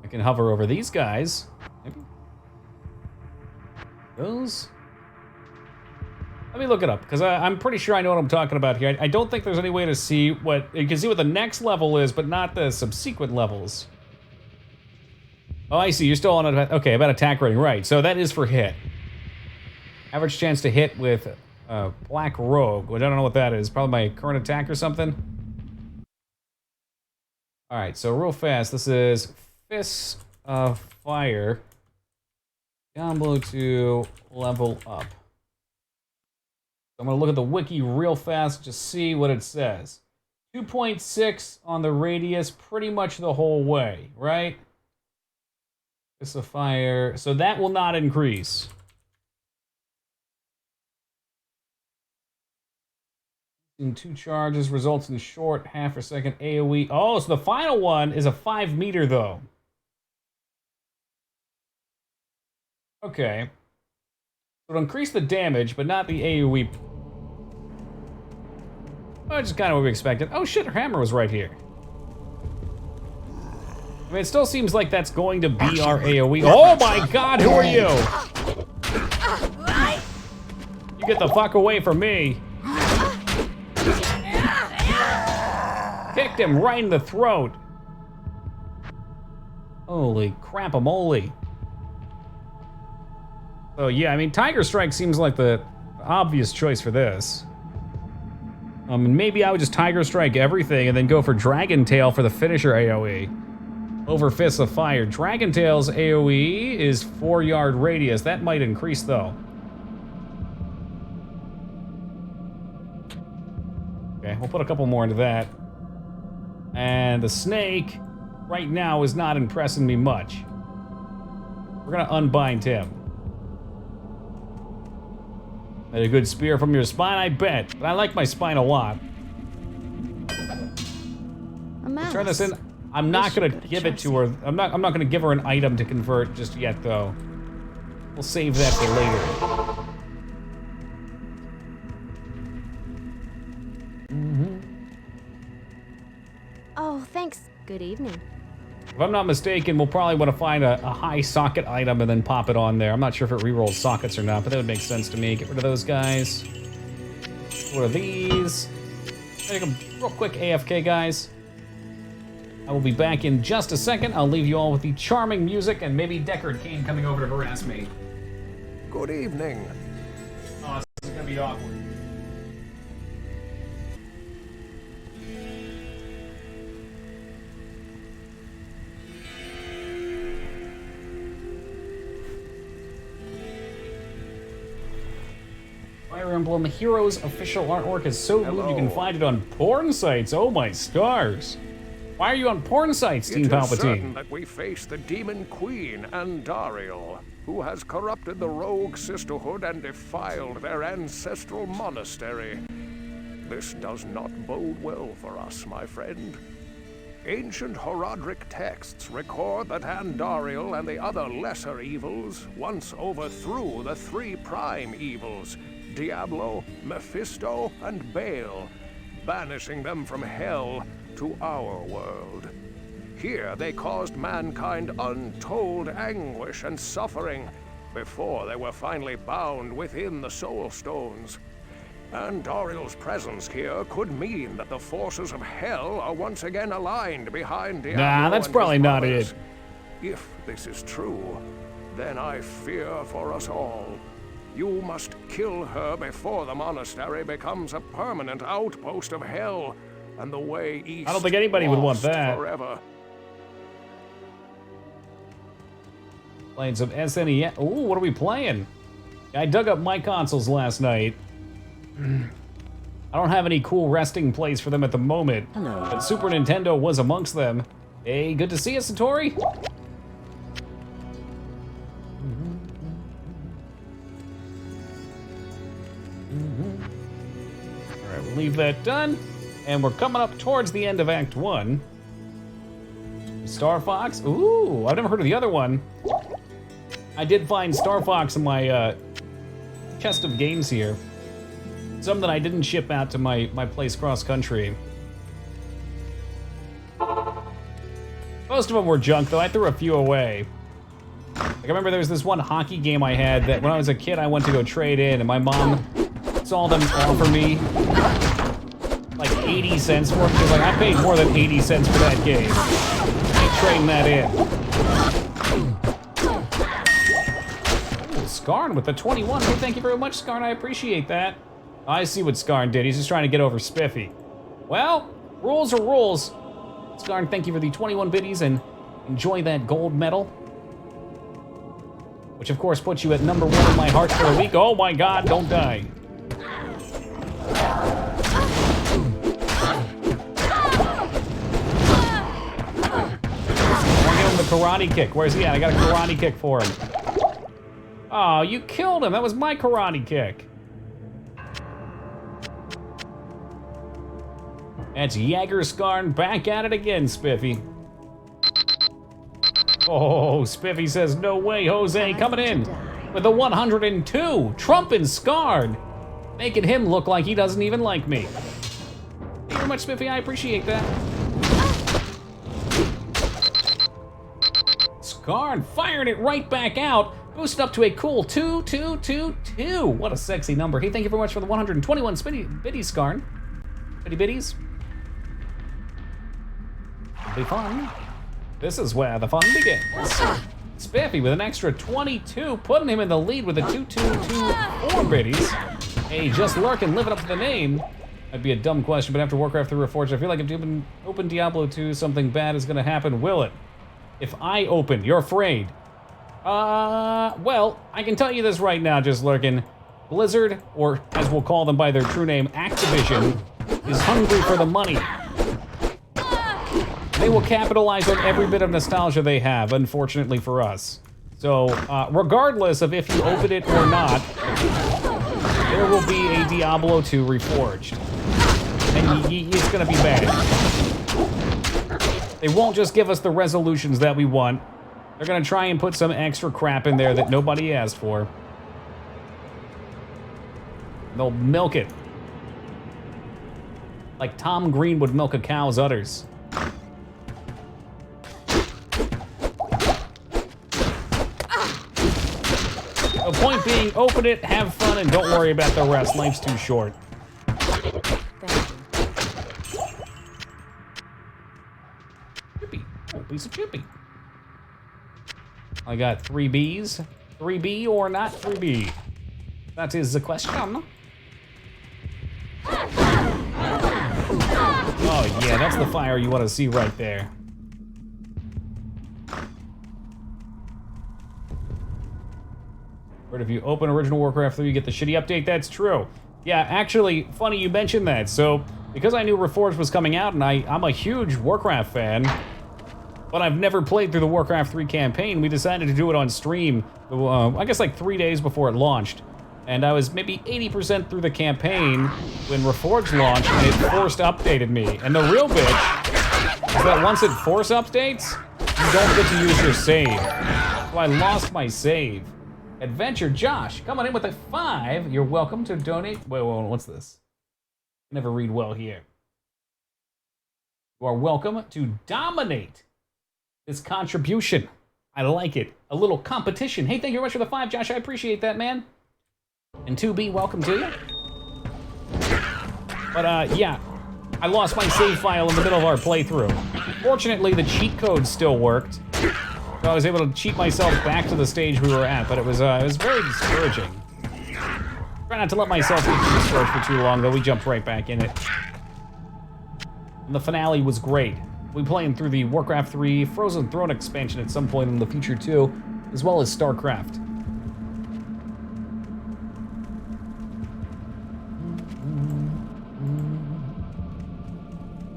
I can hover over these guys. Maybe. Those? Let me look it up, because I'm pretty sure I know what I'm talking about here. I don't think there's any way to see what... You can see what the next level is, but not the subsequent levels. Oh, I see. You're still on... Okay, about attack rating. Right, so that is for hit. Average chance to hit with Black Rogue, which I don't know what that is. Probably my current attack or something. Alright, so real fast. This is Fist of Fire. Diablo 2 level up. I'm going to look at the wiki real fast, just see what it says. 2.6 on the radius pretty much the whole way, right? Fist of Fire. So that will not increase. In 2 charges results in short half a second AoE. Oh, so the final one is a 5 meter though. Okay. It'll increase the damage, but not the AoE. Oh, just kind of what we expected. Oh shit, her hammer was right here. I mean, it still seems like that's going to be our AoE. Oh my god, who are you? You get the fuck away from me. Kicked him right in the throat. Holy crap-a-moly. So yeah, I mean, Tiger Strike seems like the obvious choice for this. And maybe I would just Tiger Strike everything and then go for Dragon Tail for the finisher AoE. Over Fist of Fire. Dragon Tail's AoE is 4-yard radius. That might increase though. Okay, we'll put a couple more into that. And the snake, right now, is not impressing me much. We're gonna unbind him. And a good spear from your spine, I bet. But I like my spine a lot. Turn this in. I'm not gonna give it to her. I'm not gonna give her an item to convert just yet, though. We'll save that for later. Oh, thanks. Good evening. If I'm not mistaken, we'll probably want to find a high socket item and then pop it on there. I'm not sure if it rerolls sockets or not, but that would make sense to me. Get rid of those guys. What are these? Take a real quick AFK, guys. I will be back in just a second. I'll leave you all with the charming music and maybe Deckard Cain coming over to harass me. Good evening. Oh, this is gonna be awkward. Fire Emblem Heroes official artwork is so good you can find it on porn sites. Oh my stars. Why are you on porn sites, Team It is certain Palpatine? that we face the Demon Queen, Andariel, who has corrupted the Rogue Sisterhood and defiled their ancestral monastery. This does not bode well for us, my friend. Ancient Horadric texts record that Andariel and the other lesser evils once overthrew the three prime evils, Diablo, Mephisto, and Baal, banishing them from hell to our world. Here they caused mankind untold anguish and suffering before they were finally bound within the Soul Stones. Andariel's presence here could mean that the forces of hell are once again aligned behind Diablo. Nah, that's and probably his not brothers. it. If this is true, then I fear for us all. You must kill her before the monastery becomes a permanent outpost of hell, and the way east I don't think anybody would want lost that. forever. Playing some SNES. Ooh, what are we playing? I dug up my consoles last night. I don't have any cool resting place for them at the moment, but Super Nintendo was amongst them. Hey, good to see you, Satori. All right, we'll leave that done, and we're coming up towards the end of Act 1. Star Fox. Ooh, I've never heard of the other one. I did find Star Fox in my chest of games here. Some that I didn't ship out to my place cross country. Most of them were junk, though. I threw a few away. Like, I remember there was this one hockey game I had that when I was a kid I went to go trade in, and my mom saw them offer me like 80 cents for it. She was like, I paid more than 80 cents for that game. I trading that in. Ooh, Skarn with the 21. Hey, thank you very much, Skarn. I appreciate that. I see what Skarn did. He's just trying to get over Spiffy. Well, rules are rules. Skarn, thank you for the 21 biddies and enjoy that gold medal. Which, of course, puts you at number 1 in my heart for a week. Oh my god, don't die. I'll give him the karate kick. Where's he at? I got a karate kick for him. Oh, you killed him. That was my karate kick. That's Jagger Skarn back at it again, Spiffy. Oh, Spiffy says, no way, Jose, coming in with a 102. Trump and Skarn, making him look like he doesn't even like me. Thank you very much, Spiffy, I appreciate that. Skarn firing it right back out. Boosted up to a cool 2-2-2-2. What a sexy number. Hey, thank you very much for the 121 biddies, Skarn. Bitty biddies. It'll be fun. This is where the fun begins. Spiffy with an extra 22, putting him in the lead with a 2-2-2-4 biddies. Hey, just lurking, living up to the name. That'd be a dumb question, but after Warcraft 3 Reforged, I feel like if you open Diablo 2, something bad is gonna happen. Will it? If I open, you're afraid. Well, I can tell you this right now, just lurking. Blizzard, or as we'll call them by their true name, Activision, is hungry for the money. They will capitalize on every bit of nostalgia they have, unfortunately for us. So, regardless of if you open it or not, there will be a Diablo 2 Reforged. And it's gonna be bad. They won't just give us the resolutions that we want. They're gonna try and put some extra crap in there that nobody asked for. They'll milk it. Like Tom Green would milk a cow's udders. The point being, open it, have fun, and don't worry about the rest. Life's too short. Chippy. Oh, piece of Chippy. I got 3 Bs. 3B or not 3B? That is the question. Oh yeah, that's the fire you want to see right there. But if you open Original Warcraft 3, you get the shitty update. That's true. Yeah, actually, funny you mentioned that. So, because I knew Reforged was coming out, and I'm a huge Warcraft fan, but I've never played through the Warcraft 3 campaign, we decided to do it on stream, I guess like 3 days before it launched. And I was maybe 80% through the campaign when Reforged launched and it forced updated me. And the real bitch is that once it force updates, you don't get to use your save. So I lost my save. Adventure Josh, coming in with a 5. You're welcome to donate. Wait, what's this? I never read well here. You are welcome to dominate this contribution. I like it. A little competition. Hey, thank you very much for the 5, Josh. I appreciate that, man. And 2B, welcome to you. But, yeah. I lost my save file in the middle of our playthrough. Fortunately, the cheat code still worked. So I was able to cheat myself back to the stage we were at, but it was very discouraging. Try not to let myself get discouraged for too long, though. We jumped right back in it. And the finale was great. We'll be playing through the Warcraft 3 Frozen Throne expansion at some point in the future, too, as well as StarCraft.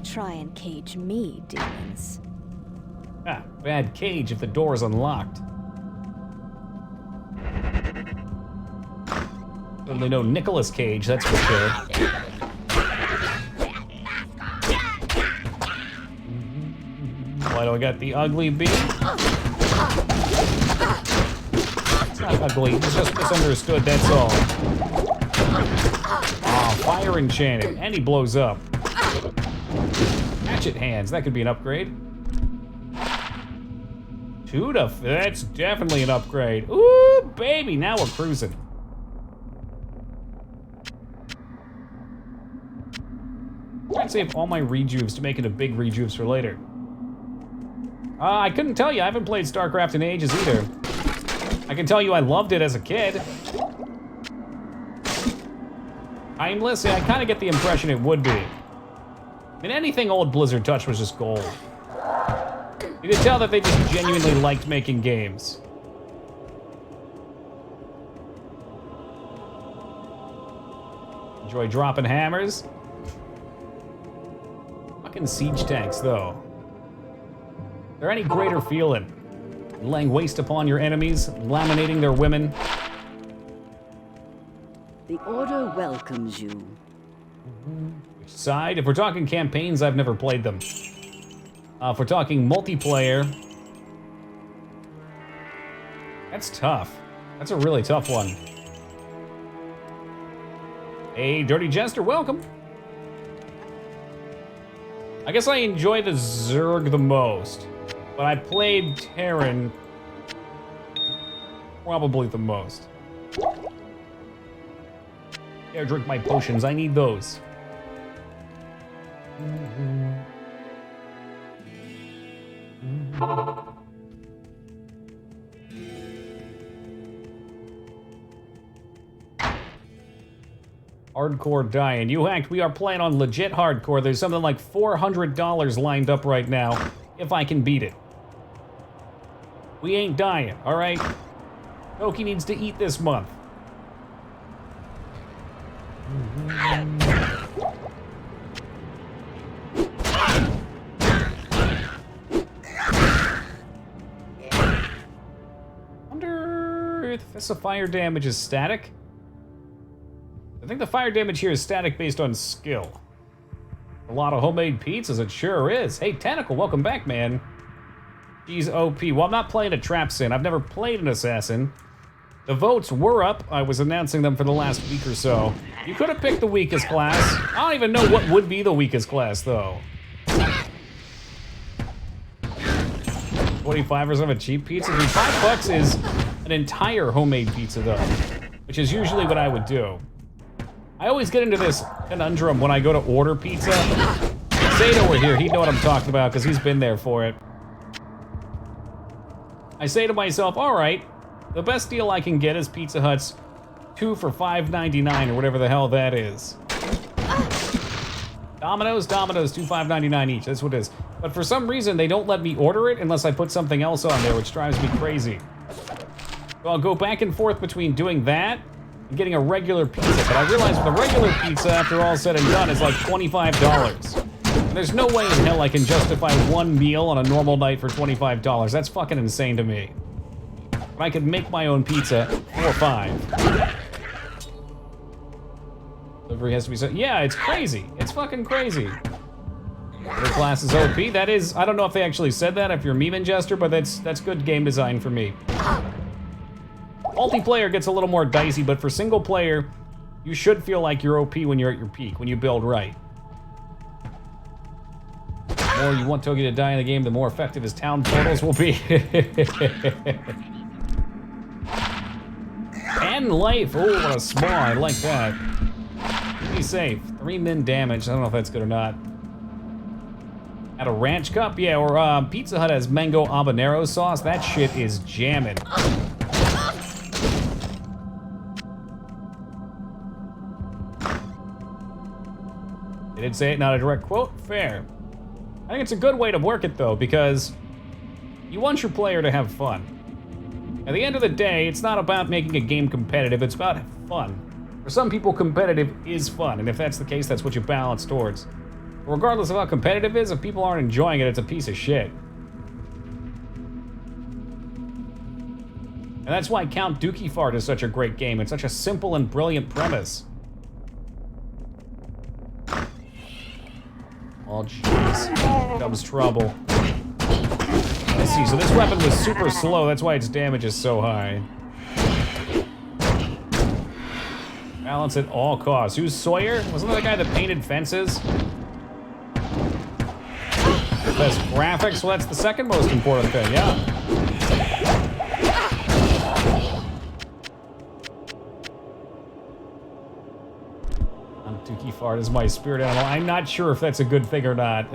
Try and cage me, demons. Ah, bad cage if the door's unlocked. Certainly no Nicolas Cage, that's for sure. Why do I got the ugly beam? It's not ugly, it's just misunderstood, that's all. Ah, fire enchanted, and he blows up. Hatchet hands, that could be an upgrade. That's definitely an upgrade. Ooh, baby, now we're cruising. I'm trying to save all my rejuves to make it a big rejuves for later. I couldn't tell you, I haven't played StarCraft in ages either. I can tell you I loved it as a kid. Timeless? Yeah, I kind of get the impression it would be. I mean, anything old Blizzard touched was just gold. You could tell that they just genuinely liked making games. Enjoy dropping hammers. Fucking siege tanks, though. Is there any greater feeling? Laying waste upon your enemies, laminating their women. The Order welcomes you. Which side? If we're talking campaigns, I've never played them. If we're talking multiplayer, that's tough. That's a really tough one. Hey, Dirty Jester, welcome. I guess I enjoy the Zerg the most, but I played Terran probably the most. Here, drink my potions. I need those. Hardcore dying. You hacked. We are playing on legit hardcore. There's something like $400 lined up right now, if I can beat it. We ain't dying, all right? Toki needs to eat this month. Wonder if this fire damage is static? I think the fire damage here is static based on skill. A lot of homemade pizzas, it sure is. Hey, Tentacle, welcome back, man. She's OP. Well, I'm not playing a Trap Sin. I've never played an Assassin. The votes were up. I was announcing them for the last week or so. You could have picked the weakest class. I don't even know what would be the weakest class, though. 25% of a cheap pizza? Dude, $5 is an entire homemade pizza, though, which is usually what I would do. I always get into this conundrum when I go to order pizza. Sato were here, he'd know what I'm talking about because he's been there for it. I say to myself, all right, the best deal I can get is Pizza Hut's 2 for $5.99 or whatever the hell that is. Domino's, 2 $5.99 each, that's what it is. But for some reason, they don't let me order it unless I put something else on there, which drives me crazy. So I'll go back and forth between doing that and getting a regular pizza, but I realize the regular pizza, after all said and done, is like $25. And there's no way in hell I can justify one meal on a normal night for $25. That's fucking insane to me. But I could make my own pizza for $5. Delivery has to be so. Yeah, it's crazy. It's fucking crazy. Other class is OP. That is, I don't know if they actually said that, if you're a meme ingester, but that's good game design for me. Multiplayer gets a little more dicey, but for single player, you should feel like you're OP when you're at your peak, when you build right. The more you want Togi to die in the game, the more effective his town portals will be. 10 life. Oh, what a small. I like that. Be safe. 3 min damage. I don't know if that's good or not. At a ranch cup? Yeah, or Pizza Hut has mango habanero sauce. That shit is jamming. They did say it, not a direct quote. Fair. I think it's a good way to work it, though, because you want your player to have fun. At the end of the day, it's not about making a game competitive, it's about fun. For some people, competitive is fun, and if that's the case, that's what you balance towards. But regardless of how competitive it is, if people aren't enjoying it, it's a piece of shit. And that's why Count Dookie Fart is such a great game. It's such a simple and brilliant premise. Oh, jeez. Here comes trouble. I see, so this weapon was super slow, that's why its damage is so high. Balance at all costs. Who's Sawyer? Wasn't that the guy that painted fences? Best graphics? Well, that's the second most important thing, yeah. Dookie Fart is my spirit animal. I'm not sure if that's a good thing or not.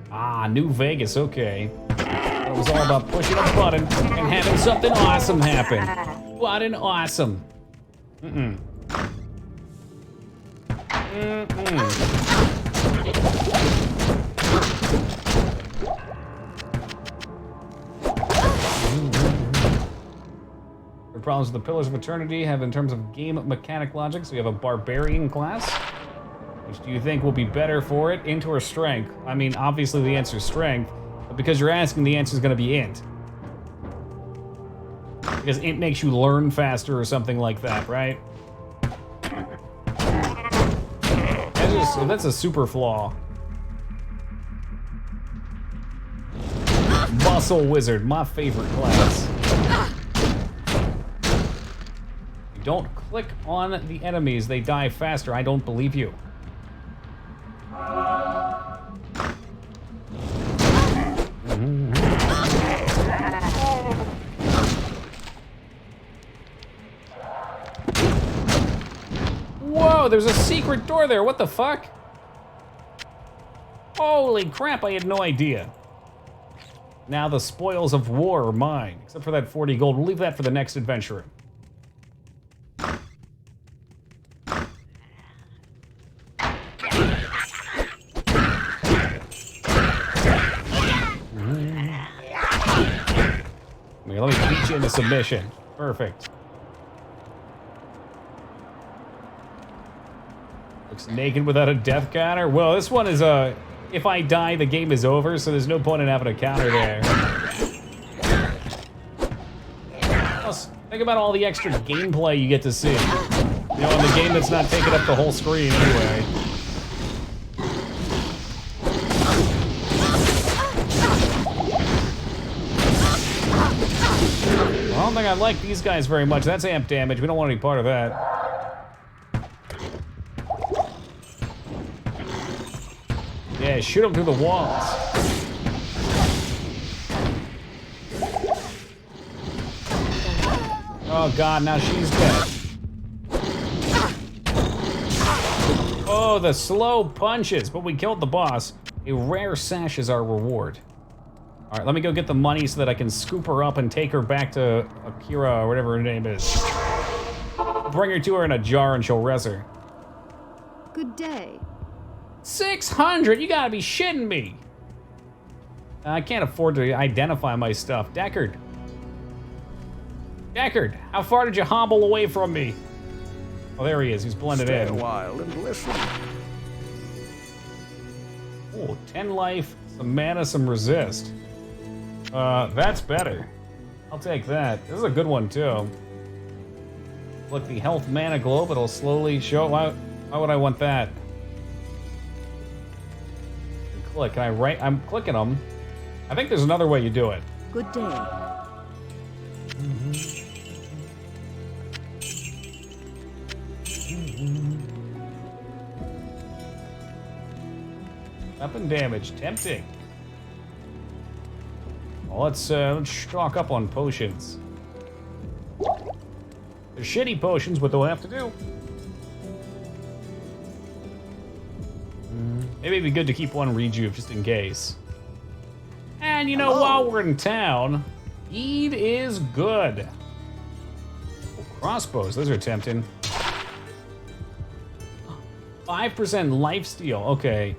Ah, New Vegas, okay. It was all about pushing a button and having something awesome happen. What an awesome. The problems with the Pillars of Eternity have in terms of game mechanic logic. So you have a barbarian class. Which do you think will be better for it, int or strength? I mean, obviously the answer is strength, but because you're asking, the answer is going to be int. Because int makes you learn faster or something like that, right? That's a super flaw. Muscle Wizard, my favorite class. You don't click on the enemies, they die faster. I don't believe you. Whoa, there's a secret door there. What the fuck? Holy crap, I had no idea. Now the spoils of war are mine, except for that 40 gold. We'll leave that for the next adventurer. Let me beat you into submission. Perfect. Looks naked without a death counter. Well, this one is if I die, the game is over, so there's no point in having a counter there. Plus, think about all the extra gameplay you get to see. You know, in the game that's not taking up the whole screen anyway. I don't think I like these guys very much. That's amp damage. We don't want any part of that. Yeah, shoot them through the walls. Oh god, now she's dead. Oh, the slow punches, but we killed the boss. A rare sash is our reward. All right, let me go get the money so that I can scoop her up and take her back to Akira or whatever her name is. Bring her to her in a jar and she'll res her. Good day. 600? You gotta be shitting me. I can't afford to identify my stuff. Deckard. Deckard, how far did you hobble away from me? Oh, there he is. He's blended Stay in. a while and listen. Oh, 10 life, some mana, some resist. That's better. I'll take that. This is a good one, too. Look, the health mana globe, it'll slowly show. Why would I want that? Click. Can I write? I'm clicking them. I think there's another way you do it. Good day. Weapon damage. Tempting. Well, let's stock up on potions. They're shitty potions, but they'll have to do. Maybe it'd be good to keep one rejuve just in case. And you know, while we're in town, Eid is good. Oh, crossbows, those are tempting. 5% lifesteal. Okay.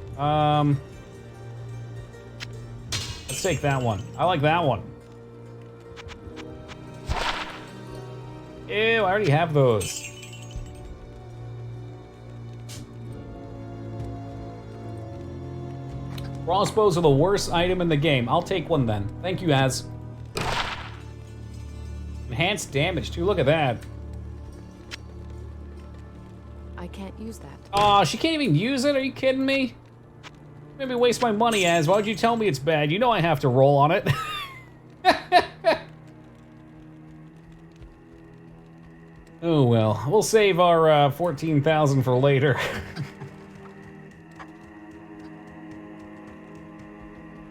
Let's take that one. I like that one. Ew, I already have those. Crossbows are the worst item in the game. I'll take one then. Thank you, Az. Enhanced damage, too. Look at that. I can't use that. Aw, she can't even use it? Are you kidding me? Maybe waste my money, Az. Why would you tell me it's bad? You know I have to roll on it. Oh, well. We'll save our 14,000 for later.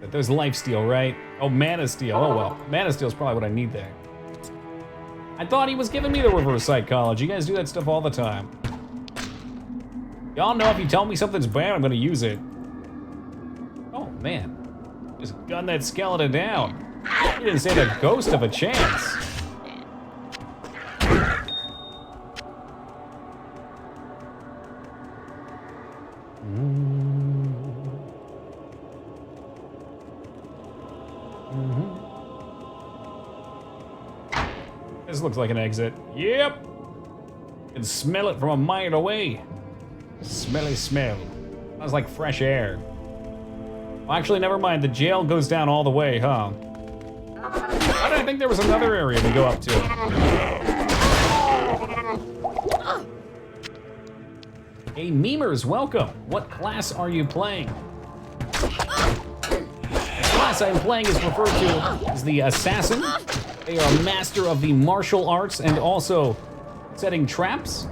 But there's lifesteal, right? Oh, mana steal. Oh, well. Mana steal is probably what I need there. I thought he was giving me the reverse psychology. You guys do that stuff all the time. Y'all know if you tell me something's bad, I'm gonna use it. Oh, man. Just gun that skeleton down. He didn't say the ghost of a chance. This looks like an exit. Yep. You can smell it from a mile away. Smelly smell. Smells like fresh air. Well, actually, never mind. The jail goes down all the way, huh? Why did I think there was another area to go up to? Hey, memers, welcome. What class are you playing? The class I'm playing is referred to as the Assassin. They are a master of the martial arts and also setting traps.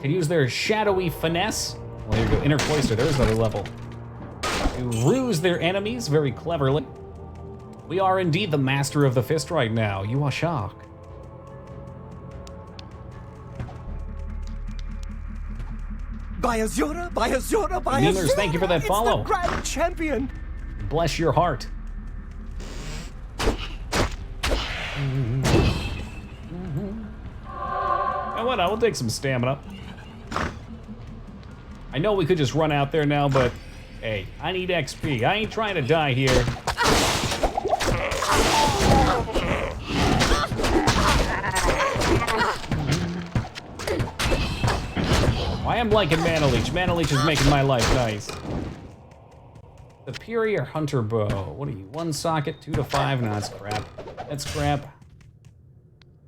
Can use their shadowy finesse. Well, there you go, inner cloister, there's another level. To ruse their enemies very cleverly. We are indeed the master of the fist right now. You are shocked. Bayazura, Bayazura, Bayazura. Memers, thank you for that follow. It's the grand champion. Bless your heart. And what? I will take some stamina. I know we could just run out there now, but hey, I need XP. I ain't trying to die here. I am liking Mana Leech. Mana Leech is making my life nice. Superior Hunter Bow. What are you? 1 socket, 2 to 5? No, that's crap. That's crap.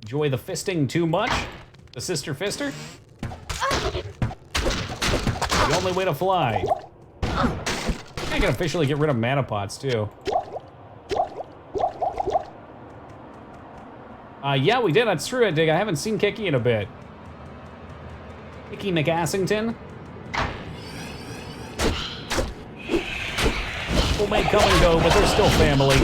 Enjoy the fisting too much? The Sister Fister? The only way to fly. I can officially get rid of mana pots too. Yeah, we did. That's true, I dig. I haven't seen Kiki in a bit. Kiki McAssington. People may come and go, but they're still family.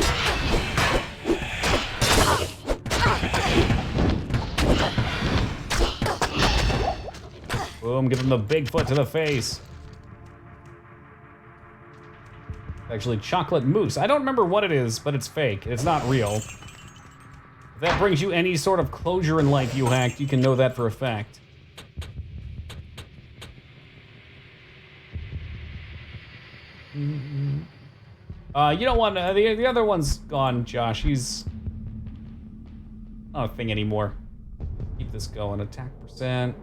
Boom, give him the big foot to the face. Actually, chocolate mousse. I don't remember what it is, but it's fake. It's not real. If that brings you any sort of closure in life, you hacked, you can know that for a fact. You don't want the other one's gone, Josh. He's not a thing anymore. Keep this going. Attack percent.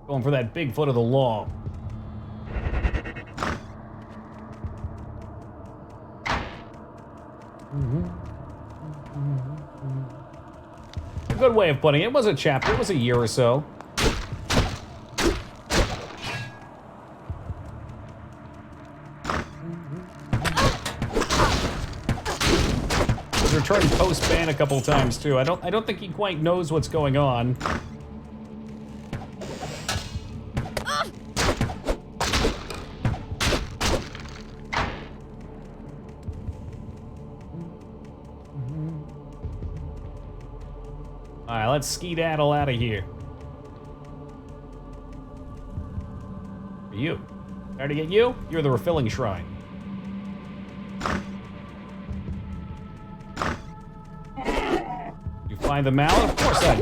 Going for that big foot of the law. A good way of putting it. It was a chapter. It was a year or so. He's returned post-ban a couple times too. I don't think he quite knows what's going on. Alright, let's skedaddle out of here. For you. Try to get you? You're the refilling shrine. You find the mallet? Of course I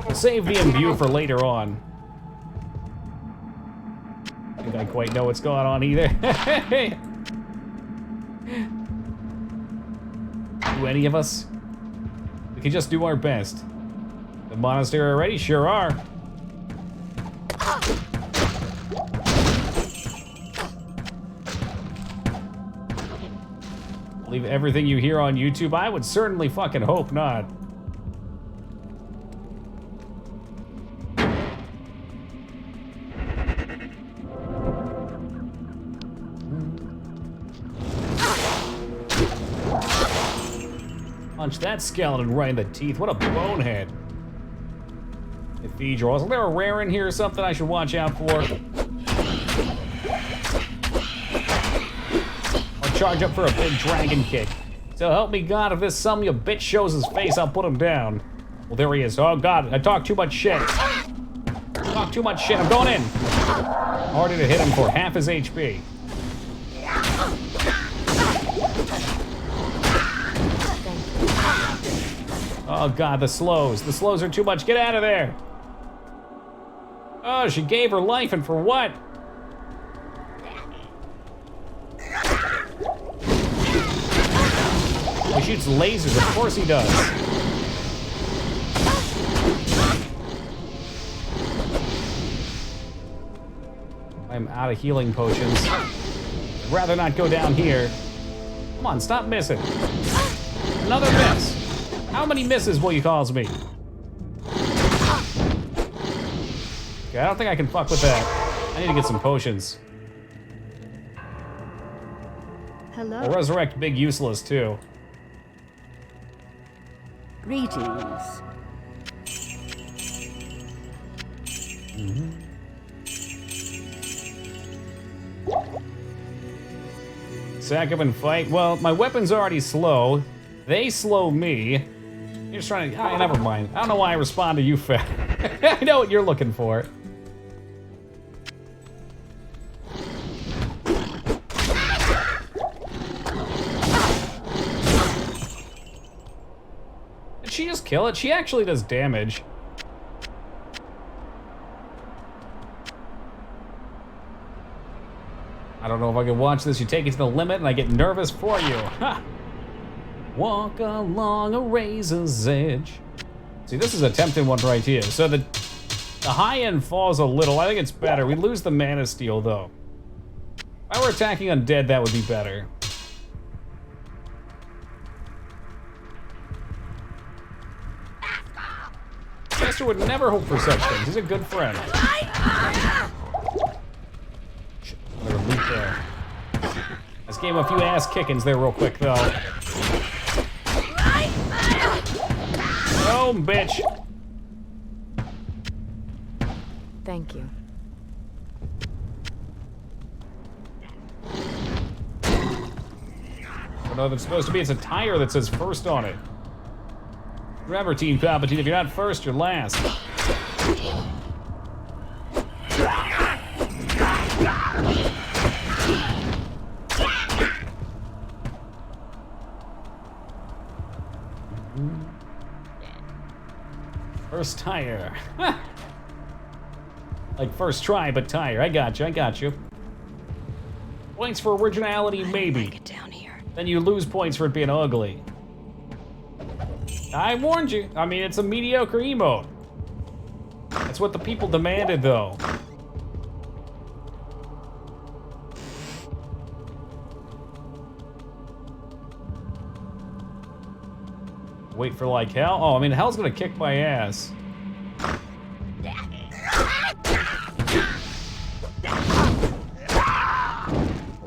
did. Save the imbue for later on. I think I quite know what's going on either. Do any of us? We can just do our best. The monastery already? Sure are. Believe everything you hear on YouTube? I would certainly fucking hope not. Punch that skeleton right in the teeth. What a bonehead. Cathedral. Isn't there a rare in here or something I should watch out for? I'll charge up for a big dragon kick. So help me God, if this some of your bitch shows his face, I'll put him down. Well, there he is. Oh God, I talked too much shit. Talk too much shit. I'm going in. Harder to hit him for half his HP. Oh God, the slows. The slows are too much. Get out of there. Oh, she gave her life, and for what? He shoots lasers. Of course he does. I'm out of healing potions. I'd rather not go down here. Come on, stop missing. Another miss. How many misses will you cause me? Okay, I don't think I can fuck with that. I need to get some potions. Hello. I'll resurrect Big Useless, too. Greetings. Sack up and fight. Well, my weapon's already slow. They slow me. You're just trying to... Ah, never mind. I don't know why I respond to you, fat. I know what you're looking for. Did she just kill it? She actually does damage. I don't know if I can watch this. You take it to the limit and I get nervous for you. Ha! Walk along a razor's edge. See, this is a tempting one right here. So the high end falls a little. I think it's better. We lose the mana steal, though. If I were attacking undead, that would be better. Chester would never hope for such things. He's a good friend. Shit, another loot there. Let's give him a few ass kickings there real quick, though. Oh, bitch. Thank you. I don't know if it's supposed to be. It's a tire that says first on it. Remember, Team Palpatine, if you're not first, you're last. First tire. Like first try, but tire. I got you. I got you. Points for originality, maybe. Get down here. Then you lose points for it being ugly. I warned you. I mean, it's a mediocre emote. That's what the people demanded, though. Wait for like hell. Oh, I mean, hell's gonna kick my ass.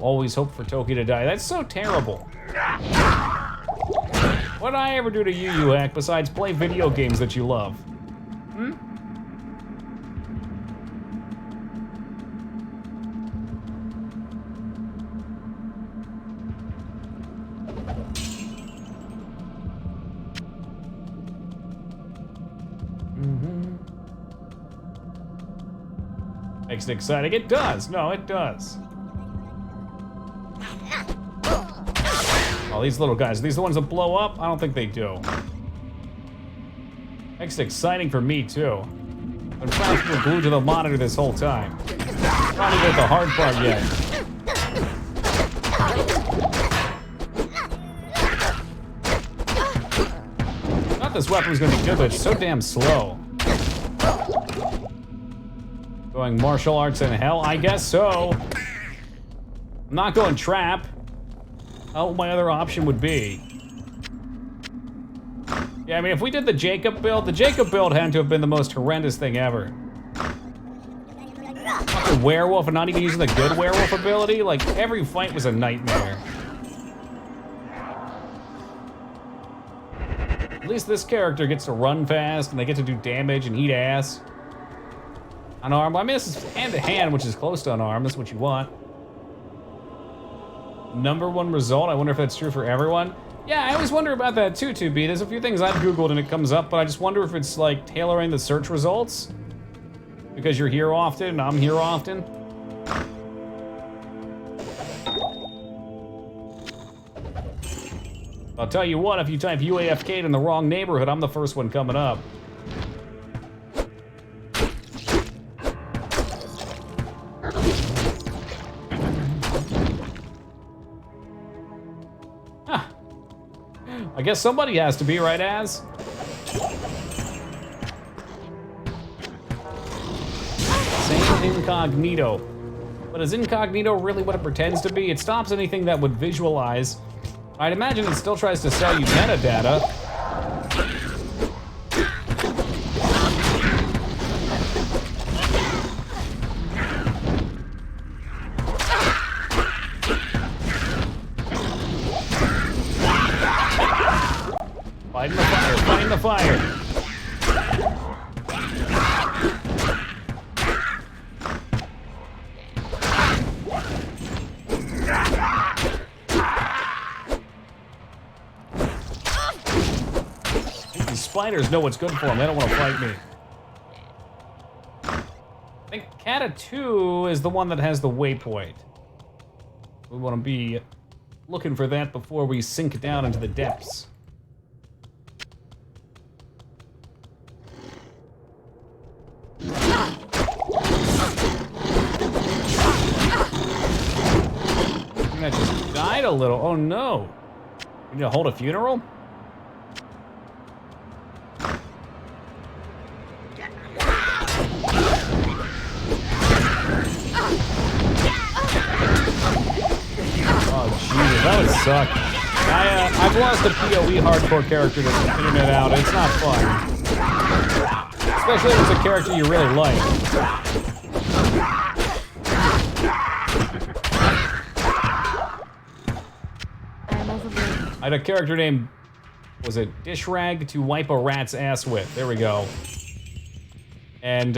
Always hope for Toki to die. That's so terrible. What did I ever do to you, you hack, besides play video games that you love? Hmm? Makes it exciting. It does. No, it does. Oh, these little guys. Are these the ones that blow up? I don't think they do. Makes it exciting for me, too. Been practically glued to the monitor this whole time. Not even at the hard part yet. Not this weapon's gonna be good, but it's so damn slow. Going martial arts in hell? I guess so. I'm not going trap. Oh, my other option would be. Yeah, I mean, if we did the Jacob build had to have been the most horrendous thing ever. Fucking werewolf and not even using the good werewolf ability? Like, every fight was a nightmare. At least this character gets to run fast and they get to do damage and eat ass. Unarmed. I mean, this is hand-to-hand, which is close to unarmed. That's what you want. #1 result. I wonder if that's true for everyone. Yeah, I always wonder about that too, 2B. There's a few things I've Googled and it comes up, but I just wonder if it's like tailoring the search results. Because you're here often and I'm here often. I'll tell you what, if you type UAFK in the wrong neighborhood, I'm the first one coming up. I guess somebody has to be, right, Az? Same incognito. But is incognito really what it pretends to be? It stops anything that would visualize. I'd imagine it still tries to sell you metadata. Fighting the fire, fighting the fire. These spiders know what's good for them. They don't want to fight me. I think Kata 2 is the one that has the waypoint. We want to be looking for that before we sink down into the depths. I just died a little. Oh no. You need to hold a funeral? Oh Jesus, that would suck. I've lost a PoE hardcore character to the internet out. It's not fun. Especially if it's a character you really like. I had a character named, was it Dish Rag to wipe a rat's ass with? There we go. And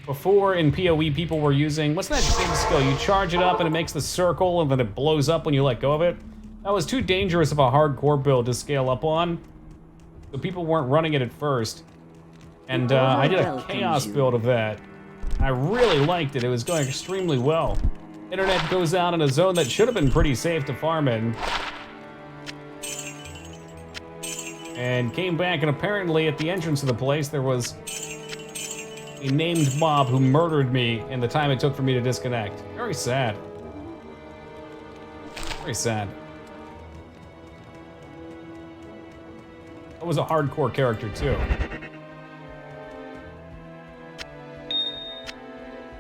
before in PoE people were using, what's that big skill? You charge it up and it makes the circle and then it blows up when you let go of it. That was too dangerous of a hardcore build to scale up on. So people weren't running it at first. And I did a chaos build of that. I really liked it. It was going extremely well. Internet goes out in a zone that should have been pretty safe to farm in. And came back, and apparently at the entrance of the place there was a named mob who murdered me in the time it took for me to disconnect. Very sad. Very sad. I was a hardcore character too.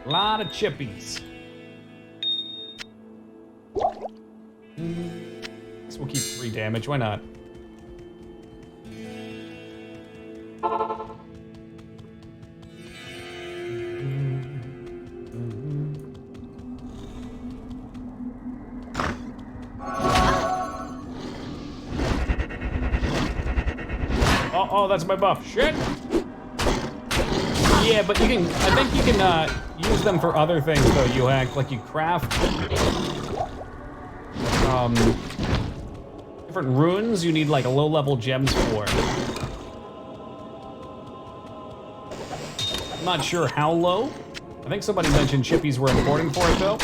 A lot of chippies. Guess we'll keep 3 damage, why not? Oh, that's my buff. Shit! Yeah, but you can, I think you can use them for other things though, you hack. Like you craft different runes you need like low-level gems for. I'm not sure how low. I think somebody mentioned chippies were important for it though.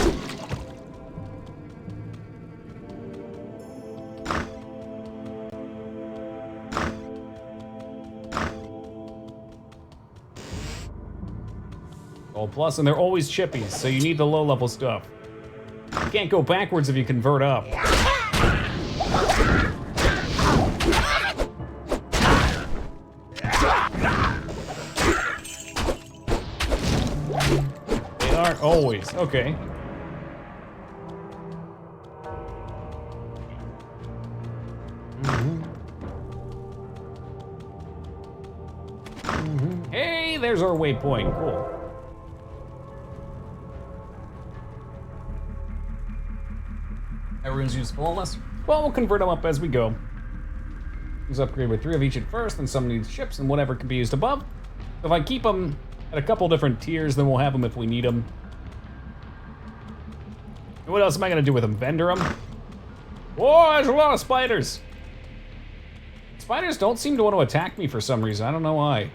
Gold plus, and they're always chippies, so you need the low-level stuff. You can't go backwards if you convert up. They aren't always. Okay. Hey, there's our waypoint. Cool. Runes useful on us? Well, we'll convert them up as we go. Let's upgrade with 3 of each at first, and some need ships, and whatever can be used above. If I keep them at a couple different tiers, then we'll have them if we need them. And what else am I gonna do with them? Vendor them? Whoa, there's a lot of spiders! Spiders don't seem to want to attack me for some reason. I don't know why.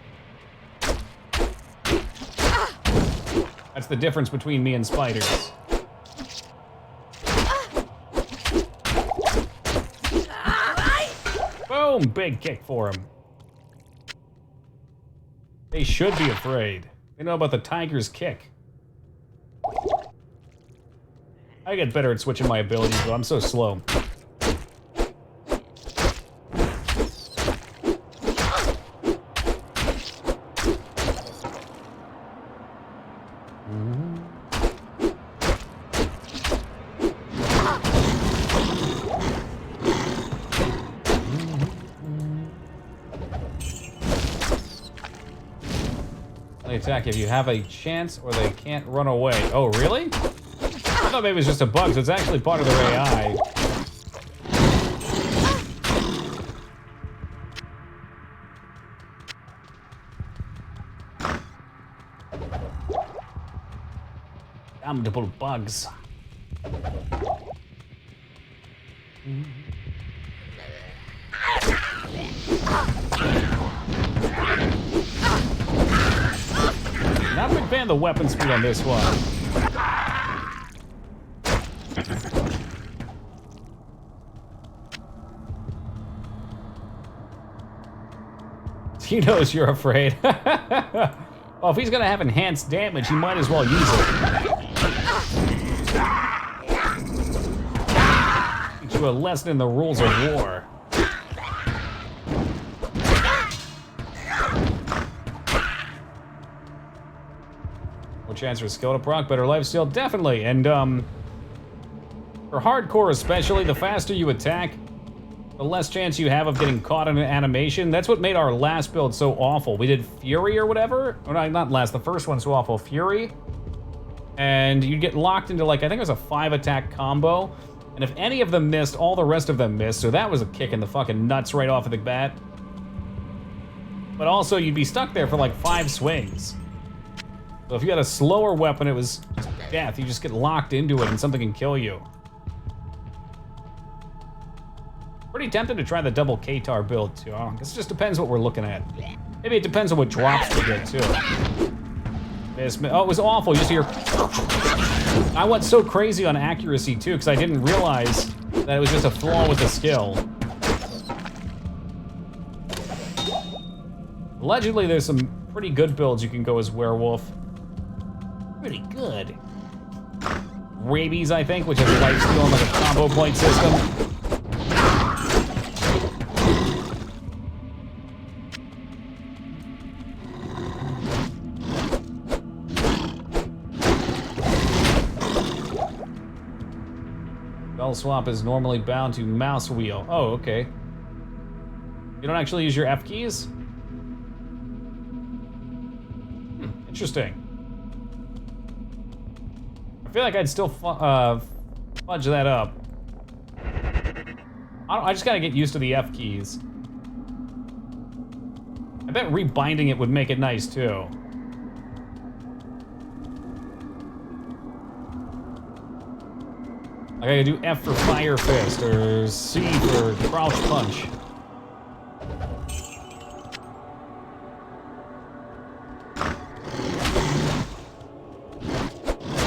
That's the difference between me and spiders. Boom! Big kick for him. They should be afraid. They know about the tiger's kick. I get better at switching my abilities, though. I'm so slow. Attack if you have a chance or they can't run away. Oh, really? I thought maybe it was just a bug, so it's actually part of their AI. Damnable bugs. Not a big fan of the weapon speed on this one. He knows you're afraid. Well, if he's gonna have enhanced damage, he might as well use it. Teach you a lesson in the rules of war. Chance for skill to proc, better lifesteal, definitely. And for hardcore especially, the faster you attack, the less chance you have of getting caught in an animation. That's what made our last build so awful. We did Fury or whatever. Or not last, the first one's so awful. Fury. And you'd get locked into like, I think it was a 5-attack combo. And if any of them missed, all the rest of them missed. So that was a kick in the fucking nuts right off of the bat. But also you'd be stuck there for like 5 swings. So if you had a slower weapon, it was just death. You just get locked into it and something can kill you. Pretty tempted to try the double Katar build too. I guess it just depends what we're looking at. Maybe it depends on what drops we get too. Oh, it was awful. You just hear... I went so crazy on accuracy too because I didn't realize that it was just a flaw with the skill. Allegedly, there's some pretty good builds you can go as werewolf. Pretty good. Rabies, I think, which has lifesteal and like a combo point system. Spell swap is normally bound to mouse wheel. Oh, okay. You don't actually use your F keys? Interesting. I feel like I'd still fudge that up. I just gotta get used to the F keys. bet rebinding it would make it nice, too. I gotta do F for Fire Fist, or C for Crouch Punch.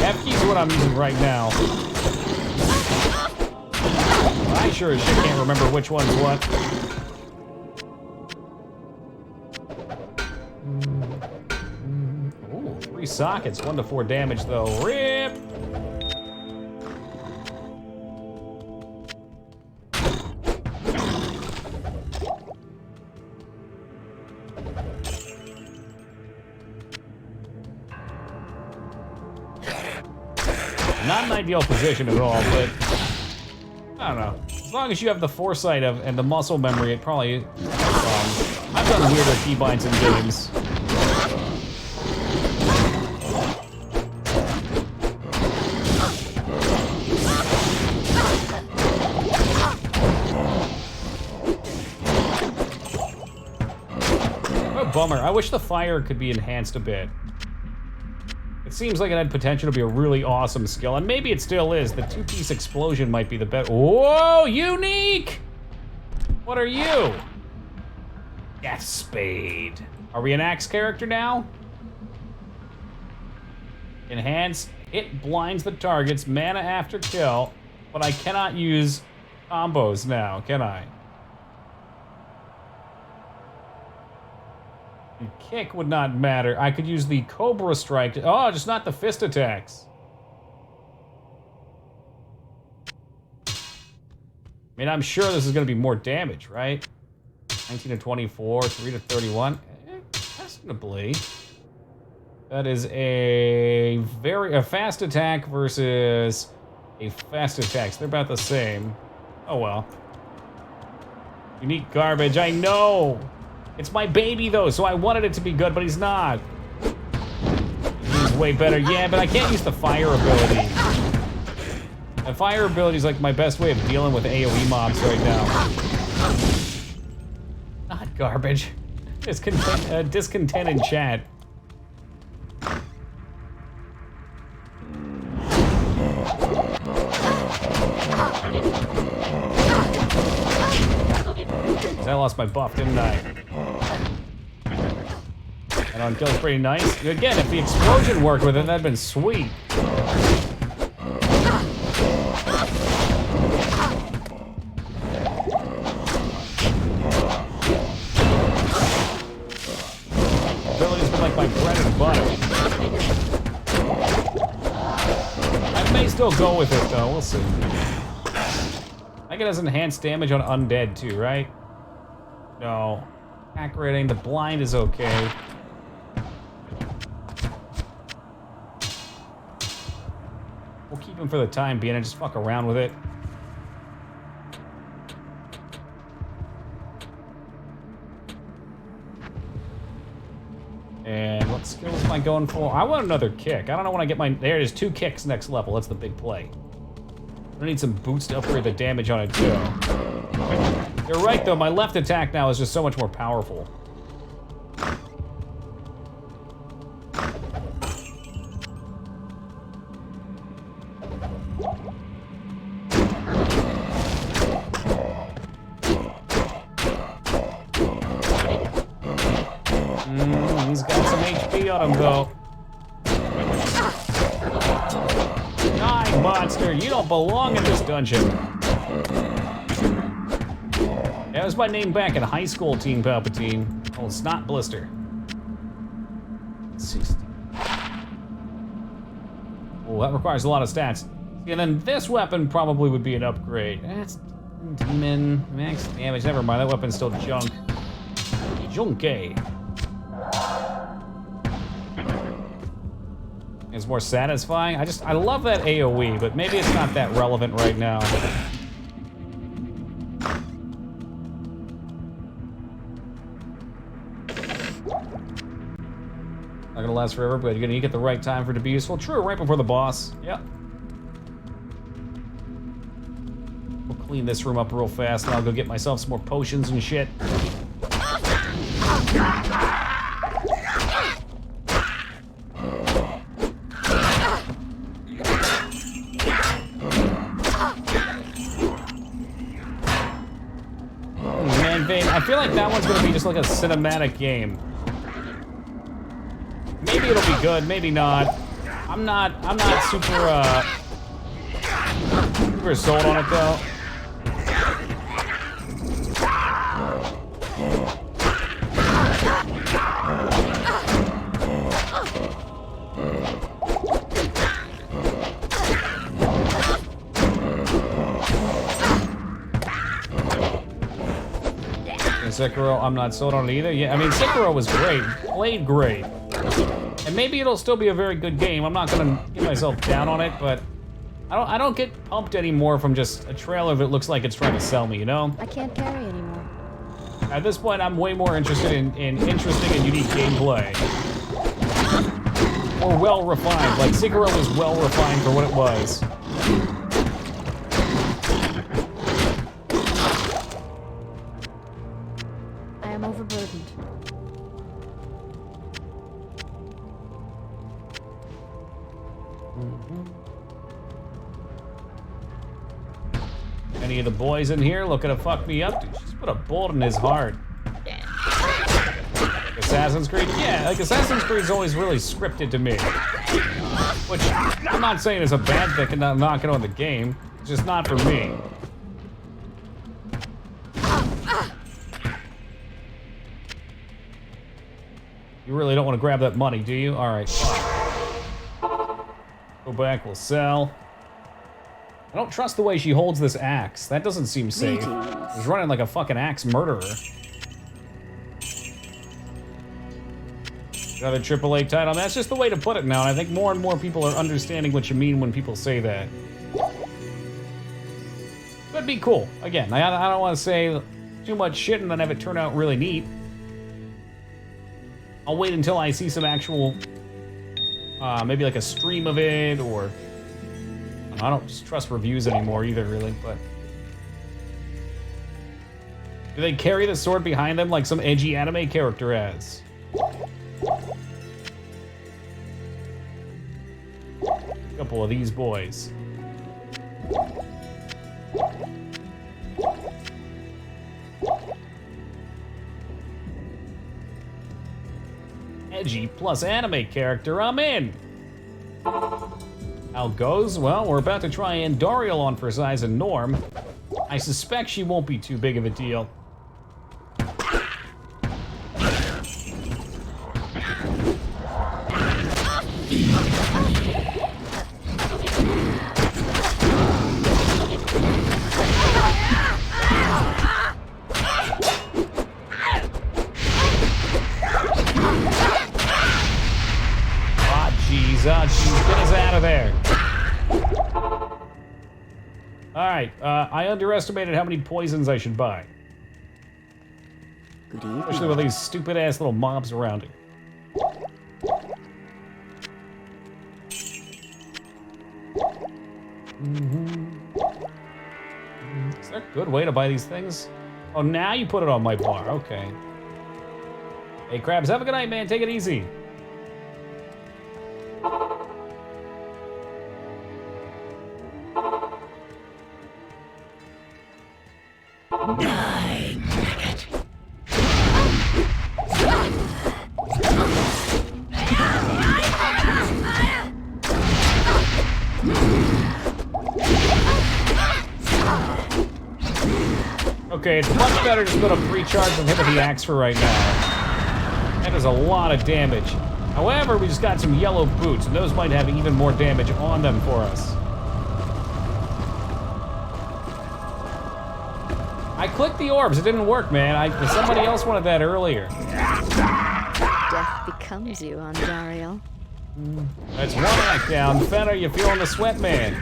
F key's what I'm using right now. I sure as shit can't remember which one's what. Ooh, 3 sockets, 1 to 4 damage though. RIP! Not an ideal position at all, but I don't know. As long as you have the foresight and the muscle memory, it probably I've done weirder keybinds in games. What a bummer. I wish the fire could be enhanced a bit. It seems like it had potential to be a really awesome skill, and maybe it still is. The 2-piece explosion might be the best. Whoa, unique! What are you? Death Spade. Are we an axe character now? Enhance. It blinds the target's mana after kill, but I cannot use combos now, can I? And kick would not matter. I could use the Cobra Strike. Oh, just not the fist attacks. I mean, I'm sure this is going to be more damage, right? 19 to 24, 3 to 31. Questionably. That is a fast attack versus a fast attack. So they're about the same. Oh well. Unique garbage, I know! It's my baby though, so I wanted it to be good, but he's not. He's way better, yeah, but I can't use the fire ability. The fire ability is like my best way of dealing with AoE mobs right now. Not garbage. Discontent in chat. I lost my buff, didn't I? And on kill's pretty nice. Again, if the explosion worked with it, that'd been sweet. Ability's been like my bread and butter. I may still go with it though, we'll see. I think it has enhanced damage on undead too, right? No. Attack rating, the blind is okay. We'll keep him for the time being and just fuck around with it. And what skills am I going for? I want another kick. I don't know when I get my... There it is, 2 kicks next level. That's the big play. I need some boots to upgrade the damage on it too. You're right though, my left attack now is just so much more powerful. He's got some HP on him though. Die, monster! You don't belong in this dungeon. That was my name back in high school, Team Palpatine. Oh, Snot Blister. 60. Oh, that requires a lot of stats. And then this weapon probably would be an upgrade. That's demon, max damage. Never mind, that weapon's still junk. Junky. It's more satisfying. I love that AoE, but maybe it's not that relevant right now. Not gonna last forever, but you're gonna get the right time for it to be useful. True, right before the boss. Yep. We'll clean this room up real fast, and I'll go get myself some more potions and shit. I feel like that one's gonna be just like a cinematic game. Maybe it'll be good, maybe not. I'm not super super sold on it though. Sekiro, I'm not sold on it either. Yeah, I mean, Sekiro was great, played great. And maybe it'll still be a very good game. I'm not gonna get myself down on it, but I don't get pumped anymore from just a trailer that looks like it's trying to sell me, you know? I can't carry anymore. At this point, I'm way more interested in interesting and unique gameplay. Or well-refined, like Sekiro was well-refined for what it was. I am overburdened. Any of the boys in here looking to fuck me up? Dude, just put a bullet in his heart. Assassin's Creed? Yeah, like Assassin's Creed's always really scripted to me. Which, I'm not saying is a bad thing and not knocking on the game. It's just not for me. You really don't want to grab that money, do you? Alright, fine. Go back, we'll sell. I don't trust the way she holds this axe. That doesn't seem safe. She's running like a fucking axe murderer. Another AAA title. That's just the way to put it now, and I think more and more people are understanding what you mean when people say that. Could be cool. Again, I don't want to say too much shit and then have it turn out really neat. I'll wait until I see some actual, maybe like a stream of it, or I don't just trust reviews anymore either, really, but. Do they carry the sword behind them like some edgy anime character has? A couple of these boys. Edgy plus anime character, I'm in! How it goes? Well, we're about to try Andariel on for size and Norm. I suspect she won't be too big of a deal. Get us out of there. Alright, I underestimated how many poisons I should buy. Good evening. Especially with these stupid-ass little mobs around here. Is there a good way to buy these things? Oh, now you put it on my bar. Okay. Hey, Krabs, have a good night, man. Take it easy. Okay, it's much better to put a recharge than hit with the axe for right now. That is a lot of damage. However, we just got some yellow boots, and those might have even more damage on them for us. I clicked the orbs, it didn't work, man. Somebody else wanted that earlier. Death becomes you, Andariel. That's one act down. Fenner, you feeling the sweat, man?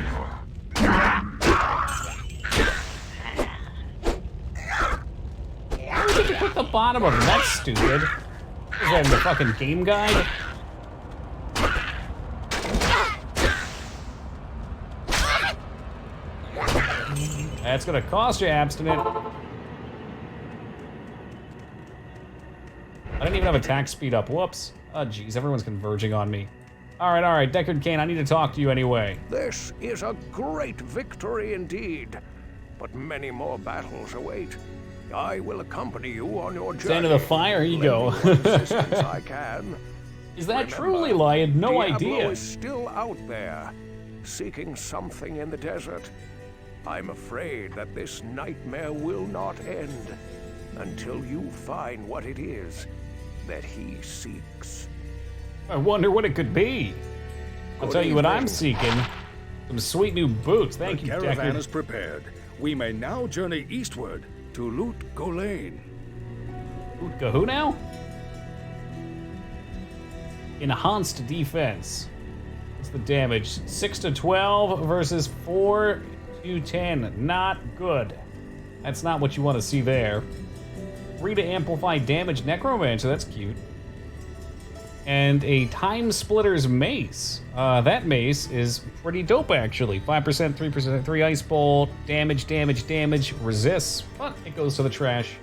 Why did you put the bottom of them? That's stupid. Is that in the fucking game guide? That's gonna cost you abstinent. I didn't even have attack speed up. Whoops. Oh, jeez, everyone's converging on me. All right, Deckard Cain, I need to talk to you anyway. This is a great victory indeed, but many more battles await. I will accompany you on your journey. Stand in the fire, here you go. Lend you what assistance I can. Is that Remember, truly lie? I had no Diablo idea. is still out there, seeking something in the desert. I'm afraid that this nightmare will not end until you find what it is that he seeks. I wonder what it could be. I'll tell you what I'm seeking. Some sweet new boots. Thank you, The caravan Deckard. is prepared. We may now journey eastward to Loot Golain. Who now? Enhanced defense. What's the damage? 6 to 12 versus 4 to 10. Not good. That's not what you want to see there. 3 to amplify damage necromancer. That's cute. And a Time Splitter's mace. That mace is pretty dope, actually. 5%, 3%, 3 ice bolt, damage, resists, but it goes to the trash.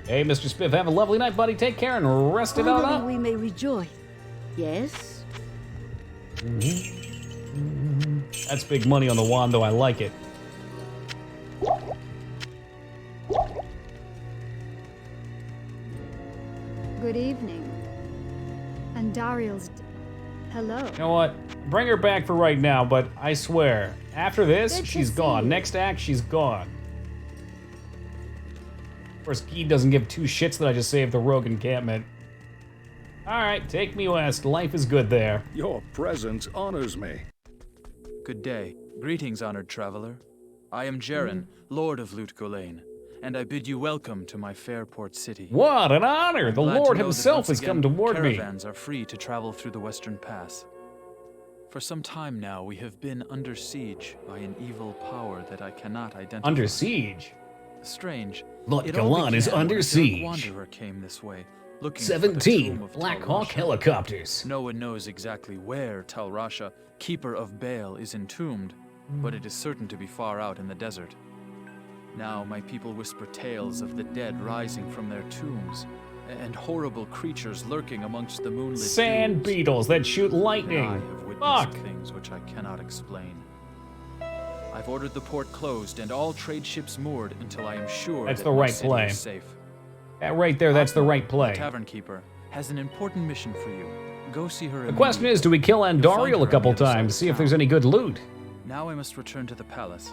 Hey, Mr. Spiff, have a lovely night, buddy. Take care and rest it on Finally, up. we may rejoice. Yes? That's big money on the wand, though. I like it. Good evening. And Dariel's... Hello. You know what? Bring her back for right now, but I swear, after this, Good to she's see gone. you. Next act, she's gone. Of course, Guy doesn't give two shits that I just saved the rogue encampment. Alright, take me west. Life is good there. Your presence honors me. Good day. Greetings, honored traveler. I am Jaren, Lord of Loot Golain, and I bid you welcome to my fair port city. What an honor! The Glad to Lord know that himself once has again, come toward me. caravans are free to travel through the Western Pass. For some time now, we have been under siege by an evil power that I cannot identify. Under siege? Strange. Loot It all Galan is began when under a siege. wanderer came this way, looking for the 17 tomb of Black Tal Hawk Rasha. helicopters. No one knows exactly where Tal Rasha, keeper of Baal, is entombed, but it is certain to be far out in the desert. Now my people whisper tales of the dead rising from their tombs, and horrible creatures lurking amongst the moonlit Sand dunes. beetles that shoot And I lightning. have witnessed Fuck. things which I cannot explain. I've ordered the port closed and all trade ships moored until I am sure That's that the my right city play. is safe. That right there, that's the right play. The tavern keeper has an important mission for you. Go see her. The question is, do we kill Andariel a couple times, see if there's any good loot? Now I must return to the palace.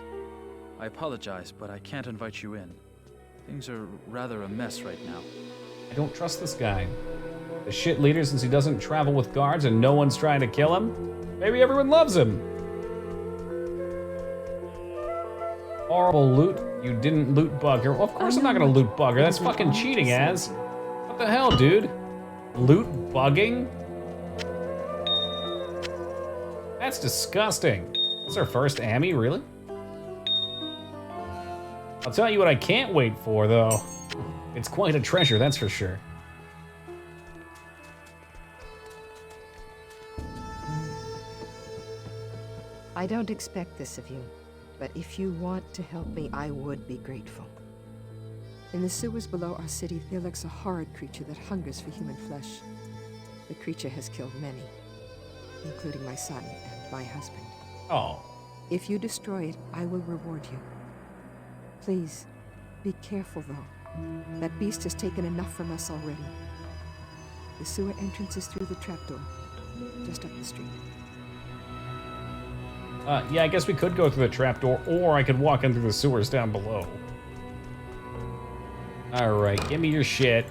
I apologize, but I can't invite you in. Things are rather a mess right now. I don't trust this guy. The shit leader since he doesn't travel with guards and no one's trying to kill him? Maybe everyone loves him. Horrible loot. You didn't loot bugger. Well, of course I'm not gonna loot bugger. That's fucking cheating, Az. What the hell, dude? Loot bugging? That's disgusting. That's our first Ammy, really? I'll tell you what I can't wait for, though. It's quite a treasure, that's for sure. I don't expect this of you, but if you want to help me, I would be grateful. In the sewers below our city, there lurks a horrid creature that hungers for human flesh. The creature has killed many, including my son and my husband. Oh. If you destroy it, I will reward you. Please, be careful though. That beast has taken enough from us already. The sewer entrance is through the trapdoor, just up the street. Yeah, I guess we could go through the trapdoor, or I could walk in through the sewers down below. Alright, give me your shit.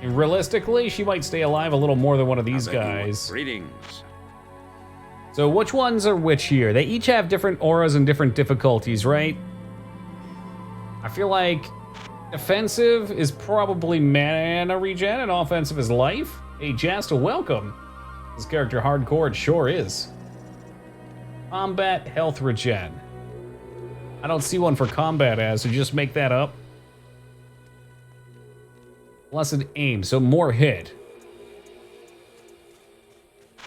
And realistically, she might stay alive a little more than one of these guys. Greetings. So which ones are which here? They each have different auras and different difficulties, right? I feel like defensive is probably mana regen and offensive is life. Hey, Jasta, welcome. This character hardcore, it sure is. Combat health regen. I don't see one for combat as, so just make that up. Blessed aim, so more hit.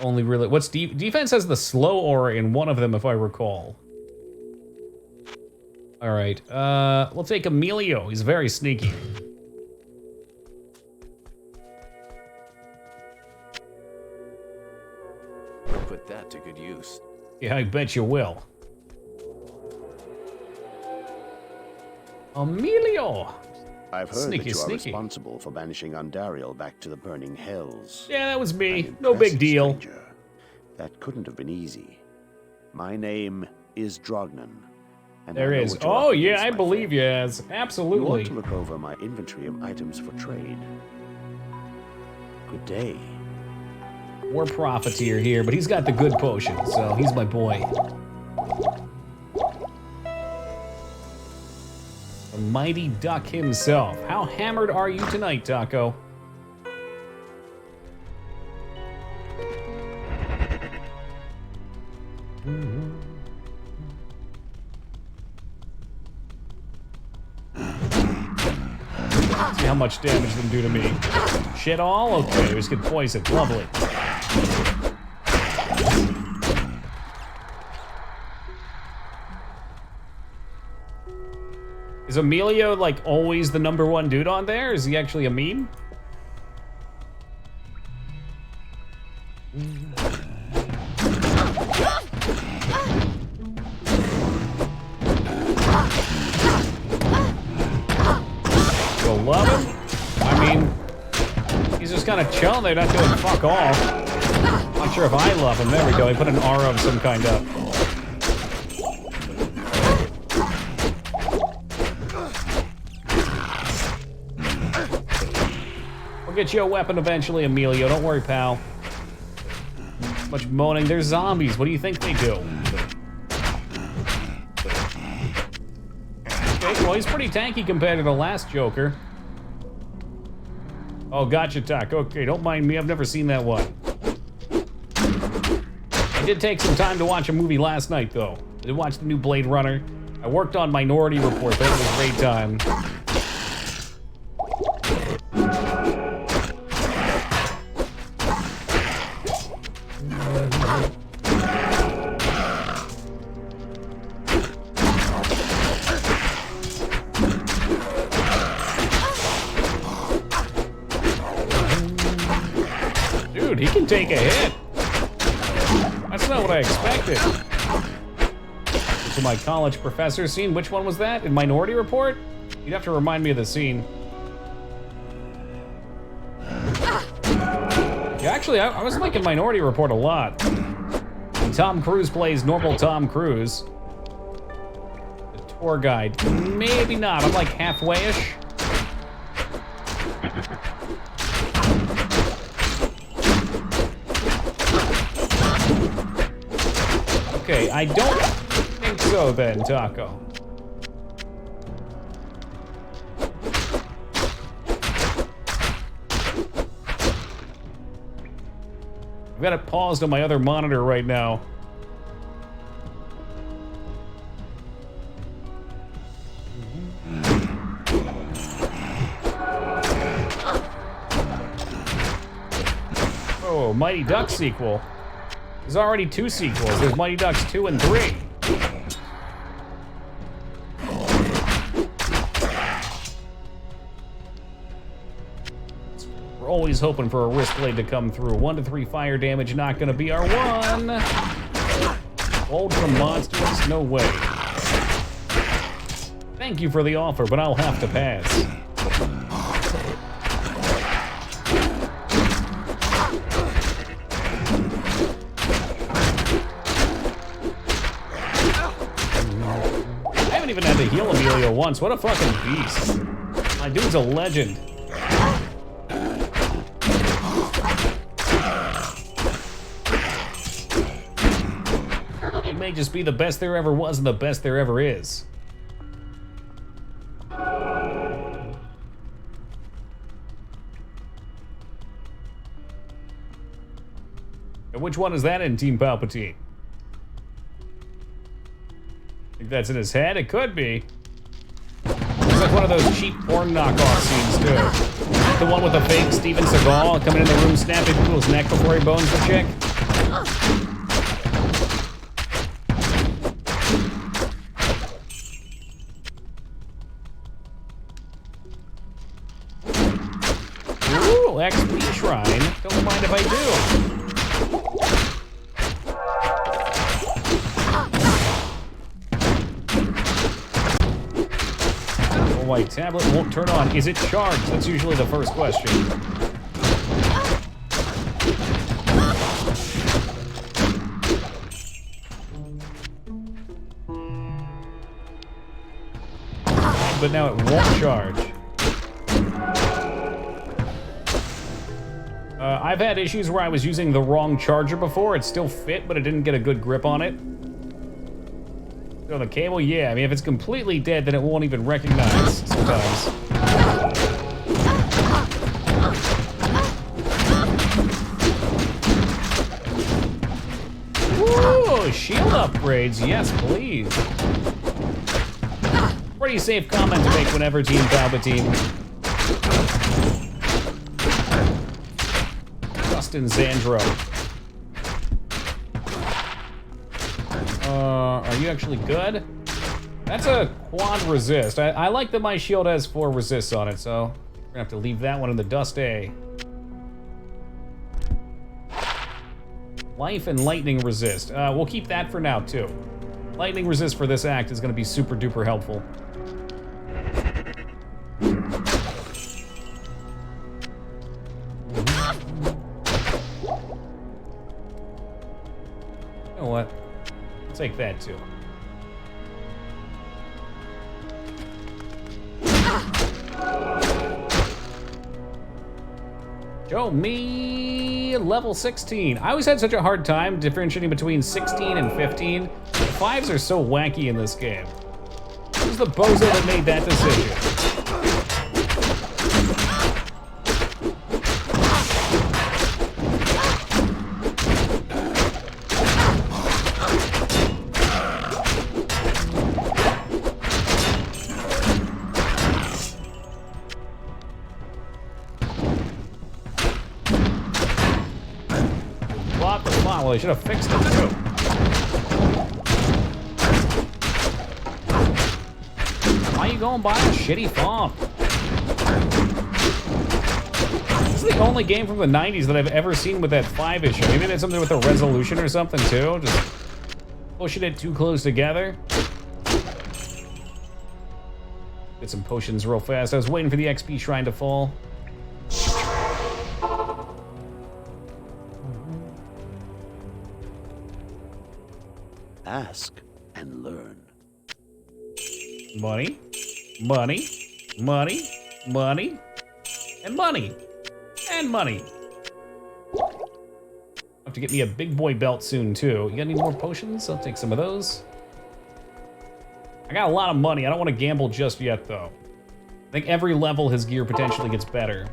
Only really, what's defense has the slow aura in one of them if I recall. All right, we'll take Emilio, he's very sneaky. Put that to good use. Yeah, I bet you will. Emilio! I've heard Sneaky, that you are sneaky. responsible for banishing Andariel back to the burning hells. Yeah, that was me. An No big impressive deal. stranger. That couldn't have been easy. My name is Drognan. And There I know is. what you're Oh, up yeah, against, I my believe friend. you as. You Absolutely. want to look over my inventory of items for trade. Good day. We're profiteer here, but he's got the good potion, so he's my boy. The mighty duck himself. How hammered are you tonight, Taco? See how much damage them do to me. Shit all? Okay, just get poisoned. Lovely. Is Emilio, like, always the #1 dude on there? Is he actually a meme? You'll love him? I mean, he's just kind of chilling there, not doing fuck all. Not sure if I love him. There we go. He put an aura of some kind up. We'll get you a weapon eventually, Emilio. Don't worry, pal. Much moaning. They're zombies. What do you think they do? Okay, well, he's pretty tanky compared to the last Joker. Oh, gotcha, Tac. Okay, don't mind me. I've never seen that one. I did take some time to watch a movie last night, though. I did watch the new Blade Runner. I worked on Minority Report. That was a great time. Dude, he can take a hit. That's not what I expected. To my college professor scene, which one was that? In Minority Report? You'd have to remind me of the scene. Yeah, actually, I was liking Minority Report a lot. And Tom Cruise plays normal Tom Cruise. The tour guide, maybe not. I'm like halfway-ish. Okay, I don't think so then, Taco. I've got it paused on my other monitor right now. Oh, Mighty Ducks sequel. There's already 2 sequels. There's Mighty Ducks 2 and 3. We're always hoping for a wrist blade to come through. 1 to 3 fire damage, not gonna be our one. Hold from monsters? No way. Thank you for the offer, but I'll have to pass. I haven't even had to heal Emilio once. What a fucking beast. My dude's a legend. He may just be the best there ever was and the best there ever is. And which one is that in, Team Palpatine? Think that's in his head? It could be. It's like one of those cheap porn knockoff scenes, too. The one with the fake Steven Seagal coming in the room, snapping people's neck before he bones the chick. Ooh, XP shrine. Don't mind if I do. white tablet won't turn on. Is it charged? That's usually the first question. But now it won't charge. I've had issues where I was using the wrong charger before. It still fit, but it didn't get a good grip on it. So the cable, yeah, I mean, if it's completely dead, then it won't even recognize sometimes. Ooh, shield upgrades, yes, please. Pretty safe comment to make whenever Team Palpatine. Justin Zandro. Are you actually good? That's a quad resist. I like that my shield has 4 resists on it, so we're gonna have to leave that one in the dust A. Life and lightning resist. We'll keep that for now, too. Lightning resist for this act is gonna be super duper helpful. You know what? I'll take that too. Show me level 16. I always had such a hard time differentiating between 16 and 15. The 5s are so wacky in this game. Who's the bozo that made that decision? Well, they should have fixed it too. Why are you going by a shitty font? This is the only game from the 90s that I've ever seen with that 5 issue. Maybe that's something with the resolution or something too. Just pushing it too close together. Get some potions real fast. I was waiting for the XP shrine to fall. Ask and learn. Money, money, money, money, and money, and money. I'll have to get me a big boy belt soon, too. You got any more potions? I'll take some of those. I got a lot of money. I don't want to gamble just yet, though. I think every level his gear potentially gets better.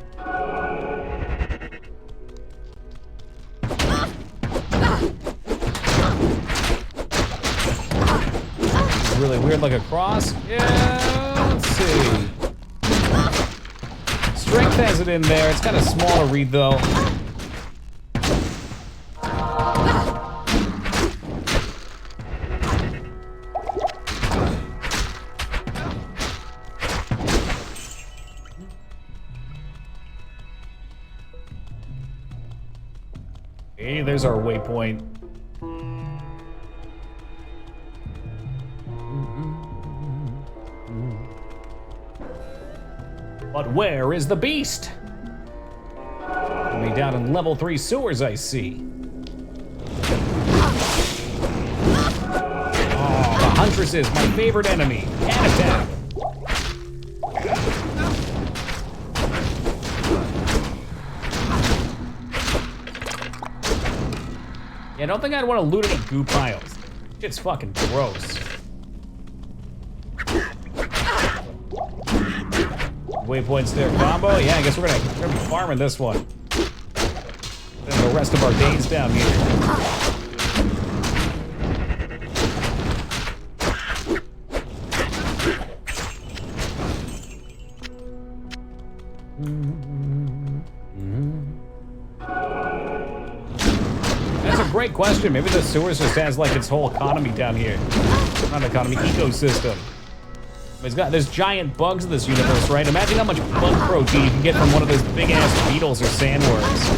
Really weird, like a cross. Yeah, let's see. Strength has it in there. It's kind of small to read, though. Hey, there's our waypoint. But where is the beast? Only down in level 3 sewers, I see. Oh, the Huntress is my favorite enemy. And attack. Yeah, I don't think I'd want to loot any goo piles. Shit's fucking gross. Waypoints there combo. Yeah, I guess we're gonna be farming this one. And the rest of our days down here. That's a great question. Maybe the sewers just has like its whole economy down here. Not economy, ecosystem. There's giant bugs in this universe, right? Imagine how much bug protein you can get from one of those big-ass beetles or sandworms.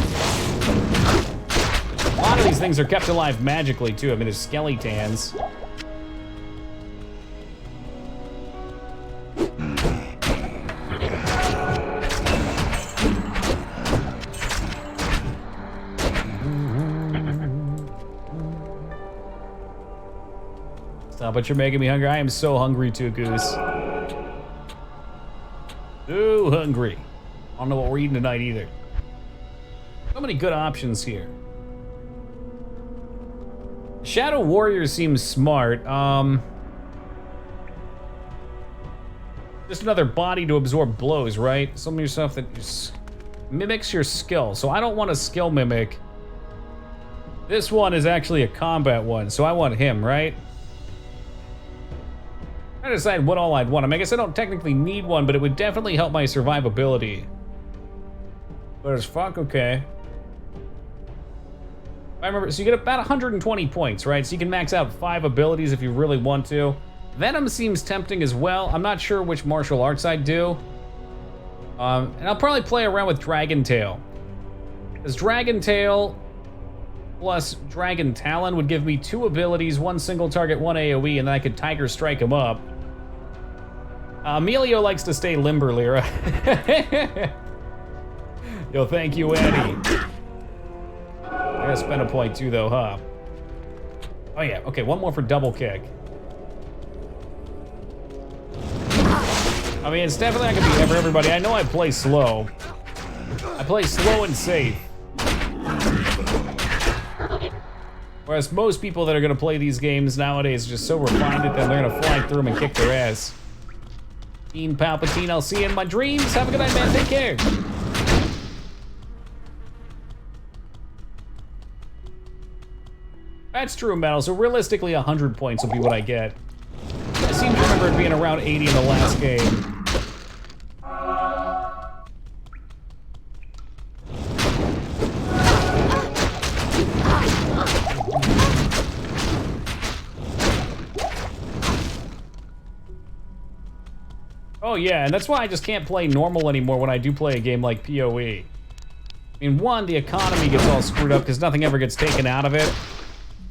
A lot of these things are kept alive magically, too. I mean, there's skeletons. Stop it, you're making me hungry. I am so hungry too, Goose. So hungry. I don't know what we're eating tonight either. So many good options here. Shadow Warrior seems smart. Just another body to absorb blows, right? Some of your stuff that mimics your skill. So I don't want a skill mimic. This one is actually a combat one, so I want him, right? I decide what all I'd want. I mean, I guess I don't technically need one, but it would definitely help my survivability. But it's fuck okay. I remember, so you get about 120 points, right? So you can max out 5 abilities if you really want to. Venom seems tempting as well. I'm not sure which martial arts I'd do. And I'll probably play around with Dragon Tail. Because Dragon Tail plus Dragon Talon would give me 2 abilities, 1 single target, 1 AoE, and then I could Tiger Strike him up. Emilio likes to stay limber, Lyra. Yo, thank you, Eddie. I gotta spend a point too, though, huh? Oh yeah, okay, 1 more for double kick. I mean, it's definitely not gonna be for everybody. I know I play slow. I play slow and safe. Whereas most people that are gonna play these games nowadays are just so refined at them, they're gonna fly through them and kick their ass. Dean Palpatine, I'll see you in my dreams. Have a good night, man. Take care. That's true, Metal. So realistically, 100 points will be what I get. I seem to remember it being around 80 in the last game. Oh yeah, and that's why I just can't play normal anymore when I do play a game like PoE. I mean, 1, the economy gets all screwed up because nothing ever gets taken out of it.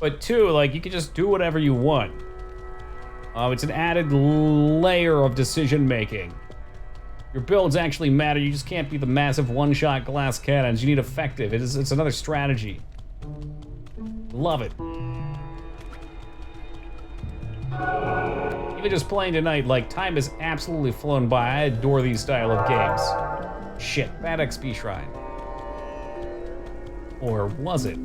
But 2, like, you can just do whatever you want. It's an added layer of decision making. Your builds actually matter. You just can't be the massive one-shot glass cannons. You need effective. It's another strategy. Love it. Even just playing tonight, like, time has absolutely flown by. I adore these style of games. Shit, bad XP shrine. Or was it?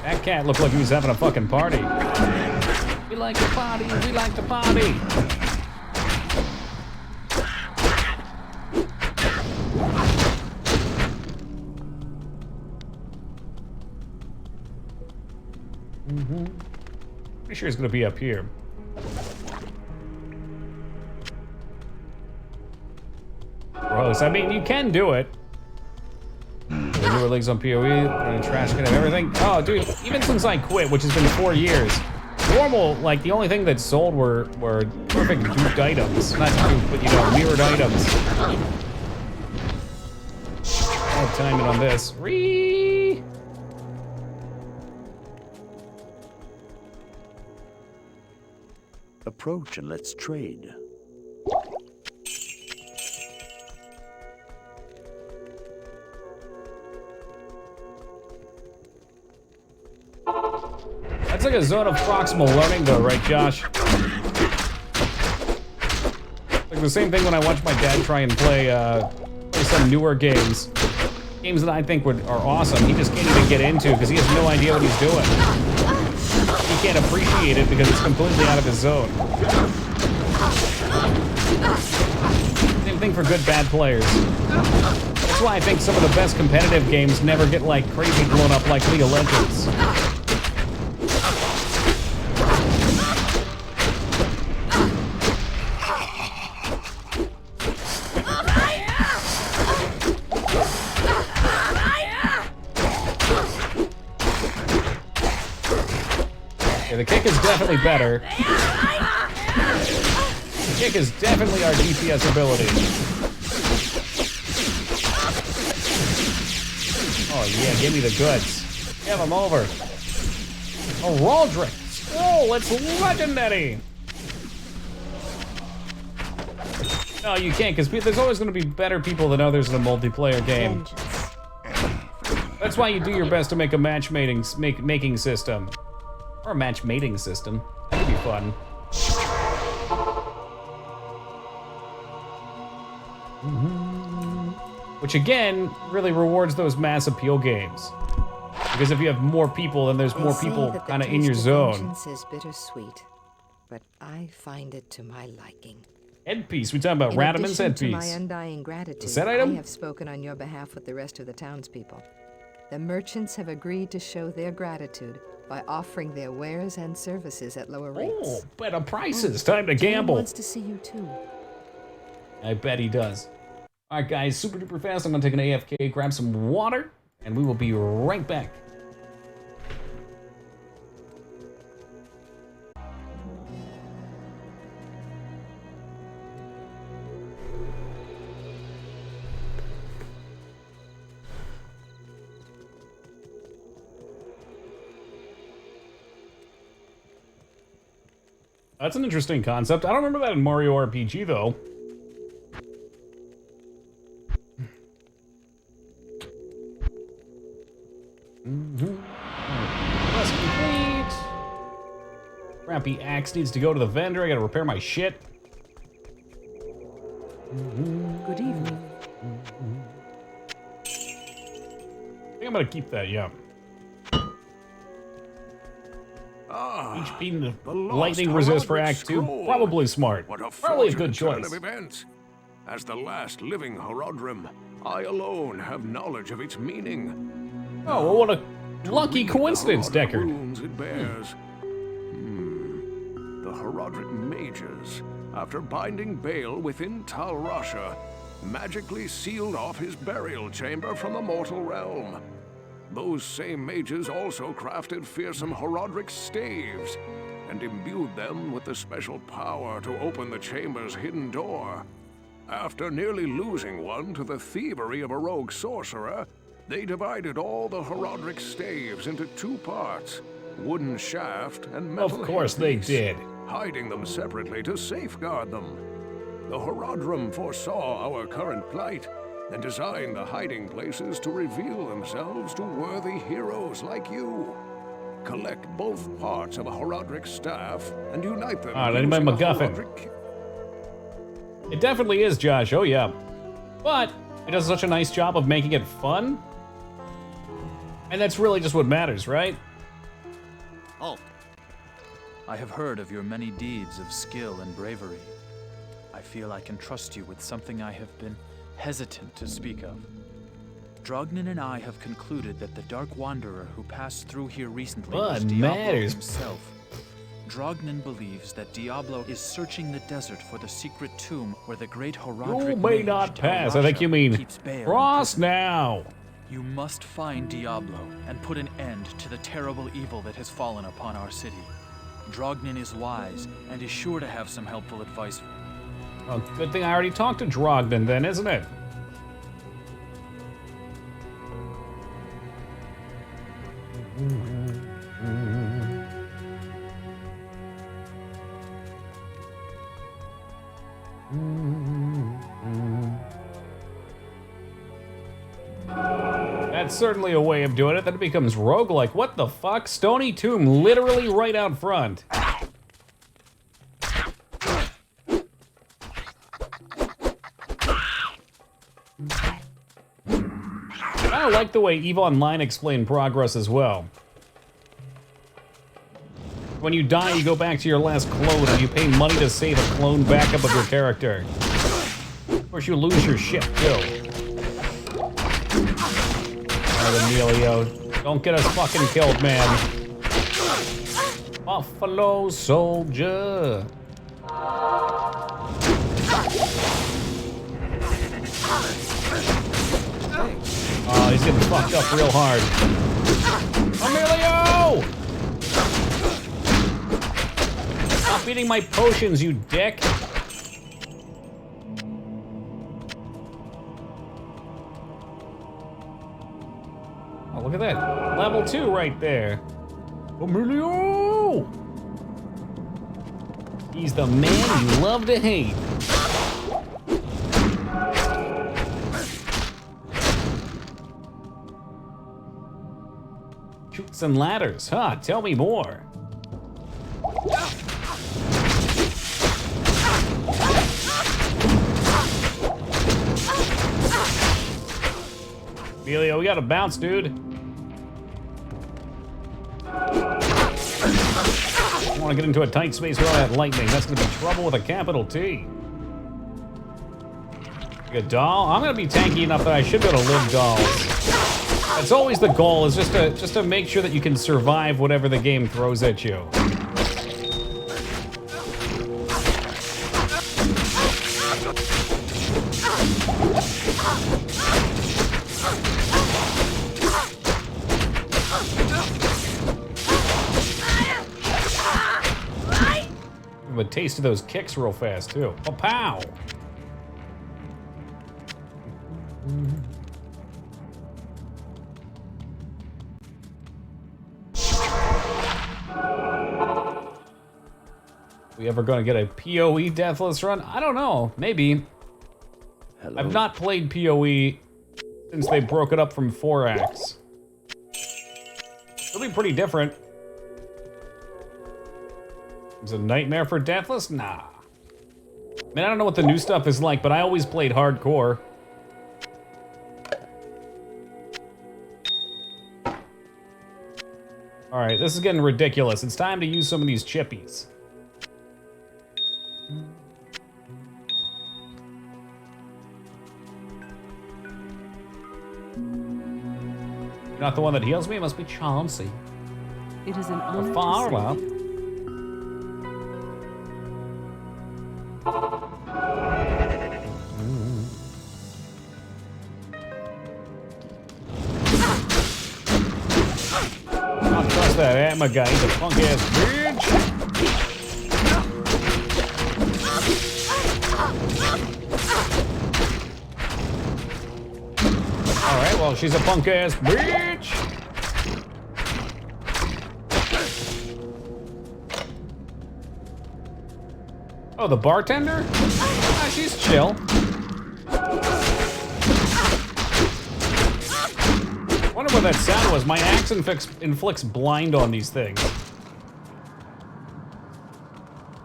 That cat looked like he was having a fucking party. We like to party, we like to party. Pretty sure it's gonna be up here. Gross. I mean, you can do it. The newer leagues on PoE, running trash can and everything. Oh, dude, even since I quit, which has been 4 years, normal, like, the only thing that sold were perfect duped items. Not duped, but, you know, mirrored items. I'll have timing on this. Ree! Approach and let's trade. That's like a zone of proximal learning though, right, Josh? Like the same thing when I watch my dad try and play some newer games. Games that I think are awesome. He just can't even get into because he has no idea what he's doing. He can't appreciate it because it's completely out of his zone. Same thing for good bad players. That's why I think some of the best competitive games never get like crazy blown up like League of Legends. The kick is definitely better. The kick is definitely our DPS ability. Oh yeah, give me the goods. Give him over. A Raldric. Oh, it's legendary. No, you can't, because there's always going to be better people than others in a multiplayer game. That's why you do your best to make a matchmaking system. Or a matchmaking system. That could be fun. Which again, really rewards those mass appeal games. Because if you have more people, then there's more people kind of in your zone. Vengeance is bittersweet, but I find it to my liking. Headpiece. We talking about Radaman's headpiece. To my undying gratitude, set item? I have spoken on your behalf with the rest of the townspeople. The merchants have agreed to show their gratitude by offering their wares and services at lower rates. Oh, better prices. Time to gamble. Dan wants to see you too. I bet he does. All right, guys, super duper fast. I'm gonna take an AFK, grab some water, and we will be right back. That's an interesting concept. I don't remember that in Mario RPG, though. Quest complete. Crappy axe needs to go to the vendor. I gotta repair my shit. Good evening. I think I'm gonna keep that, yeah. Each being the lightning resist for Act 2. Probably smart. Probably a good choice. As the last living Horodrim, I alone have knowledge of its meaning. Oh, well, what a lucky coincidence, Deckard. It bears. The Horodric mages, after binding Bale within Tal Rasha, magically sealed off his burial chamber from the mortal realm. Those same mages also crafted fearsome Horodric staves and imbued them with the special power to open the chamber's hidden door. After nearly losing one to the thievery of a rogue sorcerer, they divided all the Horodric staves into two parts, wooden shaft and metal Of course they headpiece, did. hiding them separately to safeguard them. The Horodrim foresaw our current plight and designed the hiding places to reveal themselves to worthy heroes like you. Collect both parts of a Horodric staff and unite them. Ah, that my using a MacGuffin. Horodric- It definitely is, Josh. Oh, yeah. But it does such a nice job of making it fun. And that's really just what matters, right? Oh. I have heard of your many deeds of skill and bravery. I feel I can trust you with something I have been hesitant to speak of. Drognin and I have concluded that the Dark Wanderer who passed through here recently was What Diablo matters? himself. Drognin believes that Diablo is searching the desert for the secret tomb where the great Horodric You may mage not Tal pass. I think Rasha you mean keeps Bale in cross prison. now. You must find Diablo and put an end to the terrible evil that has fallen upon our city. Drognin is wise and is sure to have some helpful advice. Well, good thing I already talked to Drogden then, isn't it? That's certainly a way of doing it. Then it becomes roguelike. What the fuck? Stony Tomb literally right out front. I like the way EVE Online explained progress as well. When you die, you go back to your last clone and you pay money to save a clone backup of your character. Of course, you lose your ship, too. Alright, Emilio. Don't get us fucking killed, man. Buffalo Soldier. Oh, he's getting fucked up real hard. Emilio! Stop eating my potions, you dick. Oh, look at that. Level 2 right there. Emilio! He's the man you love to hate. Lifts and ladders, huh? Tell me more. Emilio, we gotta bounce, dude. I want to get into a tight space with all that lightning. That's gonna be trouble with a capital T. A doll? I'm gonna be tanky enough that I should be able to live dolls. That's always the goal, is just to make sure that you can survive whatever the game throws at you. A taste of those kicks real fast too. Oh, pow! We ever gonna get a PoE Deathless run? I don't know. Maybe. Hello. I've not played PoE since they broke it up from 4X. It'll be pretty different. Is it a nightmare for Deathless? Nah. Man, I don't know what the new stuff is like, but I always played hardcore. Alright, this is getting ridiculous. It's time to use some of these chippies. You're not the one that heals me? It must be Chauncey. It is an honor Far to up. serve you. Don't trust that Atma guy. He's a punk ass bitch. Alright, well, she's a punk ass bitch. Oh, the bartender? Ah, she's chill. Wonder what that sound was. My axe inflicts blind on these things.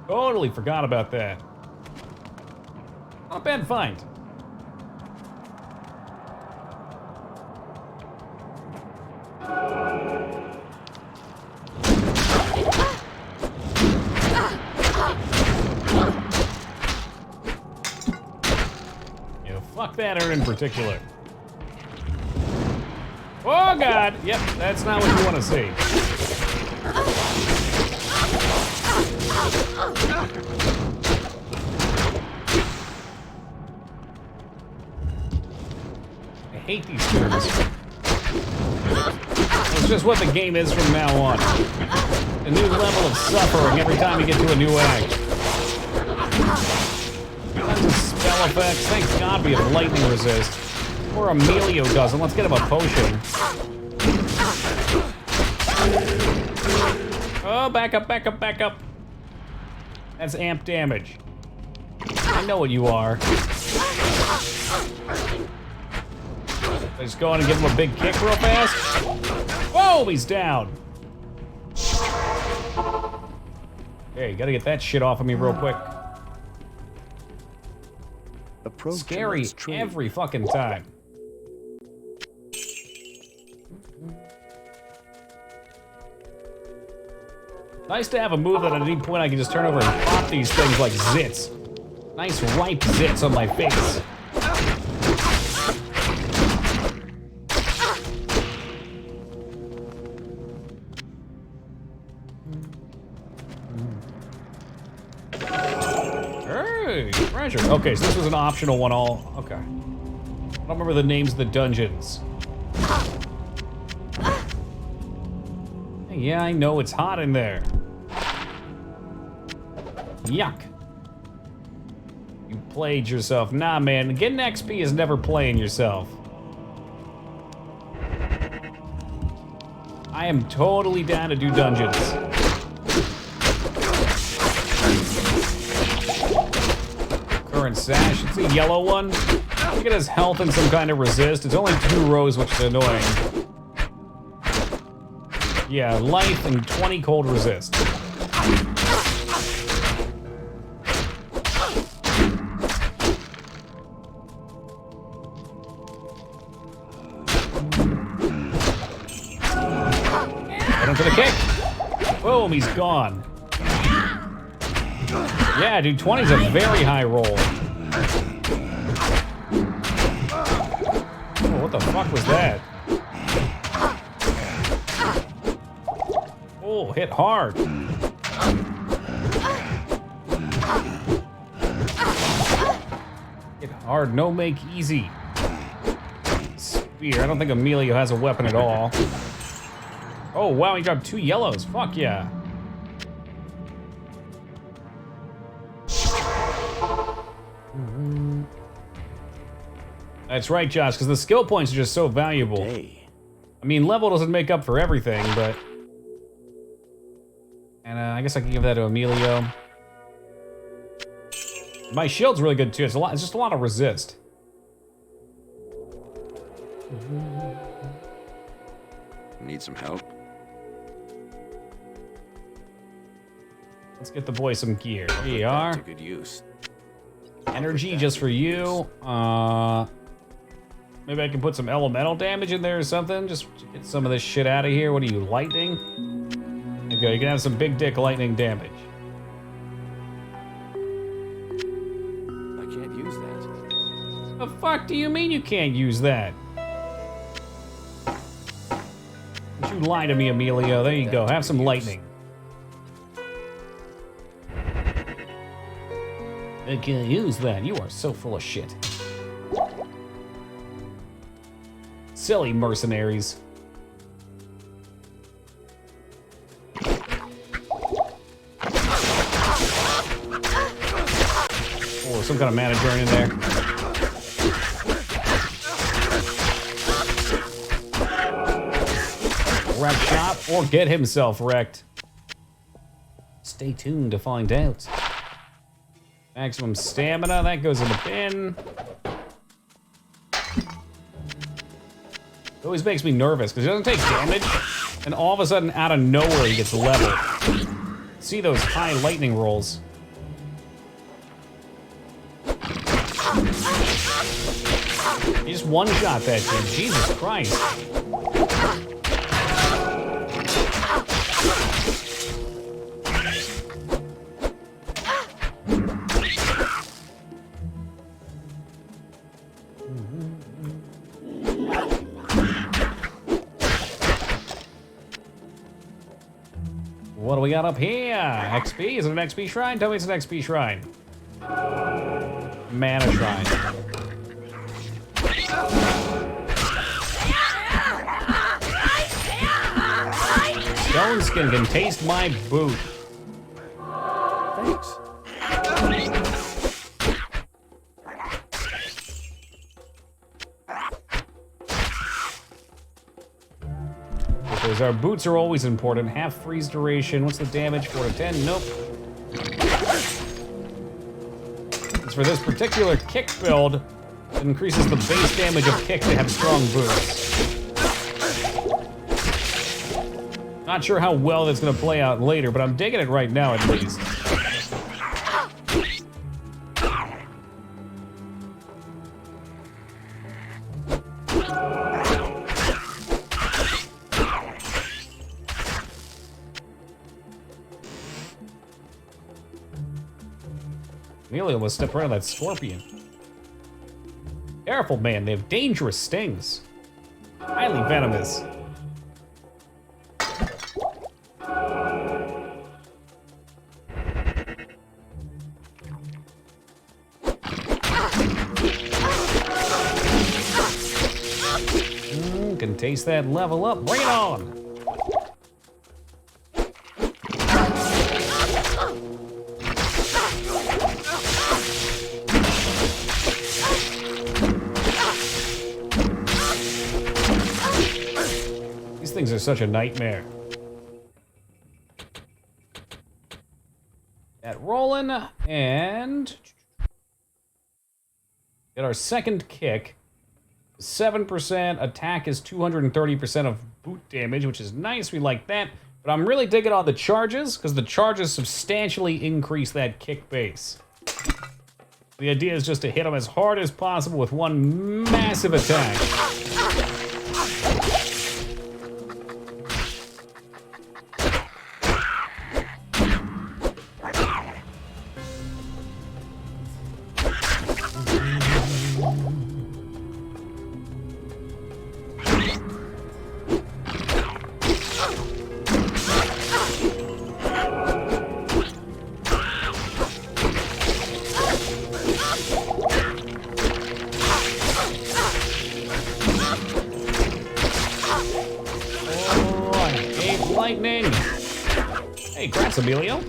Totally forgot about that. Not bad find. Yeah, fuck that urn in particular. Oh god! Yep, that's not what you want to see. I hate these turns. It's just what the game is from now on. A new level of suffering every time you get to a new act. Tons of spell effects. Thank God we have lightning resist. Or Emilio doesn't. Let's get him a potion. Oh, back up, back up, back up. That's amp damage. I know what you are. Let's go on and give him a big kick real fast. Whoa, he's down. Hey, you gotta get that shit off of me real quick. Scary every fucking time. Nice to have a move that at any point I can just turn over and pop these things like zits. Nice ripe zits on my face. Hey, treasure. Okay, so this was an optional one all. Okay. I don't remember the names of the dungeons. Yeah, I know it's hot in there. Yuck. You played yourself. Nah, man, getting XP is never playing yourself. I am totally down to do dungeons. Current sash, it's a yellow one. Look at his health and some kind of resist. It's only 2 rows, which is annoying. Yeah, life and 20 cold resist. Right into the kick. Boom, he's gone. Yeah, dude, 20's a very high roll. Oh, what the fuck was that? Oh, hit hard. Hit hard, no make easy. Spear, I don't think Emilio has a weapon at all. Oh, wow, he dropped 2 yellows. Fuck yeah. That's right, Josh, because the skill points are just so valuable. I mean, level doesn't make up for everything, but... And I guess I can give that to Emilio. My shield's really good, too. It's just a lot of resist. Need some help? Let's get the boy some gear. Here you are. To good use. Energy just for you. Maybe I can put some elemental damage in there or something. Just to get some of this shit out of here. What are you, lightning? There you go. You can have some big dick lightning damage. I can't use that. The fuck do you mean you can't use that? Don't you lie to me, Emilio. There you go. Have some lightning. I can't use that. You are so full of shit. Silly mercenaries. Oh, some kind of mana drain in there. Wreck shop or get himself wrecked. Stay tuned to find out. Maximum stamina, that goes in the bin. It always makes me nervous because he doesn't take damage, and all of a sudden, out of nowhere, he gets leveled. See those high lightning rolls. He just one-shot that dude. Jesus Christ. What do we got up here? XP? Is it an XP shrine? Tell me it's an XP shrine. Mana shrine. Stone skin can taste my boot. Thanks. Because our boots are always important. Half freeze duration. What's the damage? 4 to 10? Nope. It's for this particular kick build. It increases the base damage of kick to have strong boots. Not sure how well that's going to play out later, but I'm digging it right now at least. Nearly almost stepped right on that scorpion. Careful, man. They have dangerous stings. Highly venomous. Can taste that level up. Bring it on. These things are such a nightmare. Get rolling and get our second kick. 7%. Attack is 230% of boot damage, which is nice. We like that. But I'm really digging on the charges, because the charges substantially increase that kick base. The idea is just to hit them as hard as possible with one massive attack. Lightning! Hey, congrats, Emilio.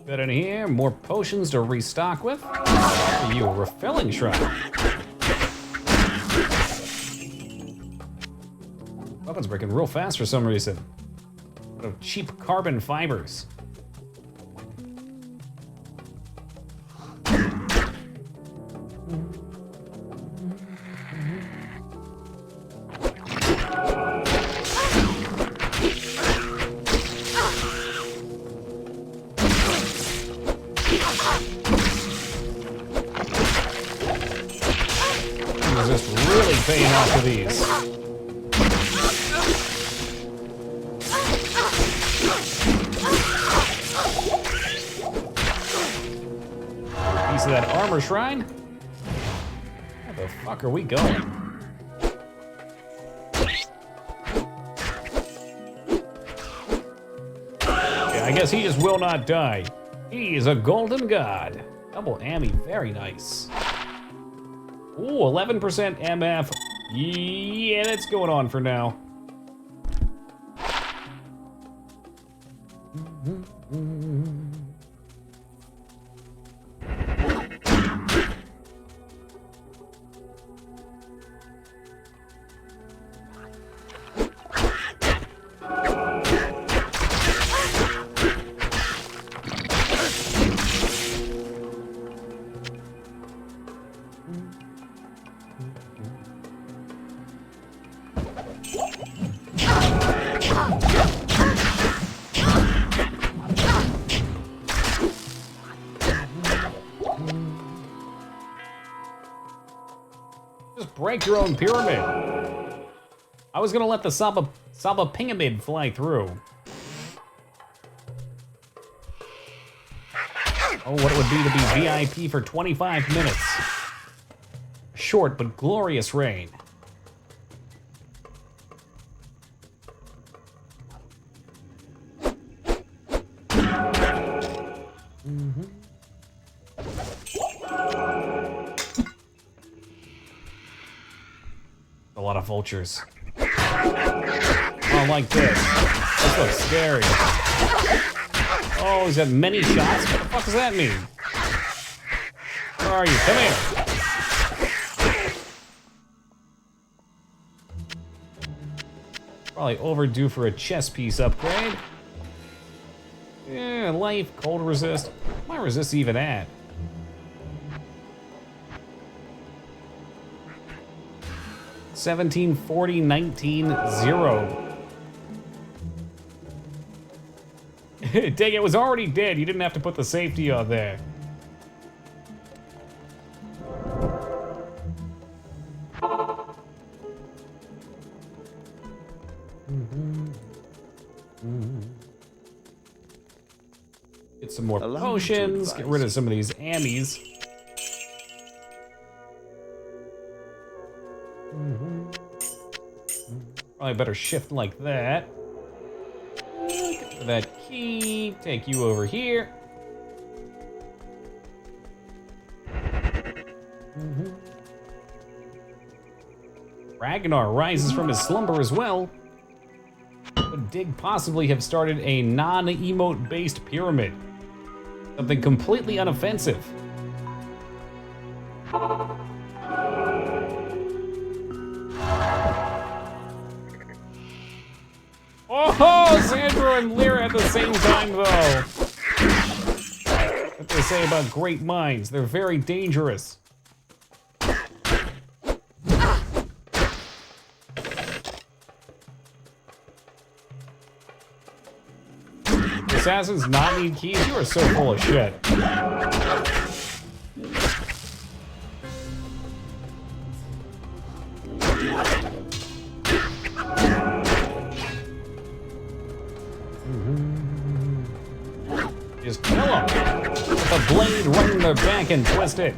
Got in here, more potions to restock with. You a refilling shrine. Weapon's breaking real fast for some reason. What a cheap carbon fibers. Just really paying off for these. Piece of that armor shrine? Where the fuck are we going? Yeah, I guess he just will not die. He is a golden god. Double Ammy, very nice. Ooh, 11% MF. Yeah, that's going on for now. Just break your own pyramid. I was gonna let the Saba Pingamid fly through. Oh, what it would be to be VIP for 25 minutes. Short but glorious reign. A lot of vultures. Oh, like this. This looks scary. Oh, he's got many shots? What the fuck does that mean? Where are you? Come here. Probably overdue for a chest piece upgrade. Yeah, life, cold resist. What my resist even at? $1740, 19-0. Dang, it was already dead. You didn't have to put the safety on there. Get some more potions. Get rid of some of these ammies. Probably better shift like that. Get to that key. Take you over here. Ragnar rises from his slumber as well. Could Dig possibly have started a non-emote based pyramid? Something completely unoffensive. Oh, Sandra and Lyra at the same time, though. What they say about great minds, they're very dangerous. Assassins not need keys? You are so full of shit. Just kill them. With a blade right in their back and twist it.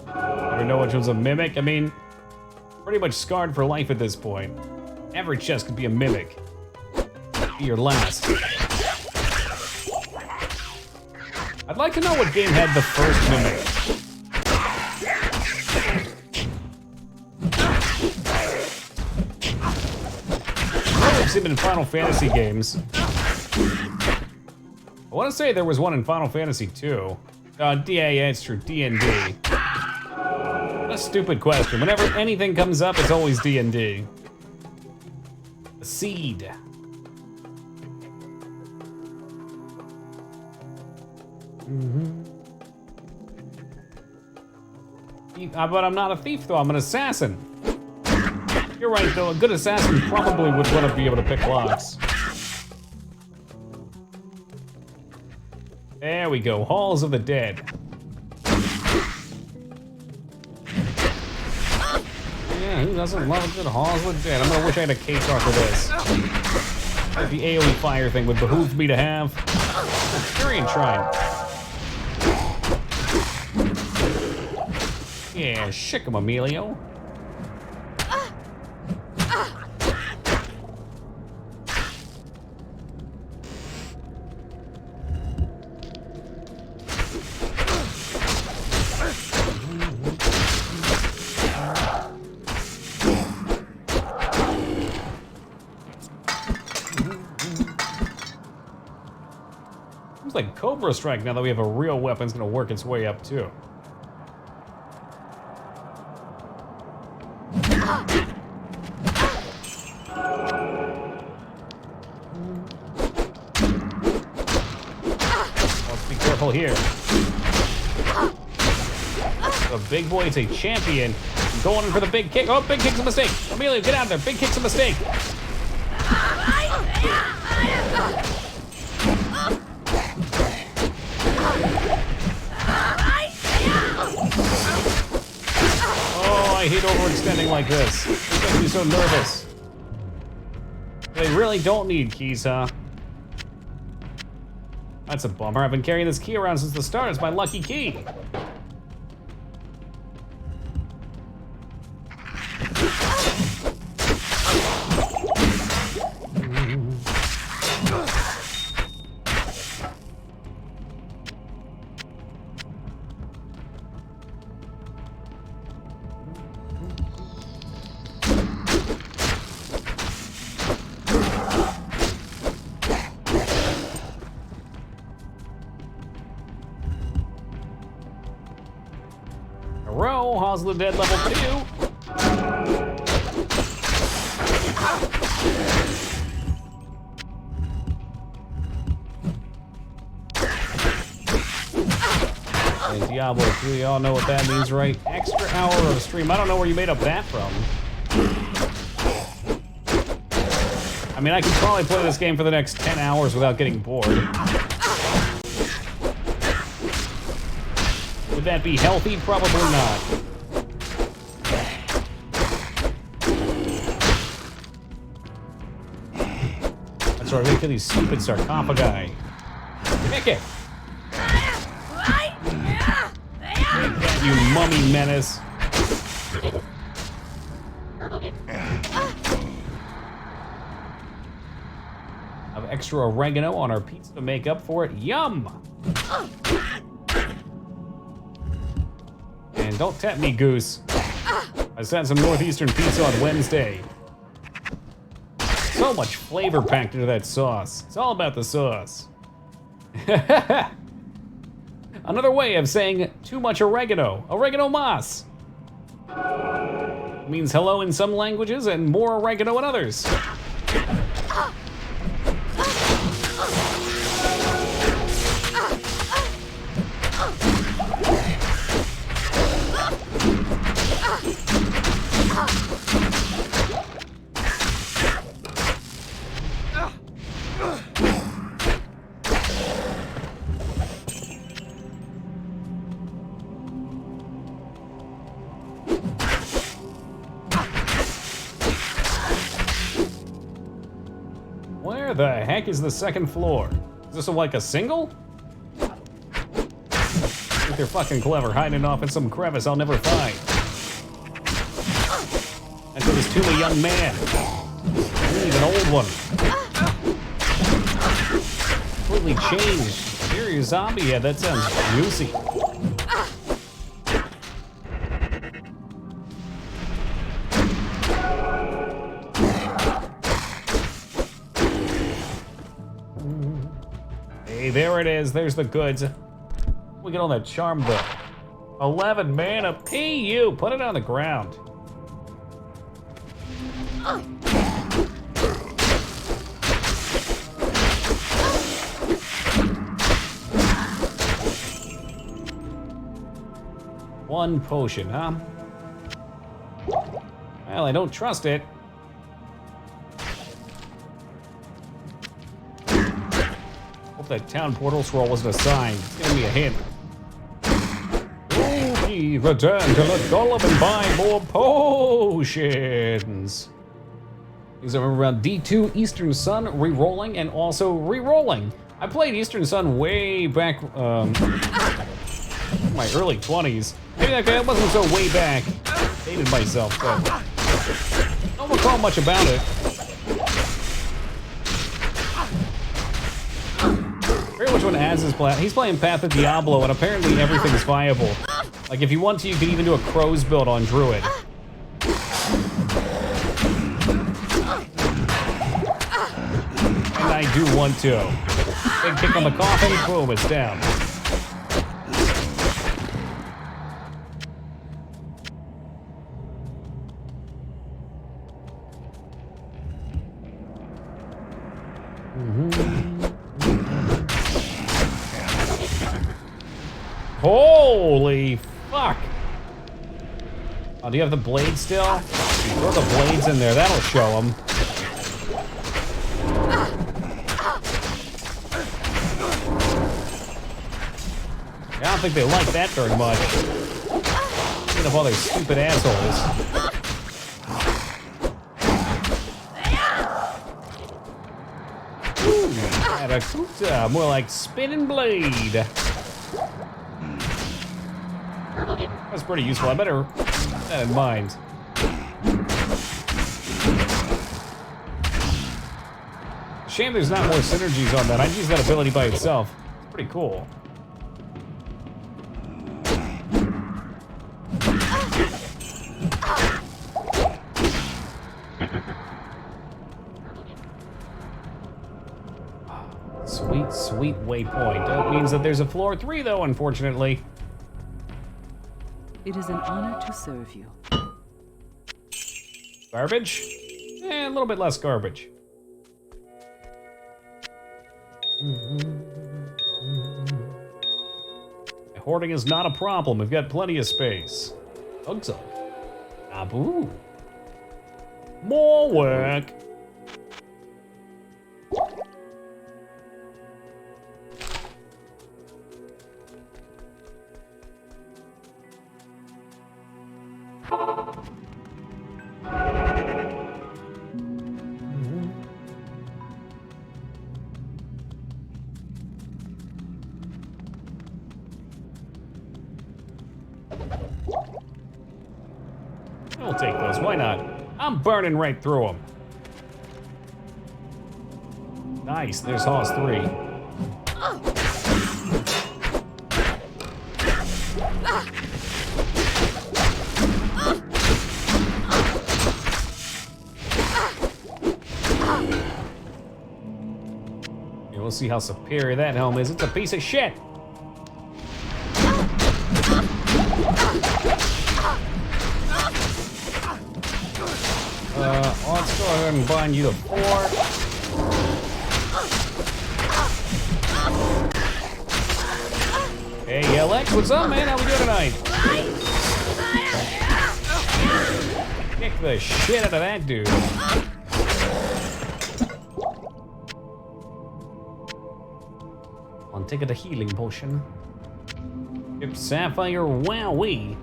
Ever know which was a mimic? I mean, pretty much scarred for life at this point. Every chest could be a mimic. Be your last. I'd like to know what game had the first mimic. I've seen it in Final Fantasy games. I want to say there was one in Final Fantasy 2. Yeah, it's true, D&D. What a stupid question. Whenever anything comes up, it's always D&D. A seed. But I'm not a thief, though. I'm an assassin. You're right, though. A good assassin probably would want to be able to pick locks. There we go. Halls of the Dead. Yeah, who doesn't love a good Halls of the Dead? I'm gonna wish I had a case off of this. Like the AoE fire thing would behoove me to have. Experience Shrine. Yeah, shick 'em, Emilio. Seems like Cobra Strike, now that we have a real weapon, is gonna work its way up too. Let's be careful here. The big boy is a champion. Going in for the big kick. Oh, big kick's a mistake. Emilio, get out of there. Big kick's a mistake. Oh, I hate overextending like this. It makes me so nervous. They really don't need keys, huh? That's a bummer. I've been carrying this key around since the start. It's my lucky key. Halls of the Dead level 2. And Diablo 3, y'all know what that means, right? Extra hour of stream. I don't know where you made up that from. I mean, I could probably play this game for the next 10 hours without getting bored. Would that be healthy? Probably not. That's right, we kill these stupid sarcophagi. Kick it! You mummy menace. extra oregano on our pizza to make up for it. Yum! And don't tempt me, Goose. I sent some Northeastern pizza on Wednesday. So much flavor packed into that sauce. It's all about the sauce. Another way of saying too much oregano. Oregano mas. It means hello in some languages and more oregano in others. Where the heck is the second floor? Is this like a single? I think they're fucking clever, hiding off in some crevice I'll never find. Enter this tomb a young man. Leave an old one. Completely changed. Serious zombie head, that sounds juicy. Hey, there it is. There's the goods. We get all that charm though. 11 mana. PU. Put it on the ground. One potion, huh? Well, I don't trust it. Hope that town portal scroll wasn't a sign. It's giving me a hint. We return to let Golem and buy more potions. These are around D2 Eastern Sun, re-rolling, and also re-rolling. I played Eastern Sun way back, my early 20s. Maybe that guy wasn't so way back. Dated myself, but don't recall much about it. I forget which one Az is playing. He's playing Path of Diablo, and apparently everything's viable. Like, if you want to, you can even do a Crow's build on Druid. And I do want to. Big kick on the coffin, boom, it's down. Holy fuck! Oh, do you have the blade still? Throw the blades in there, that'll show them. I don't think they like that very much. Clean up all their stupid assholes. Atakuta, more like spinning blade. That's pretty useful. I better keep that in mind. Shame there's not more synergies on that. I'd use that ability by itself. It's pretty cool. Sweet, sweet waypoint. That means that there's a floor 3, though, unfortunately. It is an honor to serve you. Garbage? A little bit less garbage. Hoarding is not a problem. We've got plenty of space. Hugs up. Abu. More work. I'll take those, why not? I'm burning right through them. Nice, there's Hoss 3. Yeah, we'll see how superior that helm is. It's a piece of shit. Let's go ahead and bind you to 4. Hey, Alex, what's up, man? How we doing tonight? Kick the shit out of that dude. I'll take a healing potion. Yep, Sapphire, wowee.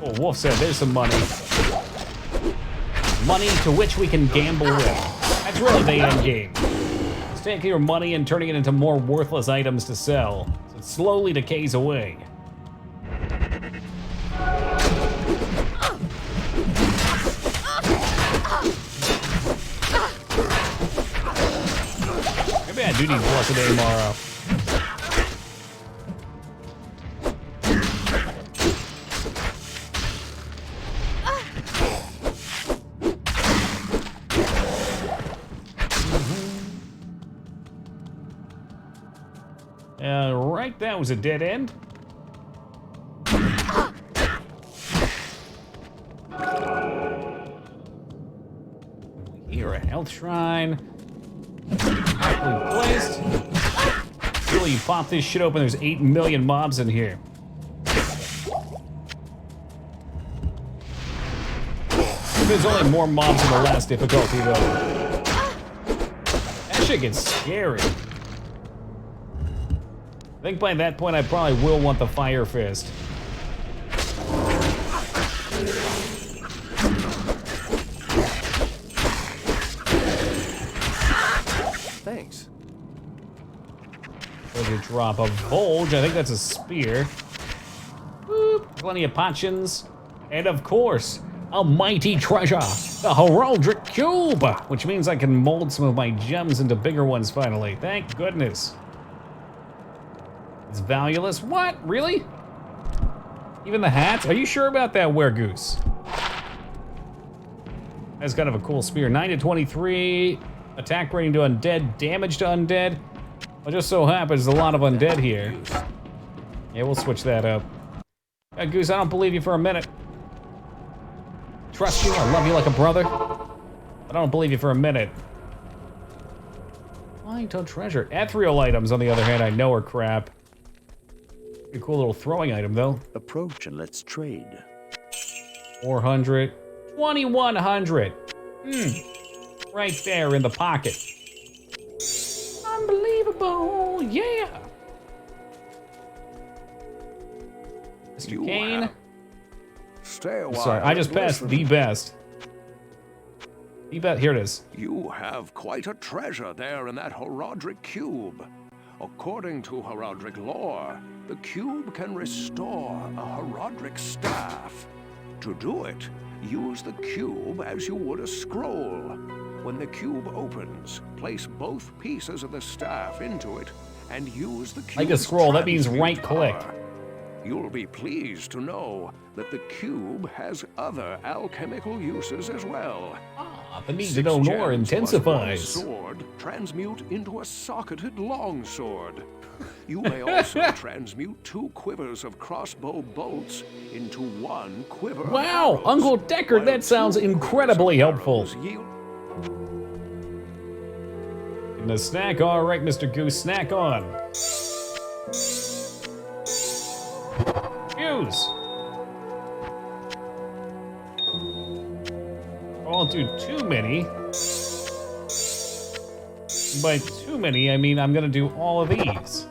Oh, Wolf said there's some money. Money to which we can gamble with. That's really the end game. It's taking your money and turning it into more worthless items to sell, so it slowly decays away. Maybe I do need plus a day tomorrow. Right, that was a dead end. Here, a health shrine. Correctly placed. Really, you pop this shit open, there's 8 million mobs in here. There's only more mobs in the last difficulty, though. That shit gets scary. I think by that point I probably will want the Fire Fist. Thanks. There's a drop of Bulge. I think that's a spear. Boop. Plenty of potions. And of course, a mighty treasure, the Heraldic Cube, which means I can mold some of my gems into bigger ones finally. Thank goodness. It's valueless. What? Really? Even the hats? Are you sure about that, Weregoose? That's kind of a cool spear. 9 to 23. Attack rating to undead. Damage to undead. Well, just so happens there's a lot of undead here. Yeah, we'll switch that up. Goose, I don't believe you for a minute. Trust you. I love you like a brother. But I don't believe you for a minute. Vital treasure. Ethereal items, on the other hand, I know are crap. A cool little throwing item, though. Approach and let's trade. 400. 2100. Right there in the pocket. Unbelievable. Yeah. Mr. Kane. Stay a while. Sorry, I just passed the best. The best. Here it is. You have quite a treasure there in that Heraldic Cube. According to Heraldic lore, the cube can restore a Heraldic staff. To do it, use the cube as you would a scroll. When the cube opens, place both pieces of the staff into it and use the cube. Like a scroll, that means right click. You'll be pleased to know that the cube has other alchemical uses as well. The need to know more intensifies. Sword transmute into a socketed longsword. You may also transmute 2 quivers of crossbow bolts into 1 quiver. Wow, of Uncle Deckard, that sounds incredibly helpful. And a snack, all right, Mr. Goose, snack on. Goose. I won't do too many. By too many, I mean I'm gonna do all of these.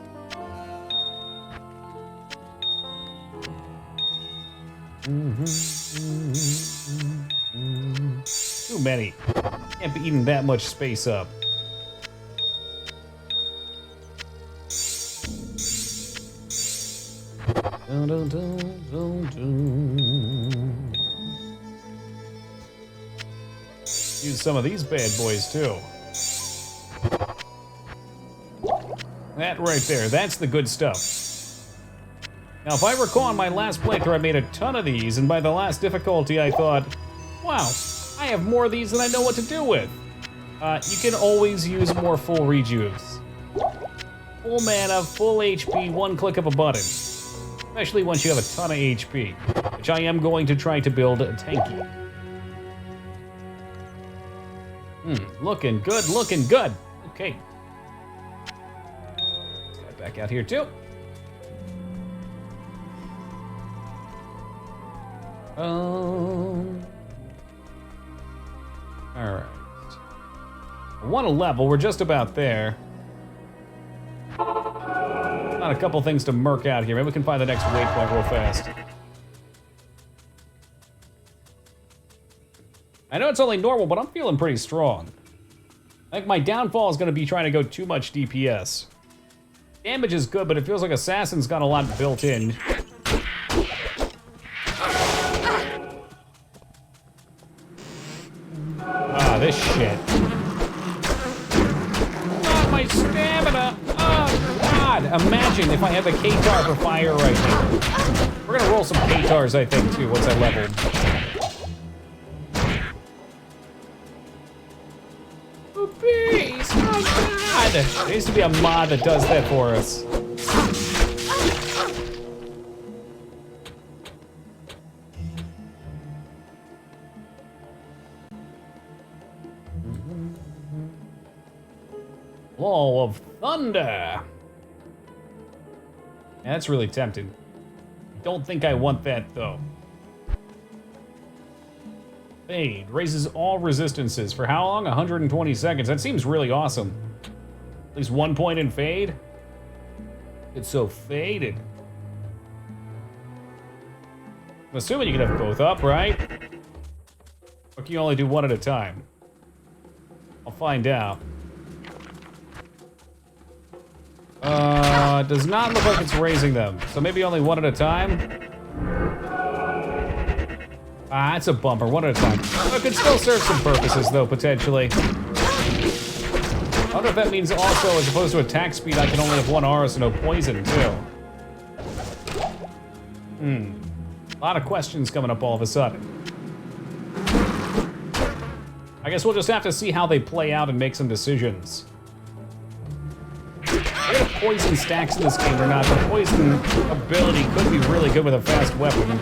Too many. Can't be eating that much space up. Dun, dun, dun, dun, dun. Use some of these bad boys too. That right there, that's the good stuff. Now, if I recall on my last playthrough, I made a ton of these, and by the last difficulty, I thought, wow, I have more of these than I know what to do with. You can always use more full rejuves. Full mana, full HP, one click of a button. Especially once you have a ton of HP, which I am going to try to build a tanky. Looking good, looking good. Okay. Let's get back out here too. Alright. I want a level, we're just about there. Got a couple things to murk out here. Maybe we can find the next waypoint real fast. I know it's only normal, but I'm feeling pretty strong. I think my downfall is going to be trying to go too much DPS. Damage is good, but it feels like Assassin's got a lot built in. Ah, this shit. Ah, my stamina! Oh, God! Imagine if I had the K-Tar for fire right now. We're gonna roll some K-Tars, I think, too, once I leveled. Please, oh God! There needs to be a mod that does that for us. Wall of Thunder. Yeah, that's really tempting. Don't think I want that though. Fade raises all resistances for how long? 120 seconds. That seems really awesome. At least 1 point in fade. It's so faded. I'm assuming you can have both up, right? Or can you only do one at a time? I'll find out. It does not look like it's raising them. So maybe only one at a time? Ah, that's a bumper. One at a time. It could still serve some purposes, though, potentially. I wonder if that means also, as opposed to attack speed, I can only have one aura, so no poison, too. A lot of questions coming up all of a sudden. I guess we'll just have to see how they play out and make some decisions. I have poison stacks in this game or not. The poison ability could be really good with a fast weapon.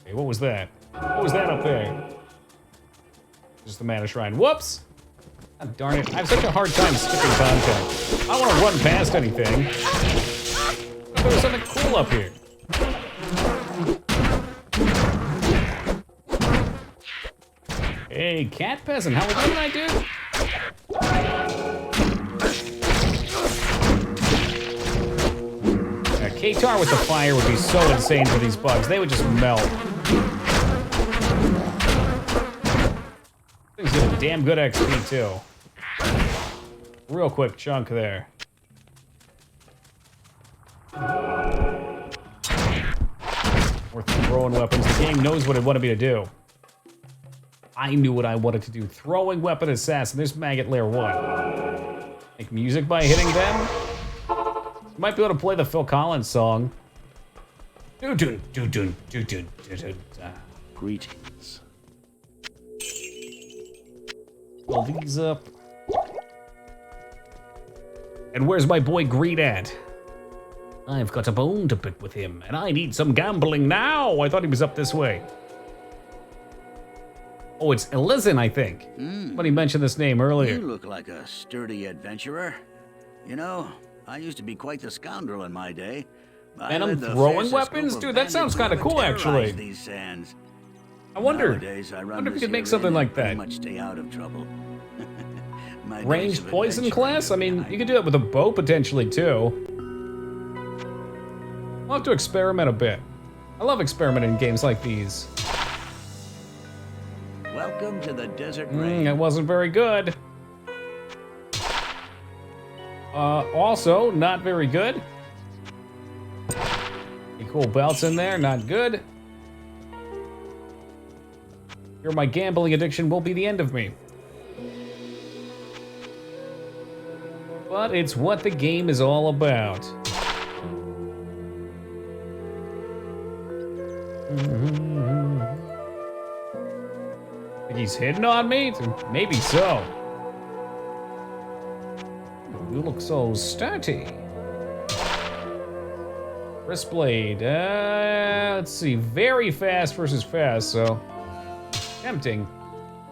Hey, what was that? What was that up there? Just the mana shrine. Whoops! God darn it. I have such a hard time skipping content. I don't want to run past anything. There's something cool up here. Hey, cat peasant, how are you doing, dude? K-Tar with the fire would be so insane for these bugs. They would just melt. Things get a damn good XP, too. Real quick chunk there. Worth throwing weapons. The game knows what it wanted me to do. I knew what I wanted to do. Throwing weapon assassin. There's Maggot Lair 1. Make music by hitting them. You might be able to play the Phil Collins song. Greetings. Pull these up. And where's my boy Greed at? I've got a bone to pick with him, and I need some gambling now. I thought he was up this way. Oh, it's Elizin, I think. Somebody mentioned this name earlier. You look like a sturdy adventurer. You know, I used to be quite the scoundrel in my day. And I'm throwing weapons? Dude, that sounds kind of cool, actually. These sands. I wonder Nowadays, I if you could make this something area like that. pretty much stay out of trouble. Ranged poison class? I mean, you could do it with a bow potentially, too. I'll have to experiment a bit. I love experimenting in games like these. Welcome to the desert rain. It wasn't very good. Also, not very good. Any cool belts in there, not good. Here, my gambling addiction will be the end of me. But it's what the game is all about. Think he's hitting on me? Maybe so. You look so sturdy. Wristblade. Let's see. Very fast versus fast, so tempting.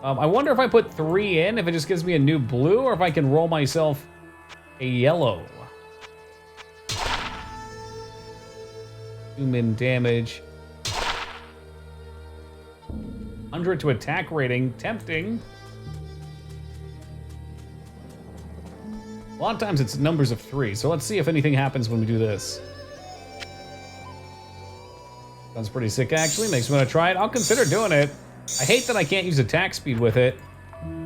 I wonder if I put 3 in, if it just gives me a new blue, or if I can roll myself a yellow. Zoom in damage. 100 to attack rating. Tempting. A lot of times it's numbers of 3, so let's see if anything happens when we do this. Sounds pretty sick, actually. Makes me want to try it. I'll consider doing it. I hate that I can't use attack speed with it.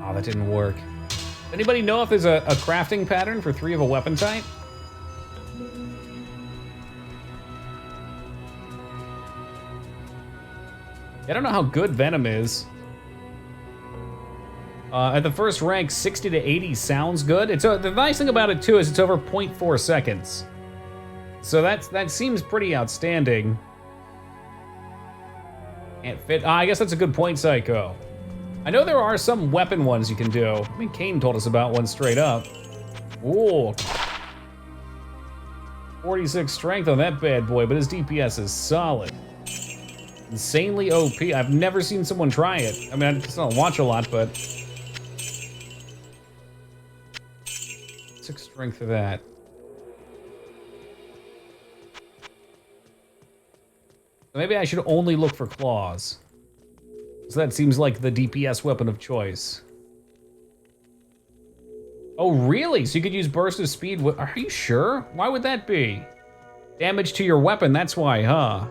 Oh, that didn't work. Anybody know if there's a crafting pattern for 3 of a weapon type? I don't know how good Venom is. At the first rank, 60 to 80 sounds good. The nice thing about it, too, is it's over 0.4 seconds. So that seems pretty outstanding. Can't fit. I guess that's a good point, Psycho. I know there are some weapon ones you can do. I mean, Kane told us about one straight up. Ooh. 46 strength on that bad boy, but his DPS is solid. Insanely OP. I've never seen someone try it. I mean, I just don't watch a lot, but 6 strength for that. So maybe I should only look for claws. So that seems like the DPS weapon of choice. Oh, really? So you could use burst of speed? Are you sure? Why would that be? Damage to your weapon, that's why, huh?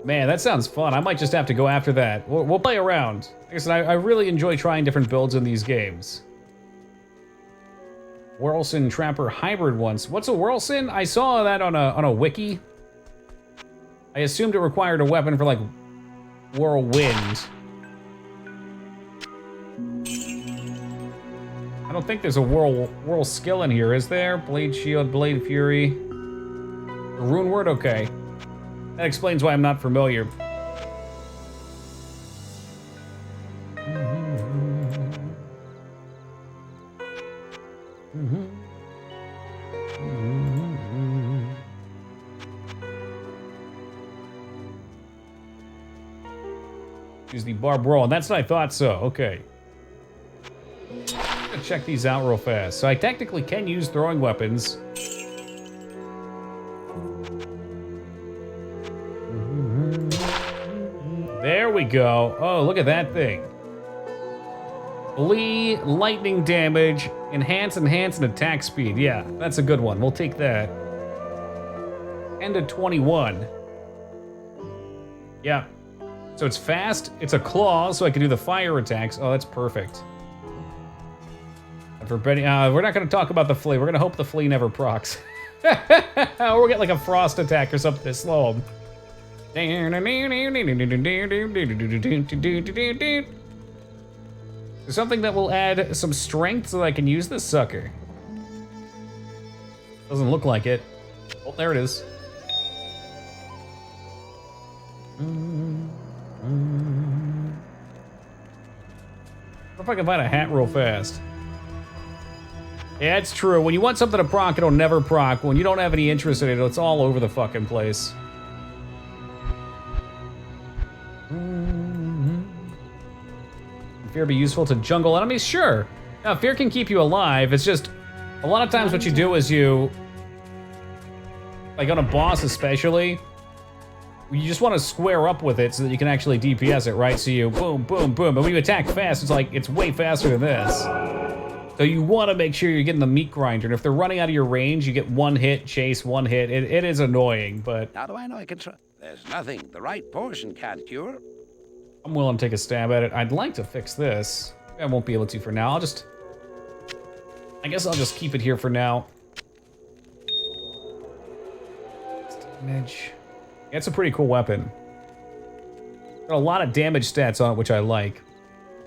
Man, that sounds fun. I might just have to go after that. We'll play around. Like I said, I really enjoy trying different builds in these games. Whirlsin Trapper Hybrid once. What's a Whirlsin? I saw that on a wiki. I assumed it required a weapon for, like, Whirlwind. I don't think there's a whirl skill in here, is there? Blade Shield, Blade Fury. A rune word? Okay. That explains why I'm not familiar. Use the Barb Roll, and that's what I thought so. Okay. I'm gonna check these out real fast. So I technically can use throwing weapons. There we go. Oh, look at that thing. Flee, lightning damage, enhance, and attack speed. Yeah, that's a good one. We'll take that. 10 to 21. Yeah. So it's fast, it's a claw, so I can do the fire attacks. Oh, that's perfect. For Benny, we're not gonna talk about the flea. We're gonna hope the flea never procs. Or we'll get like a frost attack or something to slow him. Something that will add some strength so I can use this sucker. Doesn't look like it. Oh, there it is. What if I can find a hat real fast? Yeah, it's true. When you want something to proc, it'll never proc. When you don't have any interest in it, it's all over the fucking place. Fear be useful to jungle enemies? Sure. Now, fear can keep you alive. It's just, a lot of times what you do is you, like on a boss especially, you just want to square up with it so that you can actually DPS it, right? So you boom, boom, boom. But when you attack fast, it's like, it's way faster than this. So you want to make sure you're getting the meat grinder, and if they're running out of your range, you get one hit, chase, one hit. It is annoying, but... How do I know I can try? There's nothing the right portion can't cure. I'm willing to take a stab at it. I'd like to fix this. I won't be able to for now. I guess I'll just keep it here for now. Damage. Yeah, it's a pretty cool weapon. Got a lot of damage stats on it, which I like.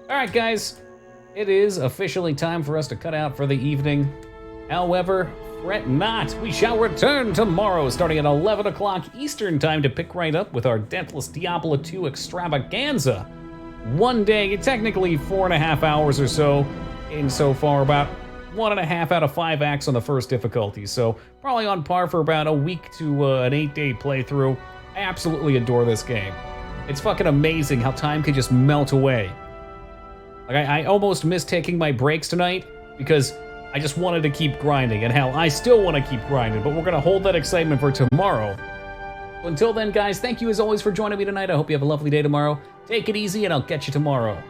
Alright, guys. It is officially time for us to cut out for the evening. However, fret not. We shall return tomorrow, starting at 11 o'clock Eastern time, to pick right up with our Deathless Diablo II extravaganza. One day, technically 4.5 hours or so, insofar about 1.5 out of 5 acts on the first difficulty. So probably on par for about a week to an 8-day playthrough. I absolutely adore this game. It's fucking amazing how time can just melt away. Like, I almost missed taking my breaks tonight because I just wanted to keep grinding, and hell, I still want to keep grinding, but we're gonna hold that excitement for tomorrow. So until then, guys, thank you as always for joining me tonight. I hope you have a lovely day tomorrow. Take it easy, and I'll catch you tomorrow.